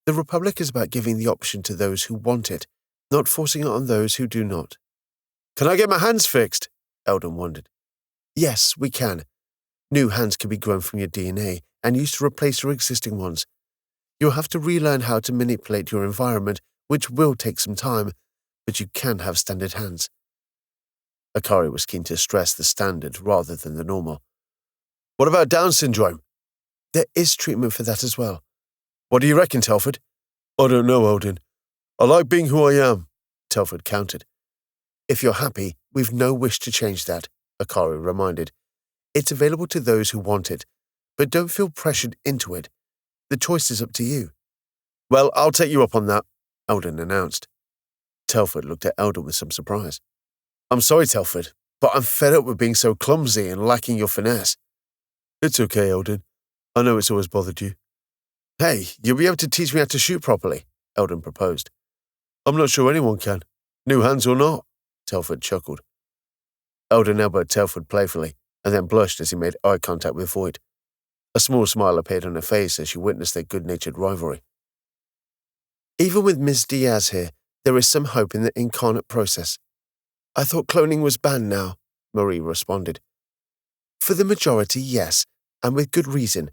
The Republic is about giving the option to those who want it, not forcing it on those who do not. Can I get my hands fixed? Eldon wondered. Yes, we can. New hands can be grown from your DNA and used to replace your existing ones. You'll have to relearn how to manipulate your environment, which will take some time, but you can have standard hands. Akari was keen to stress the standard rather than the normal. What about Down syndrome? There is treatment for that as well. What do you reckon, Telford? I don't know, Eldon. I like being who I am, Telford countered. If you're happy, we've no wish to change that, Akari reminded. It's available to those who want it, but don't feel pressured into it. The choice is up to you. Well, I'll take you up on that, Eldon announced. Telford looked at Eldon with some surprise. I'm sorry, Telford, but I'm fed up with being so clumsy and lacking your finesse. It's okay, Eldon. I know it's always bothered you. Hey, you'll be able to teach me how to shoot properly, Eldon proposed. I'm not sure anyone can, new hands or not, Telford chuckled. Eldon elbowed Telford playfully, and then blushed as he made eye contact with Voight. A small smile appeared on her face as she witnessed their good-natured rivalry. Even with Ms. Diaz here, there is some hope in the incarnate process. I thought cloning was banned now, Marie responded. For the majority, yes, and with good reason.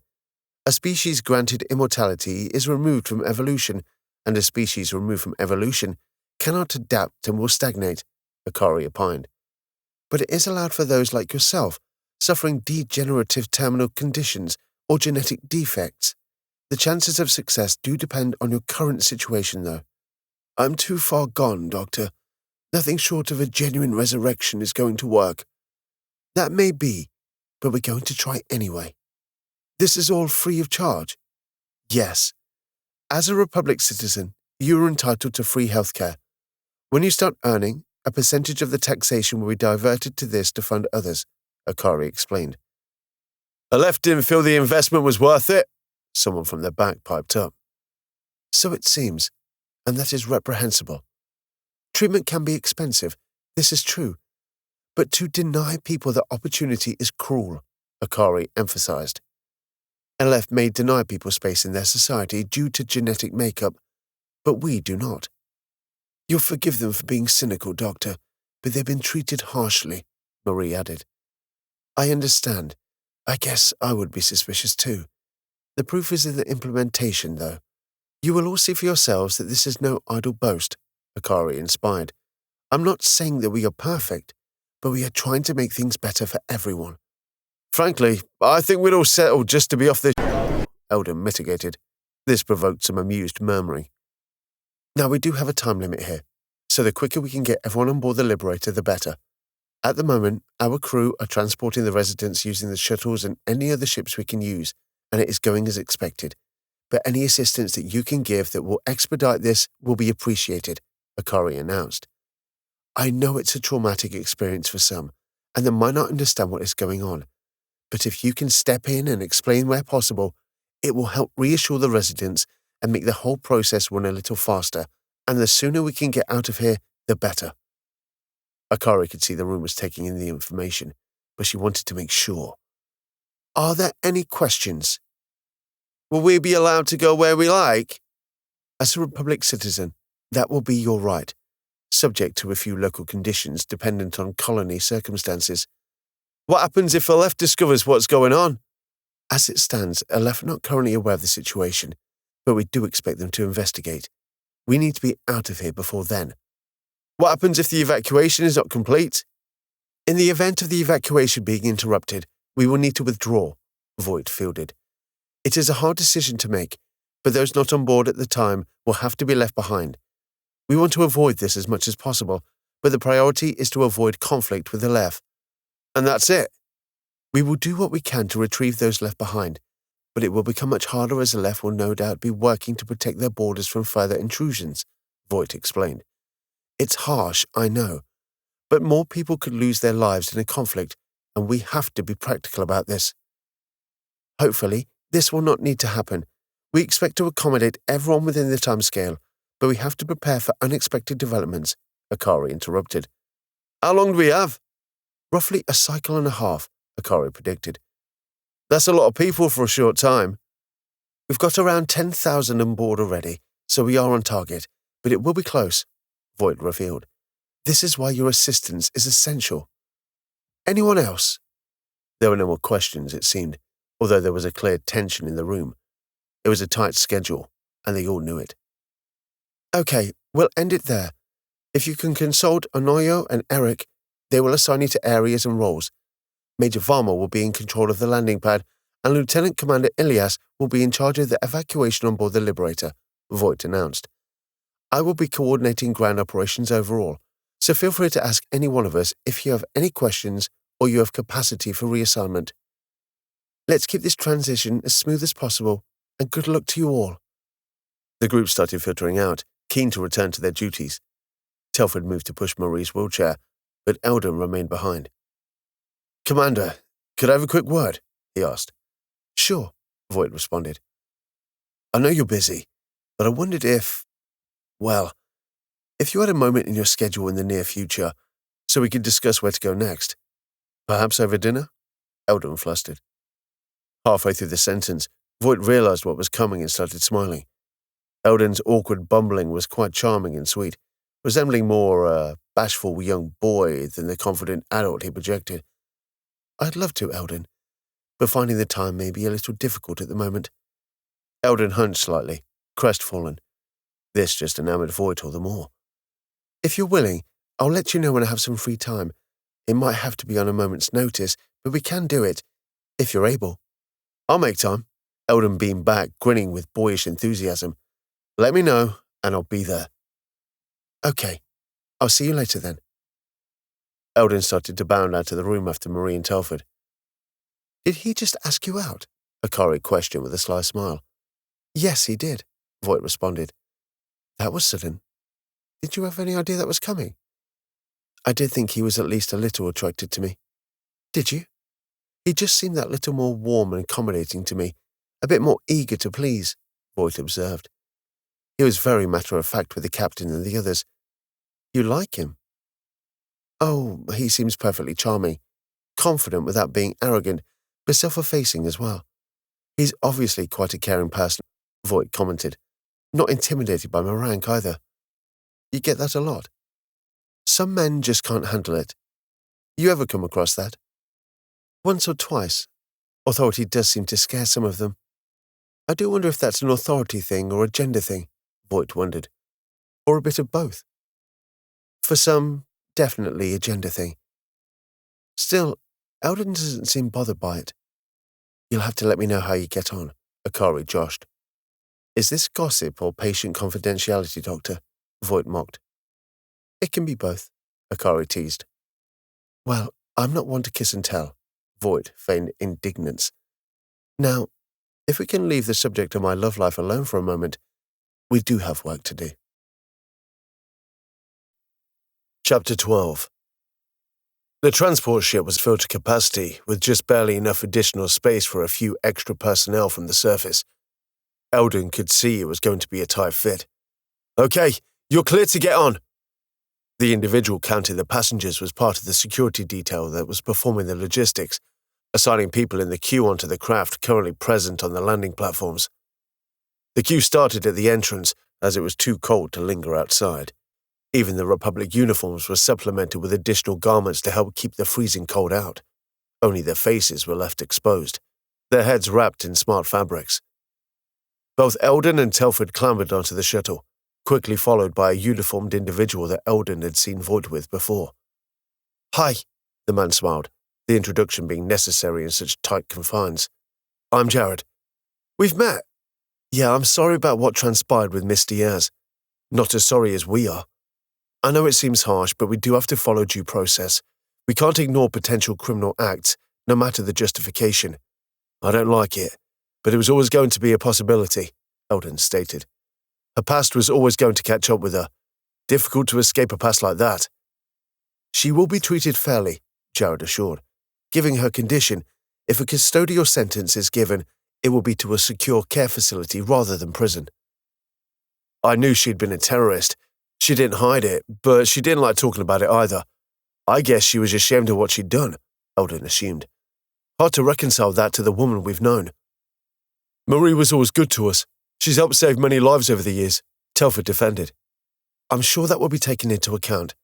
A species granted immortality is removed from evolution, and a species removed from evolution cannot adapt and will stagnate, Akari opined. But it is allowed for those like yourself, suffering degenerative terminal conditions or genetic defects. The chances of success do depend on your current situation, though. I'm too far gone, Doctor. Nothing short of a genuine resurrection is going to work. That may be, but we're going to try anyway. This is all free of charge? Yes. As a Republic citizen, you are entitled to free healthcare. When you start earning, a percentage of the taxation will be diverted to this to fund others, Akari explained. Aleph didn't feel the investment was worth it, someone from the back piped up. So it seems, and that is reprehensible. Treatment can be expensive, this is true, but to deny people the opportunity is cruel, Akari emphasized. Aleph may deny people space in their society due to genetic makeup, but we do not. You'll forgive them for being cynical, Doctor, but they've been treated harshly, Marie added. I understand. I guess I would be suspicious too. The proof is in the implementation, though. You will all see for yourselves that this is no idle boast, Akari inspired. I'm not saying that we are perfect, but we are trying to make things better for everyone. Frankly, I think we'd all settle just to be off this Eldon mitigated. This provoked some amused murmuring. Now we do have a time limit here, so the quicker we can get everyone on board the Liberator, the better. At the moment, our crew are transporting the residents using the shuttles and any other ships we can use, and it is going as expected. But any assistance that you can give that will expedite this will be appreciated, Akari announced. I know it's a traumatic experience for some, and they might not understand what is going on. But if you can step in and explain where possible, it will help reassure the residents and make the whole process run a little faster, and the sooner we can get out of here, the better. Akari could see the room was taking in the information, but she wanted to make sure. Are there any questions? Will we be allowed to go where we like? As a Republic citizen, that will be your right, subject to a few local conditions dependent on colony circumstances. What happens if Aleph discovers what's going on? As it stands, Aleph are not currently aware of the situation, but we do expect them to investigate. We need to be out of here before then. What happens if the evacuation is not complete? In the event of the evacuation being interrupted, we will need to withdraw, Voight fielded. It is a hard decision to make, but those not on board at the time will have to be left behind. We want to avoid this as much as possible, but the priority is to avoid conflict with Aleph. And that's it. We will do what we can to retrieve those left behind, but it will become much harder as Aleph will no doubt be working to protect their borders from further intrusions, Voight explained. It's harsh, I know, but more people could lose their lives in a conflict, and we have to be practical about this. Hopefully, this will not need to happen. We expect to accommodate everyone within the timescale, but we have to prepare for unexpected developments, Akari interrupted. How long do we have? Roughly a cycle and a half, Akari predicted. That's a lot of people for a short time. We've got around 10,000 on board already, so we are on target, but it will be close, Voight revealed. This is why your assistance is essential. Anyone else? There were no more questions, it seemed, although there was a clear tension in the room. It was a tight schedule, and they all knew it. Okay, we'll end it there. If you can consult Onoyo and Eric, they will assign you to areas and roles. Major Varma will be in control of the landing pad, and Lieutenant Commander Ilias will be in charge of the evacuation on board the Liberator, Voight announced. I will be coordinating ground operations overall, so feel free to ask any one of us if you have any questions or you have capacity for reassignment. Let's keep this transition as smooth as possible, and good luck to you all. The group started filtering out, keen to return to their duties. Telford moved to push Marie's wheelchair, but Eldon remained behind. Commander, could I have a quick word? He asked. Sure, Voight responded. I know you're busy, but I wondered if you had a moment in your schedule in the near future, so we could discuss where to go next. Perhaps over dinner? Eldon flustered. Halfway through the sentence, Voight realized what was coming and started smiling. Eldon's awkward bumbling was quite charming and sweet, resembling more a bashful young boy than the confident adult he projected. I'd love to, Eldon, but finding the time may be a little difficult at the moment. Eldon hunched slightly, crestfallen. This just enamored Voight all the more. If you're willing, I'll let you know when I have some free time. It might have to be on a moment's notice, but we can do it, if you're able. I'll make time. Eldon beamed back, grinning with boyish enthusiasm. Let me know, and I'll be there. Okay, I'll see you later then. Eldon started to bound out of the room after Marie and Telford. Did he just ask you out? Akari questioned with a sly smile. Yes, he did, Voight responded. That was sudden. Did you have any idea that was coming? I did think he was at least a little attracted to me. Did you? He just seemed that little more warm and accommodating to me, a bit more eager to please, Voight observed. He was very matter-of-fact with the captain and the others. You like him? Oh, he seems perfectly charming, confident without being arrogant, but self-effacing as well. He's obviously quite a caring person, Voight commented, not intimidated by my rank either. You get that a lot? Some men just can't handle it. You ever come across that? Once or twice. Authority does seem to scare some of them. I do wonder if that's an authority thing or a gender thing, Voight wondered. Or a bit of both. For some, definitely a gender thing. Still, Eldon doesn't seem bothered by it. You'll have to let me know how you get on, Akari joshed. Is this gossip or patient confidentiality, Doctor? Voight mocked. It can be both, Akari teased. Well, I'm not one to kiss and tell, Voight feigned indignance. Now, if we can leave the subject of my love life alone for a moment, we do have work to do. Chapter 12. The transport ship was filled to capacity, with just barely enough additional space for a few extra personnel from the surface. Eldon could see it was going to be a tight fit. Okay, you're clear to get on. The individual counting the passengers was part of the security detail that was performing the logistics, assigning people in the queue onto the craft currently present on the landing platforms. The queue started at the entrance, as it was too cold to linger outside. Even the Republic uniforms were supplemented with additional garments to help keep the freezing cold out. Only their faces were left exposed, their heads wrapped in smart fabrics. Both Eldon and Telford clambered onto the shuttle, quickly followed by a uniformed individual that Eldon had seen Voight with before. Hi, the man smiled, the introduction being necessary in such tight confines. I'm Jared. We've met. Yeah, I'm sorry about what transpired with Miss Diaz. Not as sorry as we are. I know it seems harsh, but we do have to follow due process. We can't ignore potential criminal acts, no matter the justification. I don't like it, but it was always going to be a possibility, Eldon stated. Her past was always going to catch up with her. Difficult to escape a past like that. She will be treated fairly, Jared assured. Given her condition, if a custodial sentence is given, it will be to a secure care facility rather than prison. I knew she'd been a terrorist. She didn't hide it, but she didn't like talking about it either. I guess she was ashamed of what she'd done, Eldon assumed. Hard to reconcile that to the woman we've known. Marie was always good to us. She's helped save many lives over the years, Telford defended. I'm sure that will be taken into account.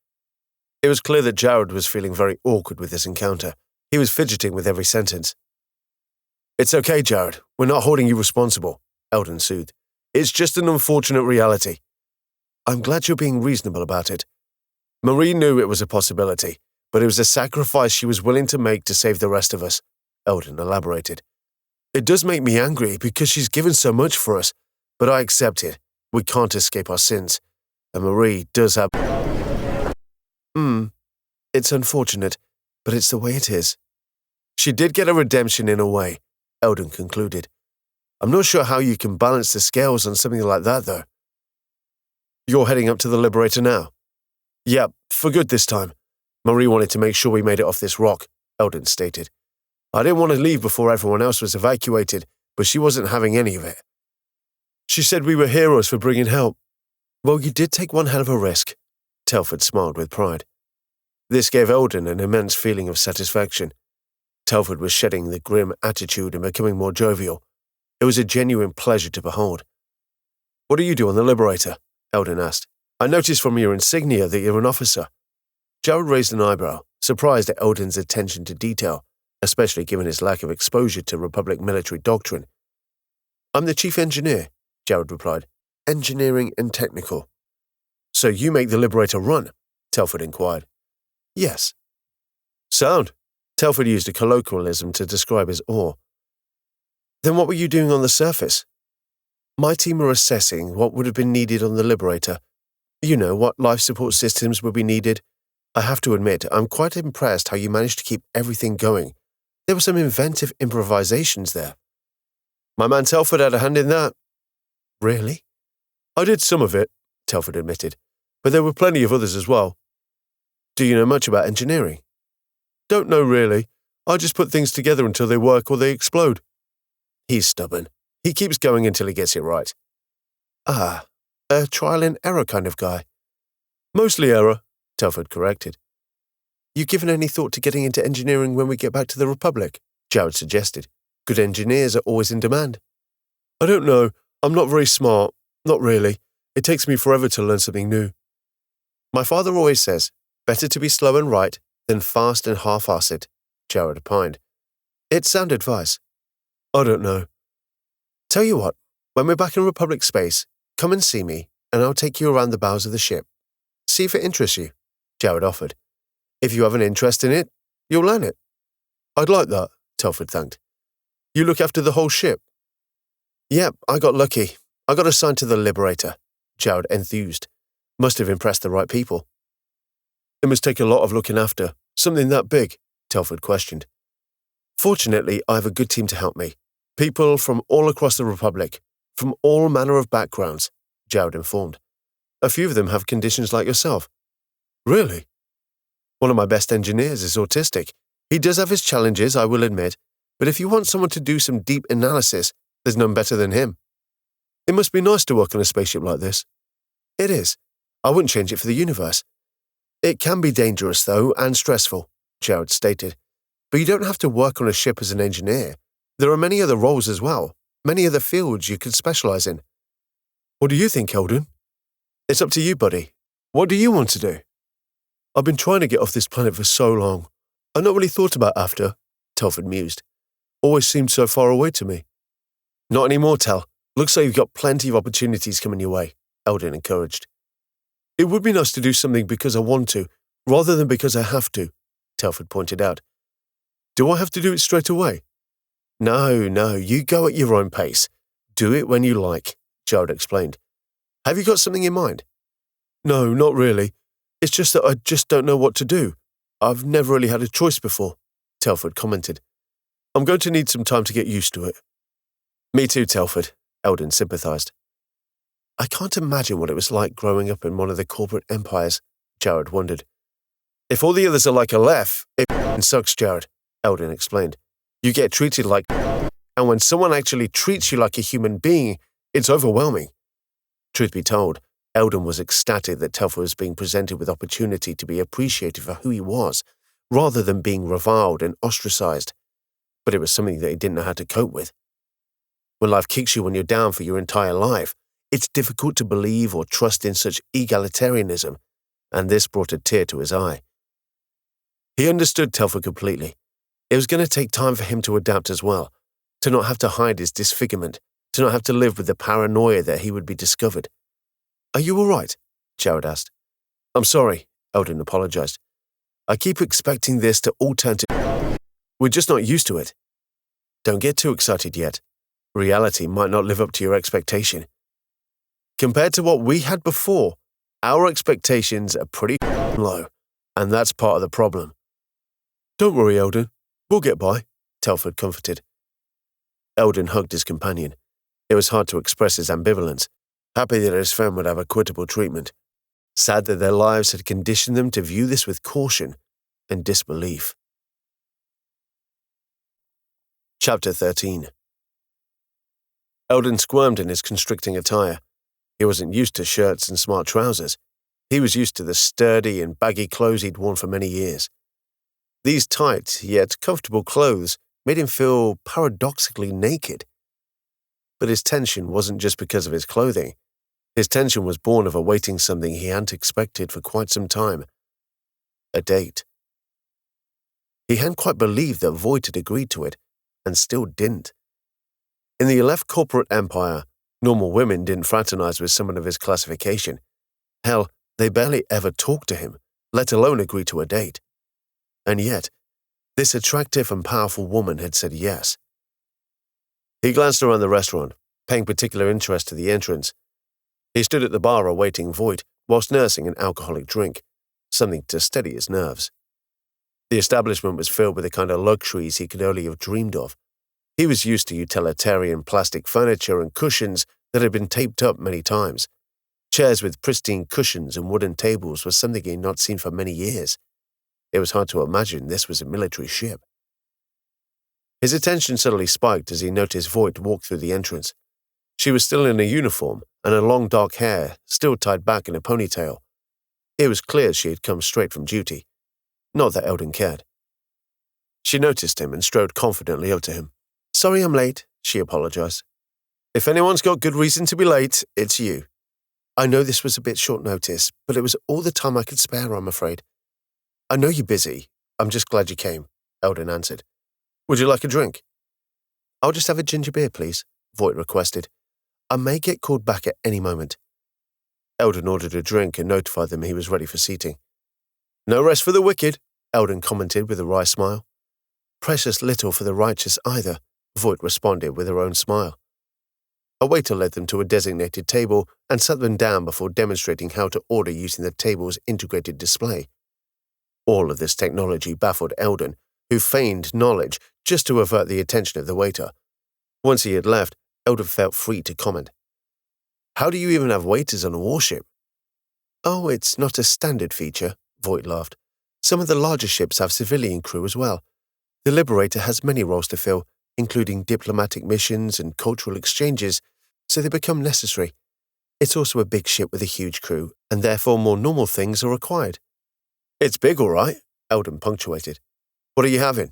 It was clear that Jared was feeling very awkward with this encounter. He was fidgeting with every sentence. It's okay, Jared. We're not holding you responsible, Eldon soothed. It's just an unfortunate reality. I'm glad you're being reasonable about it. Marie knew it was a possibility, but it was a sacrifice she was willing to make to save the rest of us, Eldon elaborated. It does make me angry because she's given so much for us, but I accept it. We can't escape our sins, and Marie does have... It's unfortunate, but it's the way it is. She did get a redemption in a way, Eldon concluded. I'm not sure how you can balance the scales on something like that, though. You're heading up to the Liberator now? Yeah, for good this time. Marie wanted to make sure we made it off this rock, Eldon stated. I didn't want to leave before everyone else was evacuated, but she wasn't having any of it. She said we were heroes for bringing help. Well, you did take one hell of a risk, Telford smiled with pride. This gave Eldon an immense feeling of satisfaction. Telford was shedding the grim attitude and becoming more jovial. It was a genuine pleasure to behold. What do you do on the Liberator? Eldon asked. I noticed from your insignia that you're an officer. Jared raised an eyebrow, surprised at Eldon's attention to detail, especially given his lack of exposure to Republic military doctrine. I'm the chief engineer, Jared replied. Engineering and technical. So you make the Liberator run? Telford inquired. Yes. Sound. Telford used a colloquialism to describe his awe. Then what were you doing on the surface? My team are assessing what would have been needed on the Liberator. You know, what life support systems would be needed. I have to admit, I'm quite impressed how you managed to keep everything going. There were some inventive improvisations there. My man Telford had a hand in that. Really? I did some of it, Telford admitted, but there were plenty of others as well. Do you know much about engineering? Don't know really. I just put things together until they work or they explode. He's stubborn. He keeps going until he gets it right. Ah, a trial and error kind of guy. Mostly error, Telford corrected. You given any thought to getting into engineering when we get back to the Republic? Jared suggested. Good engineers are always in demand. I don't know. I'm not very smart. Not really. It takes me forever to learn something new. My father always says, better to be slow and right than fast and half-assed, Jared opined. It's sound advice. I don't know. Tell you what, when we're back in Republic space, come and see me, and I'll take you around the bows of the ship. See if it interests you, Jared offered. If you have an interest in it, you'll learn it. I'd like that, Telford thanked. You look after the whole ship? Yep, I got lucky. I got assigned to the Liberator, Jared enthused. Must have impressed the right people. It must take a lot of looking after. Something that big, Telford questioned. Fortunately, I have a good team to help me. People from all across the Republic, from all manner of backgrounds, Jared informed. A few of them have conditions like yourself. Really? One of my best engineers is autistic. He does have his challenges, I will admit, but if you want someone to do some deep analysis, there's none better than him. It must be nice to work on a spaceship like this. It is. I wouldn't change it for the universe. It can be dangerous, though, and stressful, Jared stated. But you don't have to work on a ship as an engineer. There are many other roles as well, many other fields you could specialize in. What do you think, Eldon? It's up to you, buddy. What do you want to do? I've been trying to get off this planet for so long. I've not really thought about after, Telford mused. Always seemed so far away to me. Not anymore, Tel. Looks like you've got plenty of opportunities coming your way, Eldon encouraged. It would be nice to do something because I want to, rather than because I have to, Telford pointed out. Do I have to do it straight away? No, you go at your own pace. Do it when you like, Jared explained. Have you got something in mind? No, not really. It's just that I just don't know what to do. I've never really had a choice before, Telford commented. I'm going to need some time to get used to it. Me too, Telford, Eldon sympathized. I can't imagine what it was like growing up in one of the corporate empires, Jared wondered. If all the others are like Aleph, it sucks, Jared, Eldon explained. You get treated like, and when someone actually treats you like a human being, it's overwhelming. Truth be told, Eldon was ecstatic that Telford was being presented with opportunity to be appreciated for who he was, rather than being reviled and ostracized. But it was something that he didn't know how to cope with. When life kicks you when you're down for your entire life, it's difficult to believe or trust in such egalitarianism, and this brought a tear to his eye. He understood Telford completely. It was going to take time for him to adapt as well, to not have to hide his disfigurement, to not have to live with the paranoia that he would be discovered. Are you all right? Jared asked. I'm sorry, Eldon apologized. I keep expecting this to all turn to... We're just not used to it. Don't get too excited yet. Reality might not live up to your expectation. Compared to what we had before, our expectations are pretty low, and that's part of the problem. Don't worry, Eldon. We'll get by, Telford comforted. Eldon hugged his companion. It was hard to express his ambivalence, happy that his friend would have equitable treatment, sad that their lives had conditioned them to view this with caution and disbelief. Chapter 13. Eldon squirmed in his constricting attire. He wasn't used to shirts and smart trousers. He was used to the sturdy and baggy clothes he'd worn for many years. These tight, yet comfortable clothes made him feel paradoxically naked. But his tension wasn't just because of his clothing. His tension was born of awaiting something he hadn't expected for quite some time. A date. He hadn't quite believed that Voight had agreed to it, and still didn't. In the Aleph corporate empire, normal women didn't fraternize with someone of his classification. Hell, they barely ever talked to him, let alone agree to a date. And yet, this attractive and powerful woman had said yes. He glanced around the restaurant, paying particular interest to the entrance. He stood at the bar awaiting Voight, whilst nursing an alcoholic drink, something to steady his nerves. The establishment was filled with the kind of luxuries he could only have dreamed of. He was used to utilitarian plastic furniture and cushions that had been taped up many times. Chairs with pristine cushions and wooden tables was something he had not seen for many years. It was hard to imagine this was a military ship. His attention suddenly spiked as he noticed Voight walk through the entrance. She was still in a uniform, and her long dark hair still tied back in a ponytail. It was clear she had come straight from duty. Not that Eldon cared. She noticed him and strode confidently up to him. "Sorry I'm late," she apologized. "If anyone's got good reason to be late, it's you. I know this was a bit short notice, but it was all the time I could spare, I'm afraid." "I know you're busy. I'm just glad you came," Eldon answered. "Would you like a drink?" "I'll just have a ginger beer, please," Voight requested. "I may get called back at any moment." Eldon ordered a drink and notified them he was ready for seating. "No rest for the wicked," Eldon commented with a wry smile. "Precious little for the righteous either," Voight responded with her own smile. A waiter led them to a designated table and sat them down before demonstrating how to order using the table's integrated display. All of this technology baffled Eldon, who feigned knowledge just to avert the attention of the waiter. Once he had left, Eldon felt free to comment. "How do you even have waiters on a warship?" "Oh, it's not a standard feature," Voight laughed. "Some of the larger ships have civilian crew as well. The Liberator has many roles to fill, including diplomatic missions and cultural exchanges, so they become necessary. It's also a big ship with a huge crew, and therefore more normal things are required." "It's big, all right," Eldon punctuated. "What are you having?"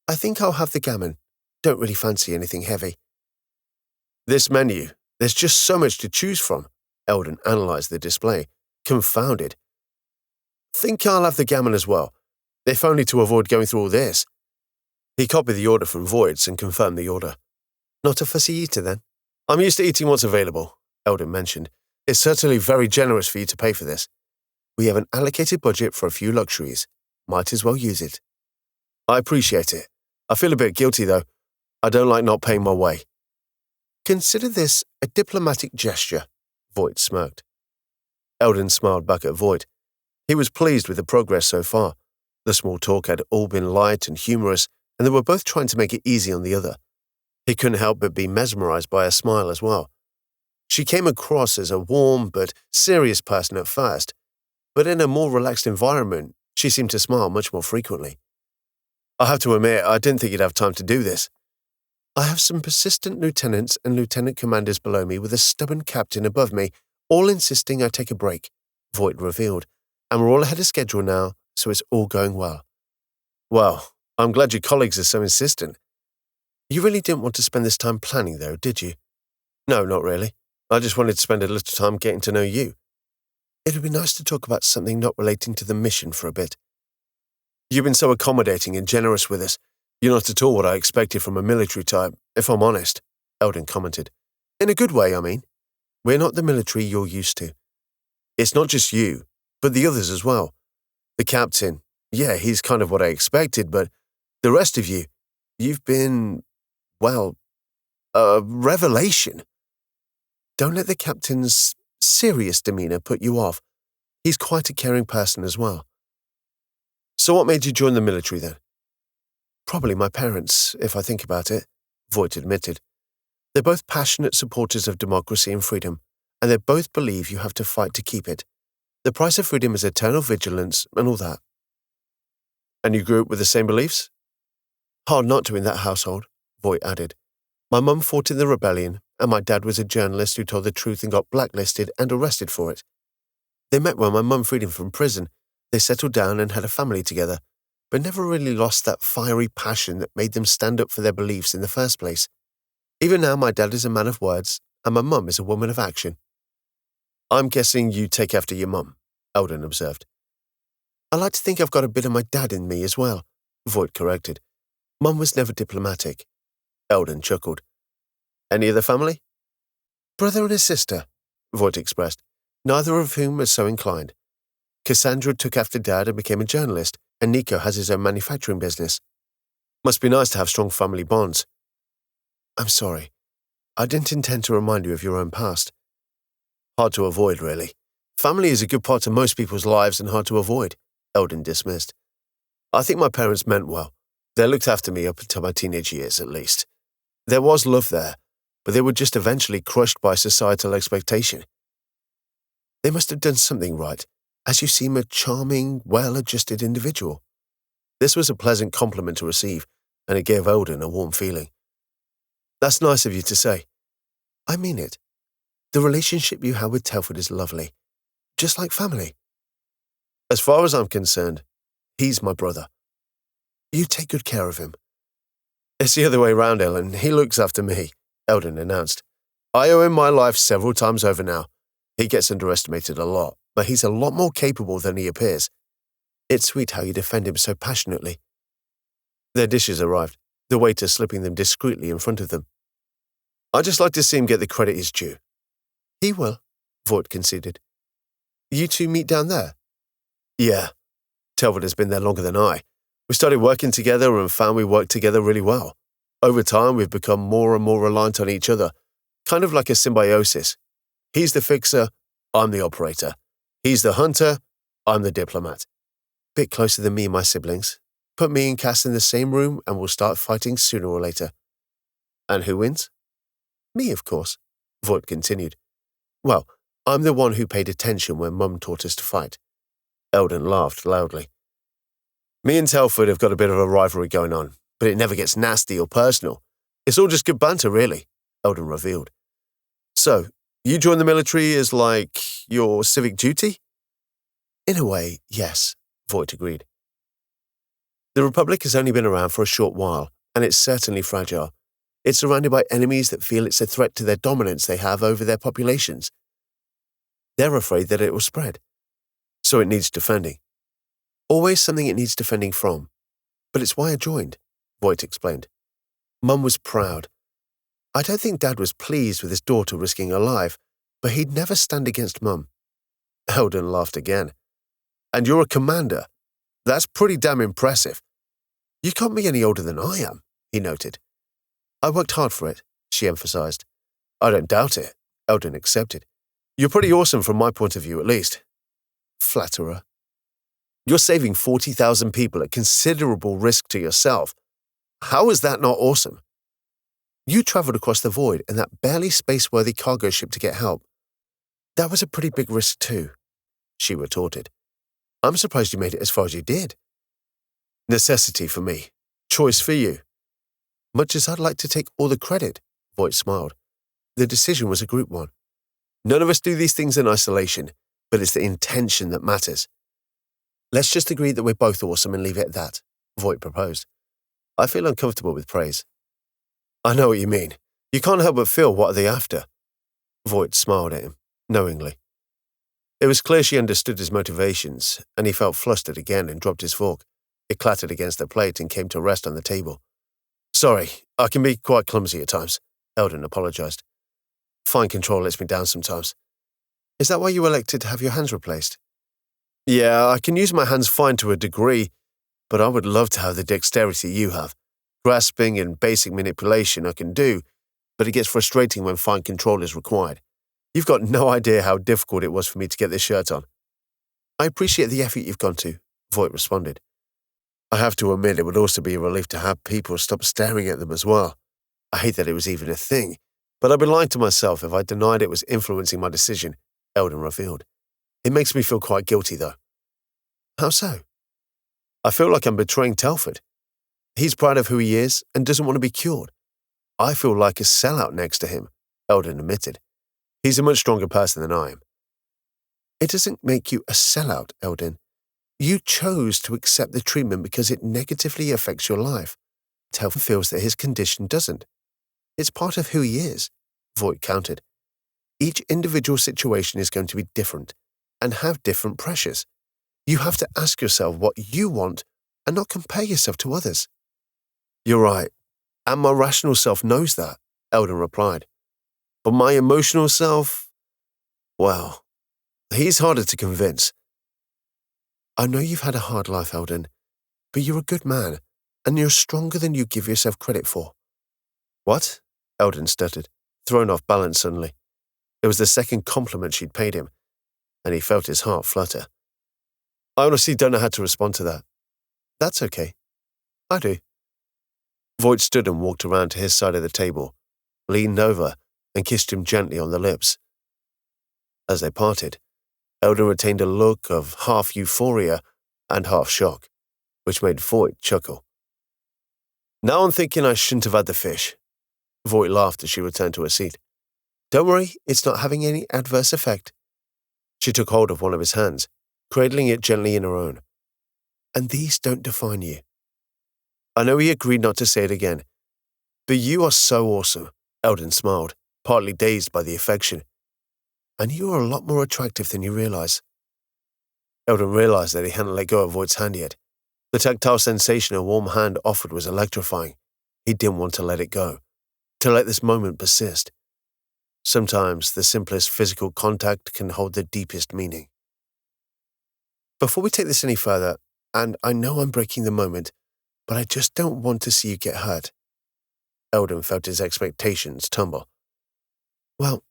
"I think I'll have the gammon. Don't really fancy anything heavy." "This menu, there's just so much to choose from," Eldon analyzed the display, confounded. "Think I'll have the gammon as well, if only to avoid going through all this." He copied the order from Voight's and confirmed the order. "Not a fussy eater, then?" "I'm used to eating what's available," Eldon mentioned. "It's certainly very generous for you to pay for this." "We have an allocated budget for a few luxuries. Might as well use it." "I appreciate it. I feel a bit guilty, though. I don't like not paying my way." "Consider this a diplomatic gesture," Voight smirked. Eldon smiled back at Voight. He was pleased with the progress so far. The small talk had all been light and humorous, and they were both trying to make it easy on the other. He couldn't help but be mesmerized by her smile as well. She came across as a warm but serious person at first, but in a more relaxed environment, she seemed to smile much more frequently. "I have to admit, I didn't think you'd have time to do this." "I have some persistent lieutenants and lieutenant commanders below me with a stubborn captain above me, all insisting I take a break," Voight revealed, "and we're all ahead of schedule now, so it's all going well." "Well, I'm glad your colleagues are so insistent." "You really didn't want to spend this time planning, though, did you?" "No, not really. I just wanted to spend a little time getting to know you." "It would be nice to talk about something not relating to the mission for a bit." "You've been so accommodating and generous with us. You're not at all what I expected from a military type, if I'm honest," Eldon commented. "In a good way, I mean. We're not the military you're used to. It's not just you, but the others as well. The captain, yeah, he's kind of what I expected, but the rest of you, you've been, well, a revelation." "Don't let the captain's serious demeanor put you off. He's quite a caring person as well." "So what made you join the military then?" "Probably my parents, if I think about it," Voight admitted. "They're both passionate supporters of democracy and freedom, and they both believe you have to fight to keep it. The price of freedom is eternal vigilance and all that." "And you grew up with the same beliefs?" "Hard not to in that household," Voight added. "My mum fought in the rebellion, and my dad was a journalist who told the truth and got blacklisted and arrested for it. They met when my mum freed him from prison. They settled down and had a family together, but never really lost that fiery passion that made them stand up for their beliefs in the first place. Even now, my dad is a man of words, and my mum is a woman of action." "I'm guessing you take after your mum," Eldon observed. "I like to think I've got a bit of my dad in me as well," Voight corrected. "Mum was never diplomatic." Eldon chuckled. "Any of the family?" "Brother and a sister," Voight expressed, "neither of whom was so inclined. Cassandra took after Dad and became a journalist, and Nico has his own manufacturing business." "Must be nice to have strong family bonds." "I'm sorry. I didn't intend to remind you of your own past." "Hard to avoid, really. Family is a good part of most people's lives and hard to avoid," Eldon dismissed. "I think my parents meant well. They looked after me up until my teenage years, at least. There was love there, but they were just eventually crushed by societal expectation." "They must have done something right, as you seem a charming, well-adjusted individual." This was a pleasant compliment to receive, and it gave Eldon a warm feeling. That's nice of you to say. I mean it. The relationship you have with Telford is lovely, just like family. As far as I'm concerned, he's my brother. You take good care of him. It's the other way round, Ellen. He looks after me, Eldon announced. I owe him my life several times over now. He gets underestimated a lot, but he's a lot more capable than he appears. It's sweet how you defend him so passionately. Their dishes arrived, the waiter slipping them discreetly in front of them. I'd just like to see him get the credit he's due. He will, Voight conceded. You two meet down there? Yeah. Telford has been there longer than I. We started working together and found we worked together really well. Over time, we've become more and more reliant on each other, kind of like a symbiosis. He's the fixer, I'm the operator. He's the hunter, I'm the diplomat. Bit closer than me and my siblings. Put me and Cass in the same room and we'll start fighting sooner or later. And who wins? Me, of course, Voight continued. Well, I'm the one who paid attention when Mum taught us to fight. Eldon laughed loudly. Me and Telford have got a bit of a rivalry going on, but it never gets nasty or personal. It's all just good banter, really, Eldon revealed. So, you joined the military as like your civic duty? In a way, yes, Voight agreed. The Republic has only been around for a short while, and it's certainly fragile. It's surrounded by enemies that feel it's a threat to their dominance they have over their populations. They're afraid that it will spread. So it needs defending. Always something it needs defending from. But it's why I joined, Voight explained. Mum was proud. I don't think Dad was pleased with his daughter risking her life, but he'd never stand against Mum. Eldon laughed again. And you're a commander. That's pretty damn impressive. You can't be any older than I am, he noted. I worked hard for it, she emphasized. I don't doubt it, Eldon accepted. You're pretty awesome from my point of view, at least. Flatterer. You're saving 40,000 people at considerable risk to yourself. How is that not awesome? You traveled across the void in that barely space-worthy cargo ship to get help. That was a pretty big risk too, she retorted. I'm surprised you made it as far as you did. Necessity for me. Choice for you. Much as I'd like to take all the credit, Voight smiled. The decision was a group one. None of us do these things in isolation, but it's the intention that matters. Let's just agree that we're both awesome and leave it at that, Voight proposed. I feel uncomfortable with praise. I know what you mean. You can't help but feel what are they after. Voight smiled at him, knowingly. It was clear she understood his motivations, and he felt flustered again and dropped his fork. It clattered against the plate and came to rest on the table. Sorry, I can be quite clumsy at times, Eldon apologized. Fine control lets me down sometimes. Is that why you elected to have your hands replaced? Yeah, I can use my hands fine to a degree, but I would love to have the dexterity you have. Grasping and basic manipulation I can do, but it gets frustrating when fine control is required. You've got no idea how difficult it was for me to get this shirt on. I appreciate the effort you've gone to, Voight responded. I have to admit it would also be a relief to have people stop staring at them as well. I hate that it was even a thing, but I'd be lying to myself if I denied it was influencing my decision, Eldon revealed. It makes me feel quite guilty, though. How so? I feel like I'm betraying Telford. He's proud of who he is and doesn't want to be cured. I feel like a sellout next to him, Eldon admitted. He's a much stronger person than I am. It doesn't make you a sellout, Eldon. You chose to accept the treatment because it negatively affects your life. Telford feels that his condition doesn't. It's part of who he is, Voight countered. Each individual situation is going to be different and have different pressures. You have to ask yourself what you want and not compare yourself to others. You're right, and my rational self knows that, Eldon replied. But my emotional self, well, he's harder to convince. I know you've had a hard life, Eldon, but you're a good man, and you're stronger than you give yourself credit for. What? Eldon stuttered, thrown off balance suddenly. It was the second compliment she'd paid him, and he felt his heart flutter. I honestly don't know how to respond to that. That's okay. I do. Voight stood and walked around to his side of the table, leaned over, and kissed him gently on the lips. As they parted, Eldon retained a look of half euphoria and half shock, which made Voight chuckle. Now I'm thinking I shouldn't have had the fish. Voight laughed as she returned to her seat. Don't worry, it's not having any adverse effect. She took hold of one of his hands, cradling it gently in her own. And these don't define you. I know he agreed not to say it again, but you are so awesome, Eldon smiled, partly dazed by the affection. And you are a lot more attractive than you realize. Eldon realized that he hadn't let go of Voight's hand yet. The tactile sensation a warm hand offered was electrifying. He didn't want to let it go, to let this moment persist. Sometimes the simplest physical contact can hold the deepest meaning. Before we take this any further, and I know I'm breaking the moment, but I just don't want to see you get hurt. Eldon felt his expectations tumble. Well,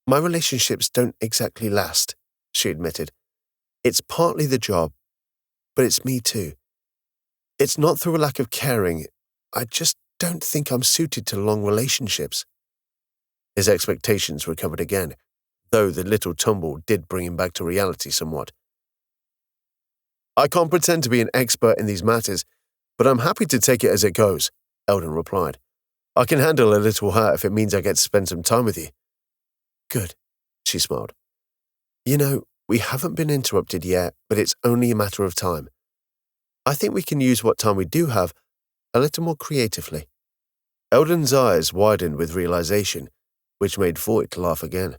my relationships don't exactly last, she admitted. It's partly the job, but it's me too. It's not through a lack of caring. I just don't think I'm suited to long relationships. His expectations recovered again, though the little tumble did bring him back to reality somewhat. I can't pretend to be an expert in these matters, but I'm happy to take it as it goes, Eldon replied. I can handle a little hurt if it means I get to spend some time with you. Good, she smiled. You know, we haven't been interrupted yet, but it's only a matter of time. I think we can use what time we do have a little more creatively. Eldon's eyes widened with realization, which made Voight laugh again.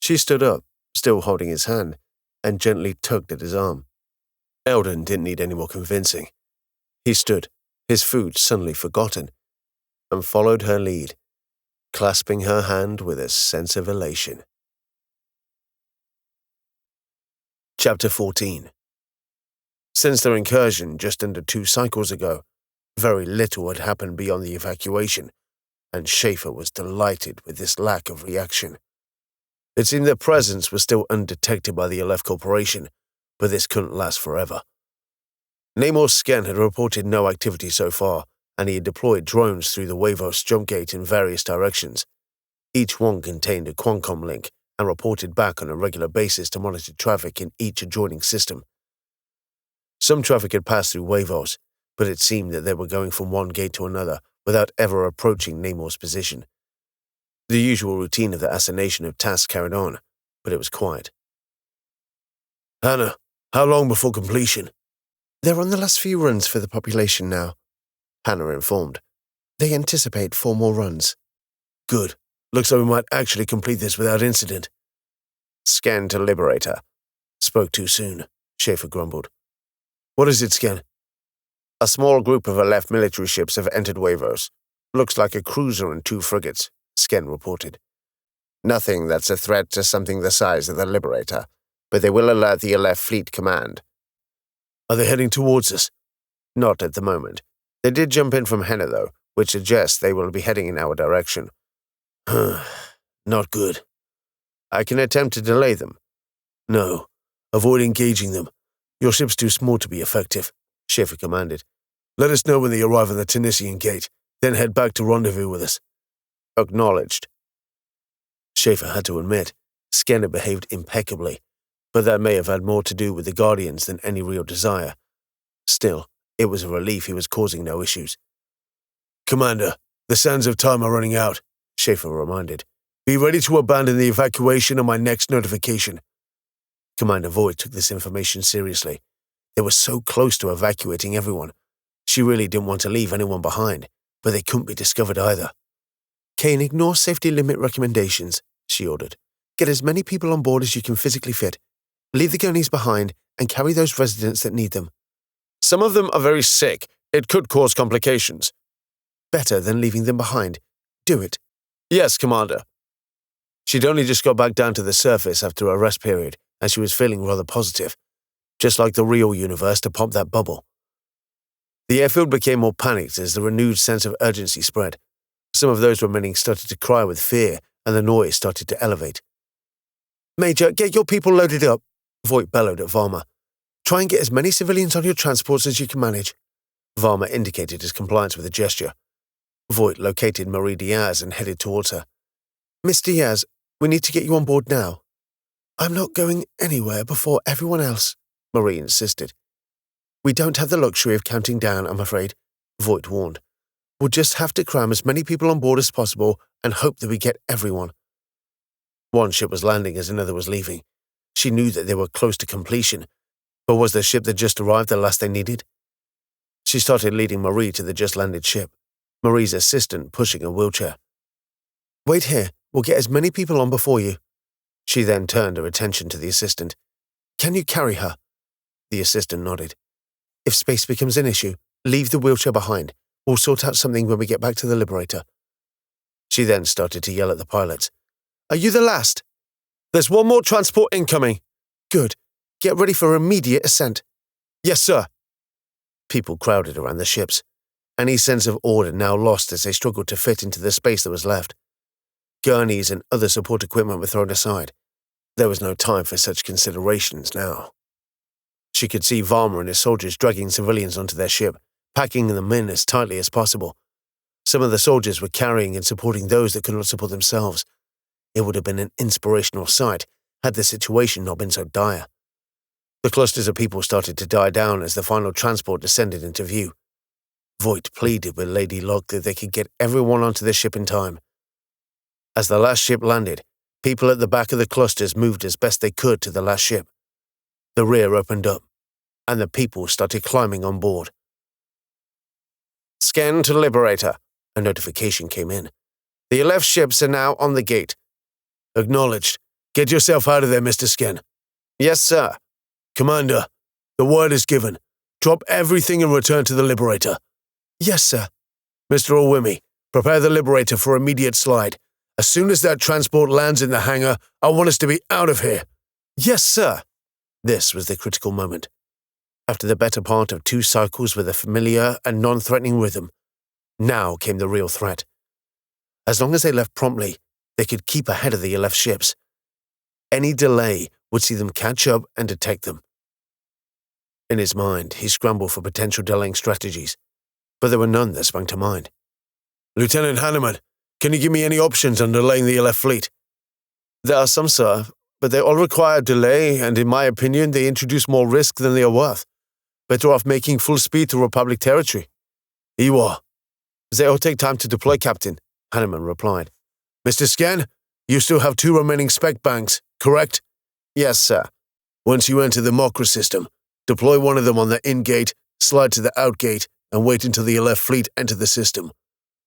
She stood up, still holding his hand, and gently tugged at his arm. Eldon didn't need any more convincing. He stood, his food suddenly forgotten, and followed her lead, clasping her hand with a sense of elation. Chapter 14. Since their incursion just under 2 cycles ago, very little had happened beyond the evacuation, and Schaefer was delighted with this lack of reaction. It seemed their presence was still undetected by the Aleph Corporation, but this couldn't last forever. Namor's scan had reported no activity so far, and he had deployed drones through the Wavos jump gate in various directions. Each one contained a Qualcomm link and reported back on a regular basis to monitor traffic in each adjoining system. Some traffic had passed through Wavos, but it seemed that they were going from one gate to another without ever approaching Namor's position. The usual routine of the assignation of tasks carried on, but it was quiet. Hannah, how long before completion? They're on the last few runs for the population now, Hannah informed. They anticipate 4 more runs. Good. Looks like we might actually complete this without incident. Scan to Liberator. Spoke too soon, Schaefer grumbled. What is it, Scan? A small group of Aleph military ships have entered Wavos. Looks like a cruiser and 2 frigates, Scan reported. Nothing that's a threat to something the size of the Liberator, but they will alert the Aleph Fleet Command. Are they heading towards us? Not at the moment. They did jump in from Henna, though, which suggests they will be heading in our direction. Not good. I can attempt to delay them. No. Avoid engaging them. Your ship's too small to be effective, Schaefer commanded. Let us know when they arrive at the Tunisian gate, then head back to rendezvous with us. Acknowledged. Schaefer had to admit, Scanner behaved impeccably, but that may have had more to do with the Guardians than any real desire. Still, it was a relief he was causing no issues. Commander, the sands of time are running out, Schaefer reminded. Be ready to abandon the evacuation on my next notification. Commander Voight took this information seriously. They were so close to evacuating everyone. She really didn't want to leave anyone behind, but they couldn't be discovered either. Kane, ignore safety limit recommendations, she ordered. Get as many people on board as you can physically fit. Leave the gurneys behind and carry those residents that need them. Some of them are very sick. It could cause complications. Better than leaving them behind. Do it. Yes, Commander. She'd only just got back down to the surface after a rest period, and she was feeling rather positive, just like the real universe to pop that bubble. The airfield became more panicked as the renewed sense of urgency spread. Some of those remaining started to cry with fear, and the noise started to elevate. Major, get your people loaded up, Voight bellowed at Varma. Try and get as many civilians on your transports as you can manage. Varma indicated his compliance with a gesture. Voight located Marie Diaz and headed towards her. Miss Diaz, we need to get you on board now. I'm not going anywhere before everyone else, Marie insisted. We don't have the luxury of counting down, I'm afraid. Voight warned. We'll just have to cram as many people on board as possible and hope that we get everyone. One ship was landing as another was leaving. She knew that they were close to completion, but was the ship that just arrived the last they needed? She started leading Marie to the just-landed ship, Marie's assistant pushing a wheelchair. Wait here, we'll get as many people on before you. She then turned her attention to the assistant. Can you carry her? The assistant nodded. If space becomes an issue, leave the wheelchair behind. We'll sort out something when we get back to the Liberator. She then started to yell at the pilots. Are you the last? There's one more transport incoming. Good. Get ready for immediate ascent. Yes, sir. People crowded around the ships. Any sense of order now lost as they struggled to fit into the space that was left. Gurneys and other support equipment were thrown aside. There was no time for such considerations now. She could see Varma and his soldiers dragging civilians onto their ship, packing them in as tightly as possible. Some of the soldiers were carrying and supporting those that could not support themselves. It would have been an inspirational sight had the situation not been so dire. The clusters of people started to die down as the final transport descended into view. Voight pleaded with Lady Locke that they could get everyone onto the ship in time. As the last ship landed, people at the back of the clusters moved as best they could to the last ship. The rear opened up, and the people started climbing on board. Scan to Liberator. A notification came in. The Aleph ships are now on the gate. Acknowledged. Get yourself out of there, Mr. Sken. Yes, sir. Commander, the word is given. Drop everything and return to the Liberator. Yes, sir. Mr. Olwimi, prepare the Liberator for immediate slide. As soon as that transport lands in the hangar, I want us to be out of here. Yes, sir. This was the critical moment. After the better part of 2 cycles with a familiar and non-threatening rhythm, now came the real threat. As long as they left promptly, they could keep ahead of the Aleph ships. Any delay would see them catch up and detect them. In his mind, he scrambled for potential delaying strategies, but there were none that sprang to mind. Lieutenant Hanneman, can you give me any options on delaying the Aleph fleet? There are some, sir, but they all require delay, and in my opinion, they introduce more risk than they are worth. Better off making full speed to Republic territory. Iwa. They all take time to deploy, Captain, Hanneman replied. Mr. Scan, you still have 2 remaining spec banks, correct? Yes, sir. Once you enter the Mokra system, deploy one of them on the in-gate, slide to the out-gate, and wait until the Aleph fleet enter the system.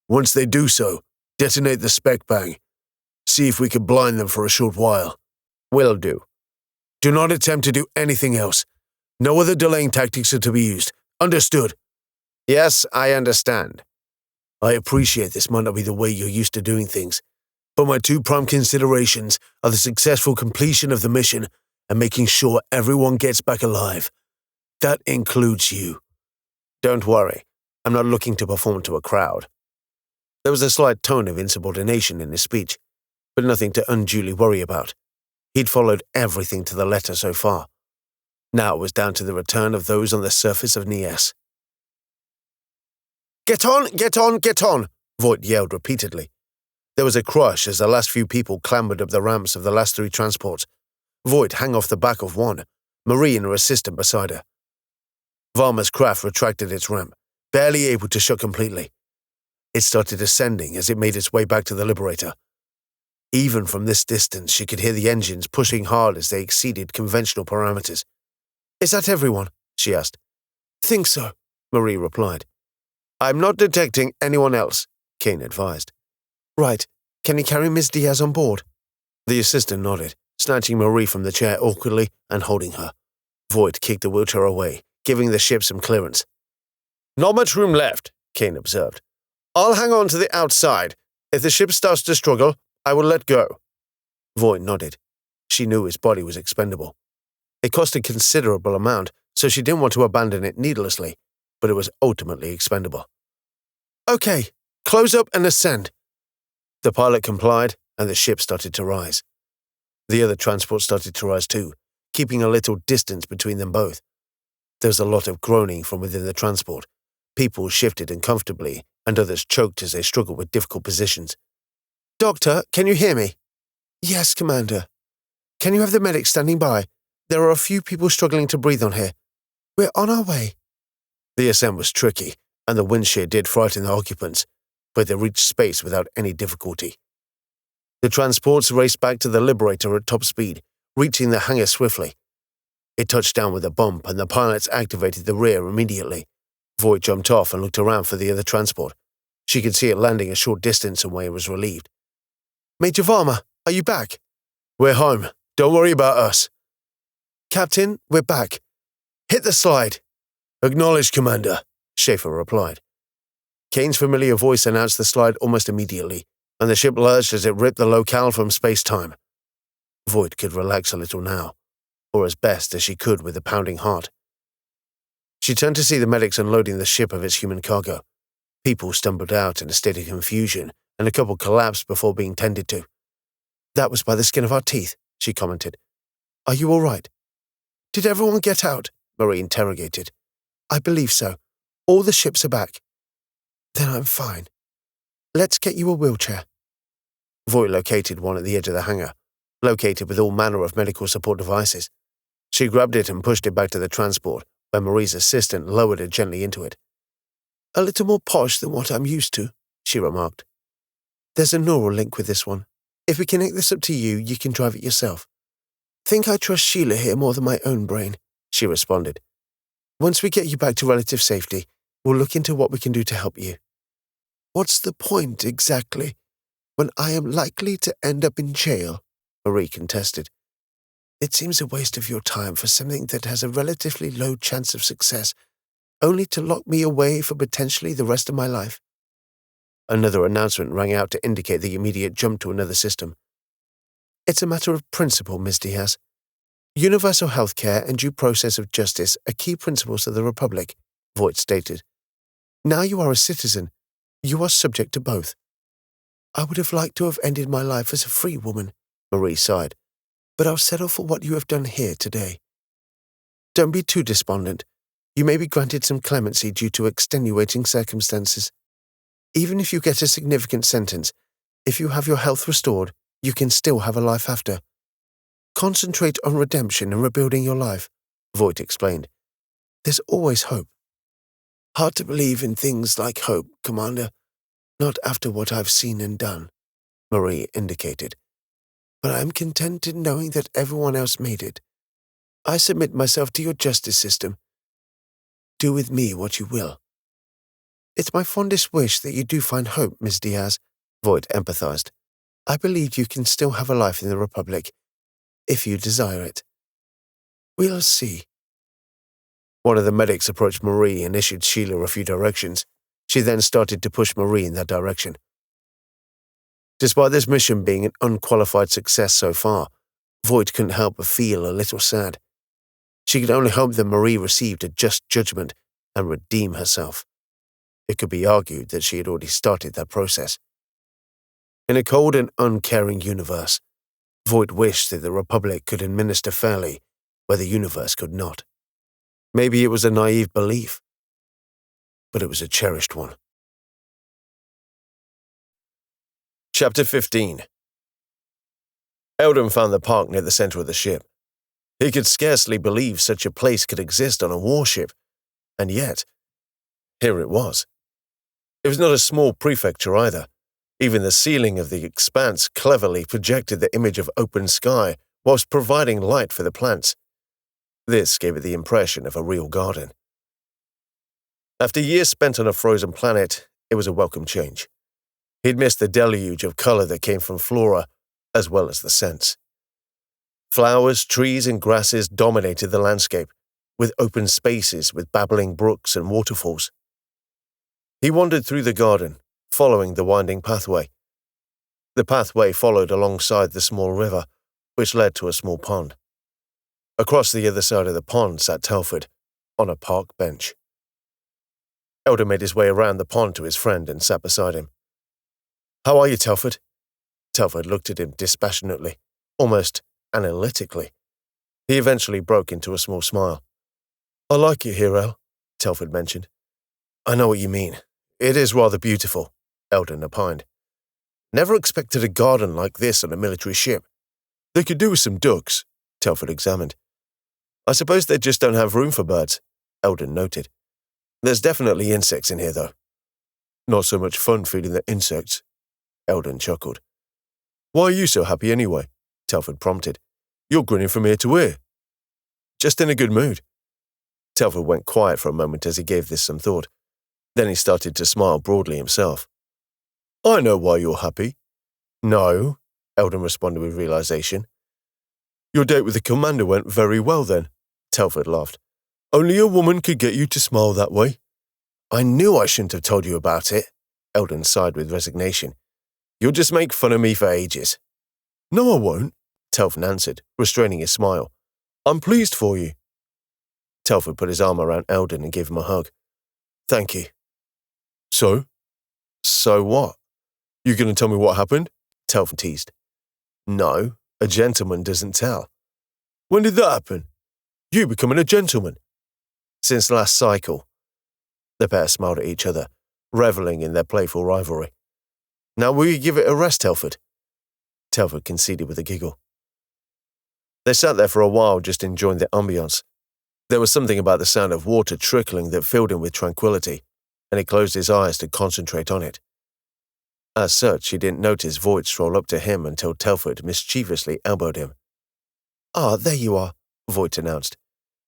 Once they do so, detonate the spec bang. See if we can blind them for a short while. Will do. Do not attempt to do anything else. No other delaying tactics are to be used. Understood? Yes, I understand. I appreciate this might not be the way you're used to doing things, but my 2 prime considerations are the successful completion of the mission and making sure everyone gets back alive. That includes you. Don't worry, I'm not looking to perform to a crowd. There was a slight tone of insubordination in his speech, but nothing to unduly worry about. He'd followed everything to the letter so far. Now it was down to the return of those on the surface of Nies. Get on, get on, get on, Voight yelled repeatedly. There was a crush as the last few people clambered up the ramps of the last 3 transports. Voight hung off the back of one, Marie and her assistant beside her. Varma's craft retracted its ramp, barely able to shut completely. It started ascending as it made its way back to the Liberator. Even from this distance, she could hear the engines pushing hard as they exceeded conventional parameters. Is that everyone? She asked. Think so, Marie replied. I'm not detecting anyone else, Kane advised. Right. Can you carry Miss Diaz on board? The assistant nodded, snatching Marie from the chair awkwardly and holding her. Voight kicked the wheelchair away, giving the ship some clearance. Not much room left, Kane observed. I'll hang on to the outside. If the ship starts to struggle, I will let go. Voight nodded. She knew his body was expendable. It cost a considerable amount, so she didn't want to abandon it needlessly, but it was ultimately expendable. Okay, close up and ascend. The pilot complied, and the ship started to rise. The other transport started to rise too, keeping a little distance between them both. There was a lot of groaning from within the transport. People shifted uncomfortably, and others choked as they struggled with difficult positions. Doctor, can you hear me? Yes, Commander. Can you have the medic standing by? There are a few people struggling to breathe on here. We're on our way. The ascent was tricky, and the wind shear did frighten the occupants, but they reached space without any difficulty. The transports raced back to the Liberator at top speed, reaching the hangar swiftly. It touched down with a bump, and the pilots activated the rear immediately. Voight jumped off and looked around for the other transport. She could see it landing a short distance away and was relieved. "Major Varma, are you back?" "We're home. Don't worry about us." "Captain, we're back. Hit the slide." "Acknowledged, Commander," Schaefer replied. Kane's familiar voice announced the slide almost immediately, and the ship lurched as it ripped the locale from space-time. Voight could relax a little now, or as best as she could with a pounding heart. She turned to see the medics unloading the ship of its human cargo. People stumbled out in a state of confusion, and a couple collapsed before being tended to. "That was by the skin of our teeth," she commented. "Are you all right?" "Did everyone get out?" Marie interrogated. "I believe so. All the ships are back." "Then I'm fine. Let's get you a wheelchair." Voight located one at the edge of the hangar, located with all manner of medical support devices. She grabbed it and pushed it back to the transport, where Marie's assistant lowered it gently into it. "A little more posh than what I'm used to," she remarked. "There's a neural link with this one. If we connect this up to you, you can drive it yourself." "Think I trust Sheila here more than my own brain," she responded. "Once we get you back to relative safety, we'll look into what we can do to help you." "What's the point, exactly, when I am likely to end up in jail?" Marie contested. "It seems a waste of your time for something that has a relatively low chance of success, only to lock me away for potentially the rest of my life." Another announcement rang out to indicate the immediate jump to another system. "It's a matter of principle, Ms. Diaz. Universal health care and due process of justice are key principles of the Republic," Voight stated. "Now you are a citizen. You are subject to both." "I would have liked to have ended my life as a free woman," Marie sighed, "but I'll settle for what you have done here today." "Don't be too despondent. You may be granted some clemency due to extenuating circumstances. Even if you get a significant sentence, if you have your health restored, you can still have a life after. Concentrate on redemption and rebuilding your life," Voight explained. "There's always hope." "Hard to believe in things like hope, Commander. Not after what I've seen and done," Marie indicated. "But I'm content in knowing that everyone else made it. I submit myself to your justice system. Do with me what you will." "It's my fondest wish that you do find hope, Miss Diaz," Voight empathized. "I believe you can still have a life in the Republic, if you desire it." "We'll see." One of the medics approached Marie and issued Sheila a few directions. She then started to push Marie in that direction. Despite this mission being an unqualified success so far, Voight couldn't help but feel a little sad. She could only hope that Marie received a just judgment and redeem herself. It could be argued that she had already started that process. In a cold and uncaring universe, Voight wished that the Republic could administer fairly where the universe could not. Maybe it was a naive belief, but it was a cherished one. Chapter 15. Eldon found the park near the center of the ship. He could scarcely believe such a place could exist on a warship, and yet, here it was. It was not a small prefecture either. Even the ceiling of the expanse cleverly projected the image of open sky whilst providing light for the plants. This gave it the impression of a real garden. After years spent on a frozen planet, it was a welcome change. He'd missed the deluge of color that came from flora, as well as the scents. Flowers, trees, and grasses dominated the landscape, with open spaces with babbling brooks and waterfalls. He wandered through the garden, following the winding pathway. The pathway followed alongside the small river, which led to a small pond. Across the other side of the pond sat Telford, on a park bench. Eldon made his way around the pond to his friend and sat beside him. "How are you, Telford?" Telford looked at him dispassionately, almost analytically. He eventually broke into a small smile. "I like it here, El," Telford mentioned. "I know what you mean. It is rather beautiful," Eldon opined. "Never expected a garden like this on a military ship. They could do with some ducks," Telford examined. "I suppose they just don't have room for birds," Eldon noted. There's definitely insects in here, though. Not so much fun feeding the insects, Eldon chuckled. Why are you so happy anyway? Telford prompted. You're grinning from ear to ear. Just in a good mood. Telford went quiet for a moment as he gave this some thought. Then he started to smile broadly himself. I know why you're happy. No, Eldon responded with realization. Your date with the commander went very well then, Telford laughed. Only a woman could get you to smile that way. I knew I shouldn't have told you about it, Eldon sighed with resignation. You'll just make fun of me for ages. No, I won't, Telford answered, restraining his smile. I'm pleased for you. Telford put his arm around Eldon and gave him a hug. Thank you. So? So what? You going to tell me what happened? Telford teased. No, a gentleman doesn't tell. When did that happen? You becoming a gentleman? Since last cycle. The pair smiled at each other, reveling in their playful rivalry. Now will you give it a rest, Telford? Telford conceded with a giggle. They sat there for a while just enjoying the ambience. There was something about the sound of water trickling that filled him with tranquility, and he closed his eyes to concentrate on it. As such, he didn't notice Voight stroll up to him until Telford mischievously elbowed him. Ah, there you are, Voight announced.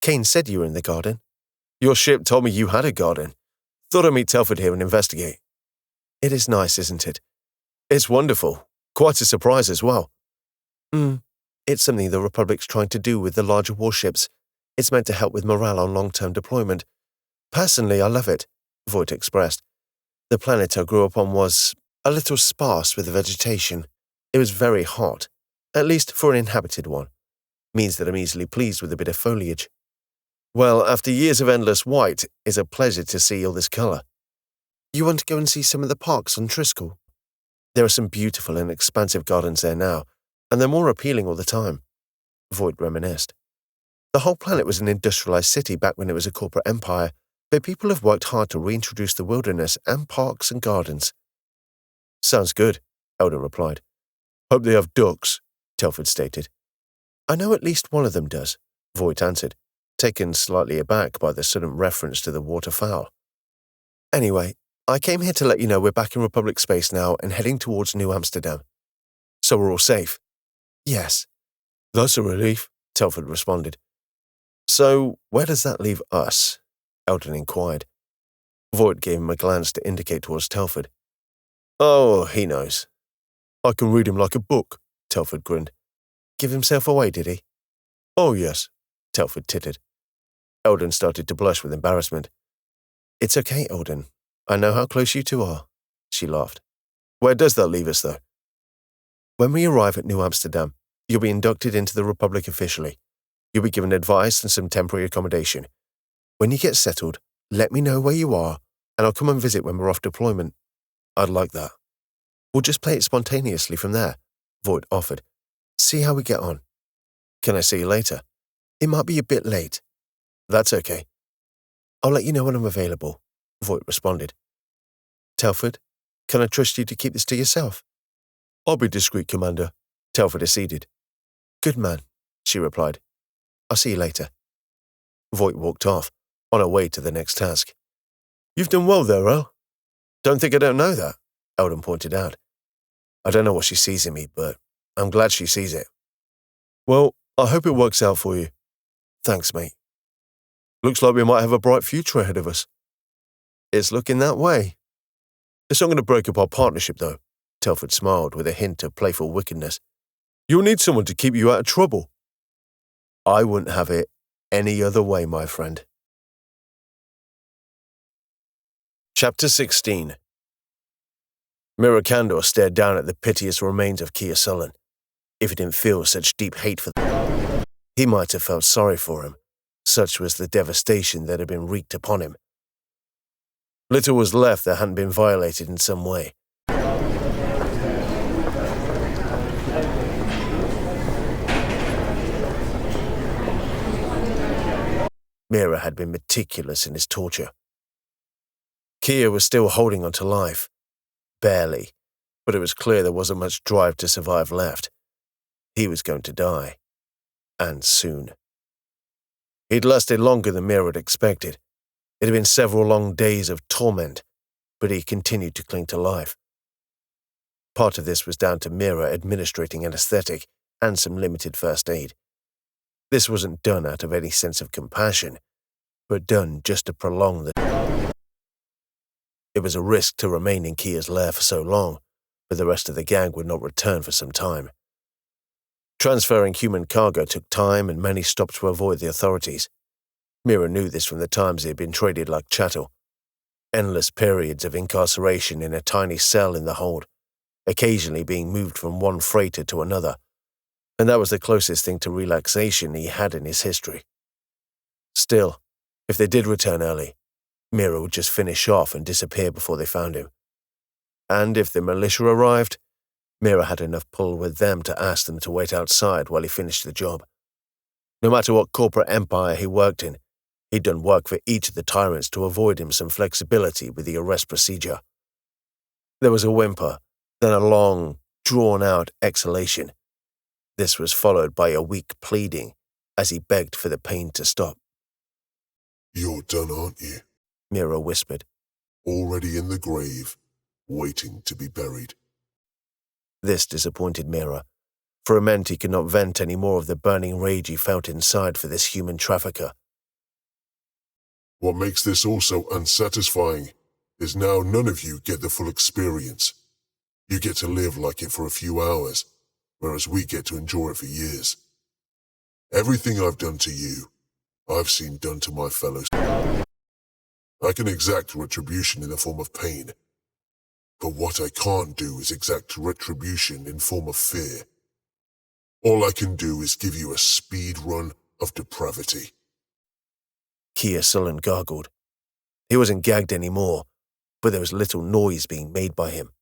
Kane said you were in the garden. Your ship told me you had a garden. Thought I'd meet Telford here and investigate. It is nice, isn't it? It's wonderful. Quite a surprise as well. It's something the Republic's trying to do with the larger warships. It's meant to help with morale on long-term deployment. Personally, I love it, Voight expressed. The planet I grew up on was a little sparse with vegetation. It was very hot, at least for an inhabited one. Means that I'm easily pleased with a bit of foliage. Well, after years of endless white, it's a pleasure to see all this colour. You want to go and see some of the parks on Triskel? There are some beautiful and expansive gardens there now, and they're more appealing all the time, Voight reminisced. The whole planet was an industrialized city back when it was a corporate empire, but people have worked hard to reintroduce the wilderness and parks and gardens. Sounds good, Eldon replied. Hope they have ducks, Telford stated. I know at least one of them does, Voight answered, taken slightly aback by the sudden reference to the waterfowl. Anyway, I came here to let you know we're back in Republic space now and heading towards New Amsterdam. So we're all safe? Yes. That's a relief, Telford responded. So where does that leave us? Eldon inquired. Voight gave him a glance to indicate towards Telford. Oh, he knows. I can read him like a book, Telford grinned. Give himself away, did he? Oh, yes, Telford tittered. Eldon started to blush with embarrassment. It's okay, Eldon. I know how close you two are, she laughed. Where does that leave us, though? When we arrive at New Amsterdam, you'll be inducted into the Republic officially. You'll be given advice and some temporary accommodation. When you get settled, let me know where you are, and I'll come and visit when we're off deployment. I'd like that. We'll just play it spontaneously from there, Voight offered. See how we get on. Can I see you later? It might be a bit late. That's okay. I'll let you know when I'm available, Voight responded. Telford, can I trust you to keep this to yourself? I'll be discreet, Commander, Telford acceded. Good man, she replied. I'll see you later. Voight walked off, on her way to the next task. You've done well there, Earl. Don't think I don't know that, Eldon pointed out. I don't know what she sees in me, but I'm glad she sees it. Well, I hope it works out for you. Thanks, mate. Looks like we might have a bright future ahead of us. It's looking that way. It's not going to break up our partnership, though, Telford smiled with a hint of playful wickedness. You'll need someone to keep you out of trouble. I wouldn't have it any other way, my friend. Chapter 16. Miracandor stared down at the piteous remains of Kia Sullen. If he didn't feel such deep hate for them, he might have felt sorry for him. Such was the devastation that had been wreaked upon him. Little was left that hadn't been violated in some way. Mira had been meticulous in his torture. Kia was still holding on to life. Barely, but it was clear there wasn't much drive to survive left. He was going to die. And soon. He'd lasted longer than Mira had expected. It had been several long days of torment, but he continued to cling to life. Part of this was down to Mira administrating anesthetic and some limited first aid. This wasn't done out of any sense of compassion, but done just to prolong the... It was a risk to remain in Kia's lair for so long, but the rest of the gang would not return for some time. Transferring human cargo took time, and many stopped to avoid the authorities. Mira knew this from the times he had been traded like chattel. Endless periods of incarceration in a tiny cell in the hold, occasionally being moved from one freighter to another, and that was the closest thing to relaxation he had in his history. Still, if they did return early, Mira would just finish off and disappear before they found him. And if the militia arrived, Mira had enough pull with them to ask them to wait outside while he finished the job. No matter what corporate empire he worked in, he'd done work for each of the tyrants to avoid him some flexibility with the arrest procedure. There was a whimper, then a long, drawn-out exhalation. This was followed by a weak pleading as he begged for the pain to stop. "You're done, aren't you?" Mira whispered. "Already in the grave, waiting to be buried." This disappointed Mira, for it meant he could not vent any more of the burning rage he felt inside for this human trafficker. "What makes this all so unsatisfying is now none of you get the full experience. You get to live like it for a few hours, whereas we get to enjoy it for years. Everything I've done to you, I've seen done to my fellows. I can exact retribution in the form of pain, but what I can't do is exact retribution in form of fear. All I can do is give you a speed run of depravity." Kia sullen gargled. He wasn't gagged anymore, but there was little noise being made by him.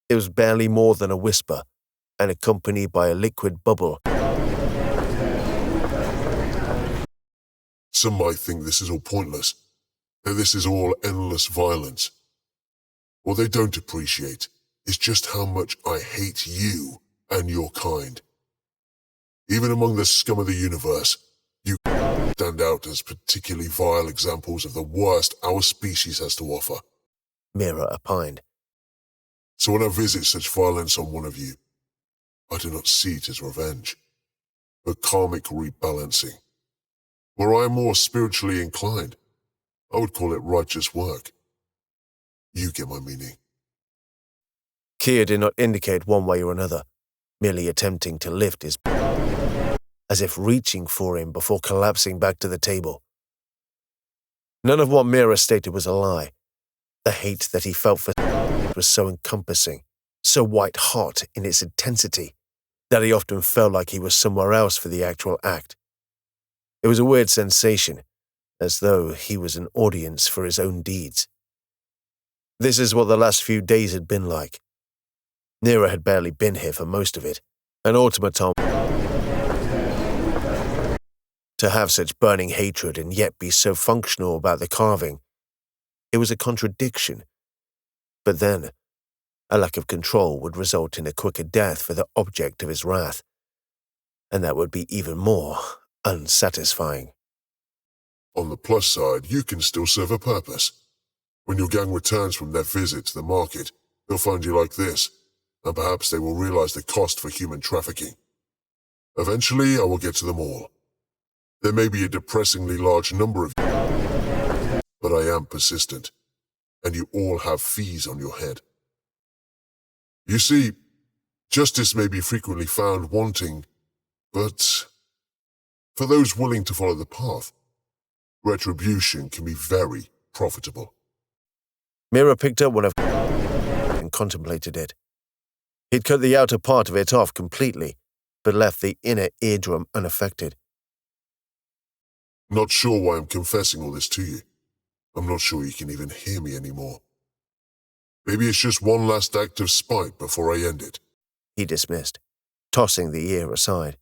It was barely more than a whisper, and accompanied by a liquid bubble. "Some might think this is all pointless, that this is all endless violence. What they don't appreciate is just how much I hate you and your kind. Even among the scum of the universe, you stand out as particularly vile examples of the worst our species has to offer," Mira opined. "So when I visit such violence on one of you, I do not see it as revenge, but karmic rebalancing. Were I more spiritually inclined, I would call it righteous work. You get my meaning." Kia did not indicate one way or another, merely attempting to lift his as if reaching for him before collapsing back to the table. None of what Mira stated was a lie. The hate that he felt for was so encompassing, so white-hot in its intensity, that he often felt like he was somewhere else for the actual act. It was a weird sensation, as though he was an audience for his own deeds. This is what the last few days had been like. Mira had barely been here for most of it, an automaton. To have such burning hatred and yet be so functional about the carving, it was a contradiction. But then, a lack of control would result in a quicker death for the object of his wrath, and that would be even more unsatisfying. "On the plus side, you can still serve a purpose. When your gang returns from their visit to the market, they'll find you like this, and perhaps they will realize the cost for human trafficking. Eventually, I will get to them all. There may be a depressingly large number of you, but I am persistent, and you all have fees on your head. You see, justice may be frequently found wanting, but for those willing to follow the path, retribution can be very profitable." Mira picked up one of and contemplated it. He'd cut the outer part of it off completely, but left the inner eardrum unaffected. "Not sure why I'm confessing all this to you. I'm not sure you can even hear me anymore. Maybe it's just one last act of spite before I end it," he dismissed, tossing the ear aside.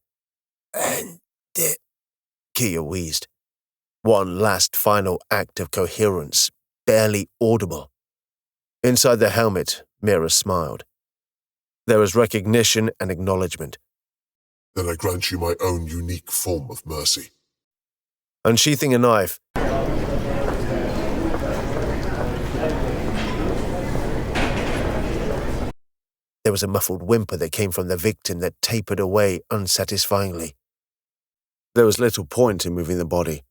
"And it," Kia wheezed. One last final act of coherence, barely audible. Inside the helmet, Mira smiled. There was recognition and acknowledgement. "Then I grant you my own unique form of mercy." Unsheathing a knife, There was a muffled whimper that came from the victim that tapered away unsatisfyingly. There was little point in moving the body,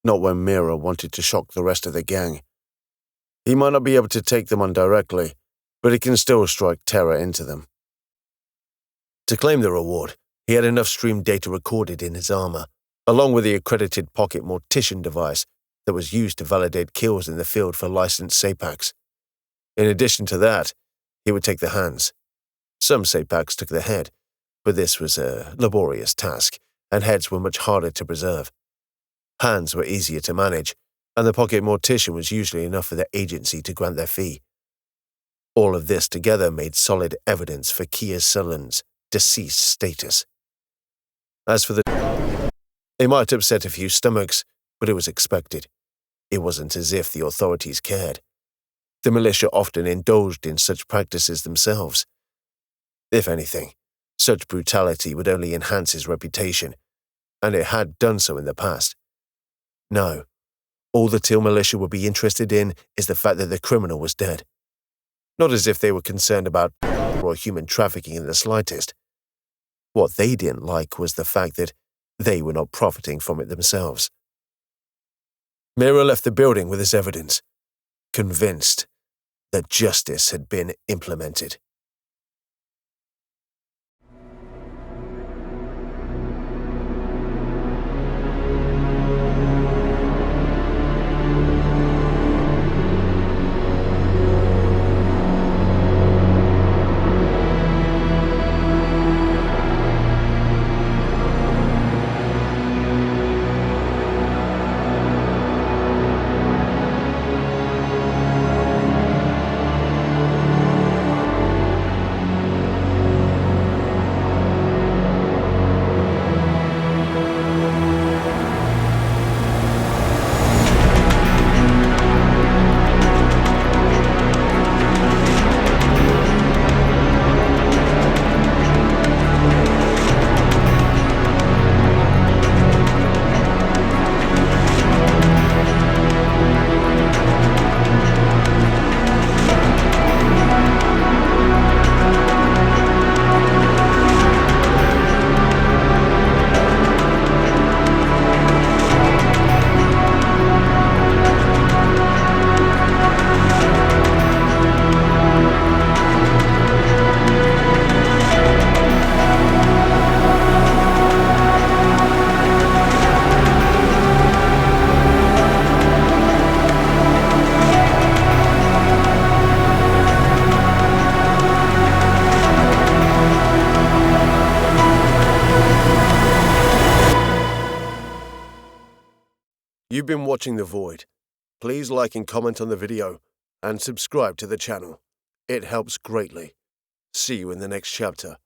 not when Mira wanted to shock the rest of the gang. He might not be able to take them on directly, but he can still strike terror into them. To claim the reward, he had enough stream data recorded in his armor, along with the accredited pocket mortician device that was used to validate kills in the field for licensed SAPACs. In addition to that, he would take the hands. Some SAPACs took the head, but this was a laborious task, and heads were much harder to preserve. Hands were easier to manage, and the pocket mortician was usually enough for the agency to grant their fee. All of this together made solid evidence for Kia Sullen's deceased status. As for it might upset a few stomachs, but it was expected. It wasn't as if the authorities cared. The militia often indulged in such practices themselves. If anything, such brutality would only enhance his reputation, and it had done so in the past. No, all the Teal militia would be interested in is the fact that the criminal was dead. Not as if they were concerned about or human trafficking in the slightest. What they didn't like was the fact that they were not profiting from it themselves. Mira left the building with his evidence, convinced that justice had been implemented. You've been watching The Void. Please like and comment on the video, and subscribe to the channel. It helps greatly. See you in the next chapter.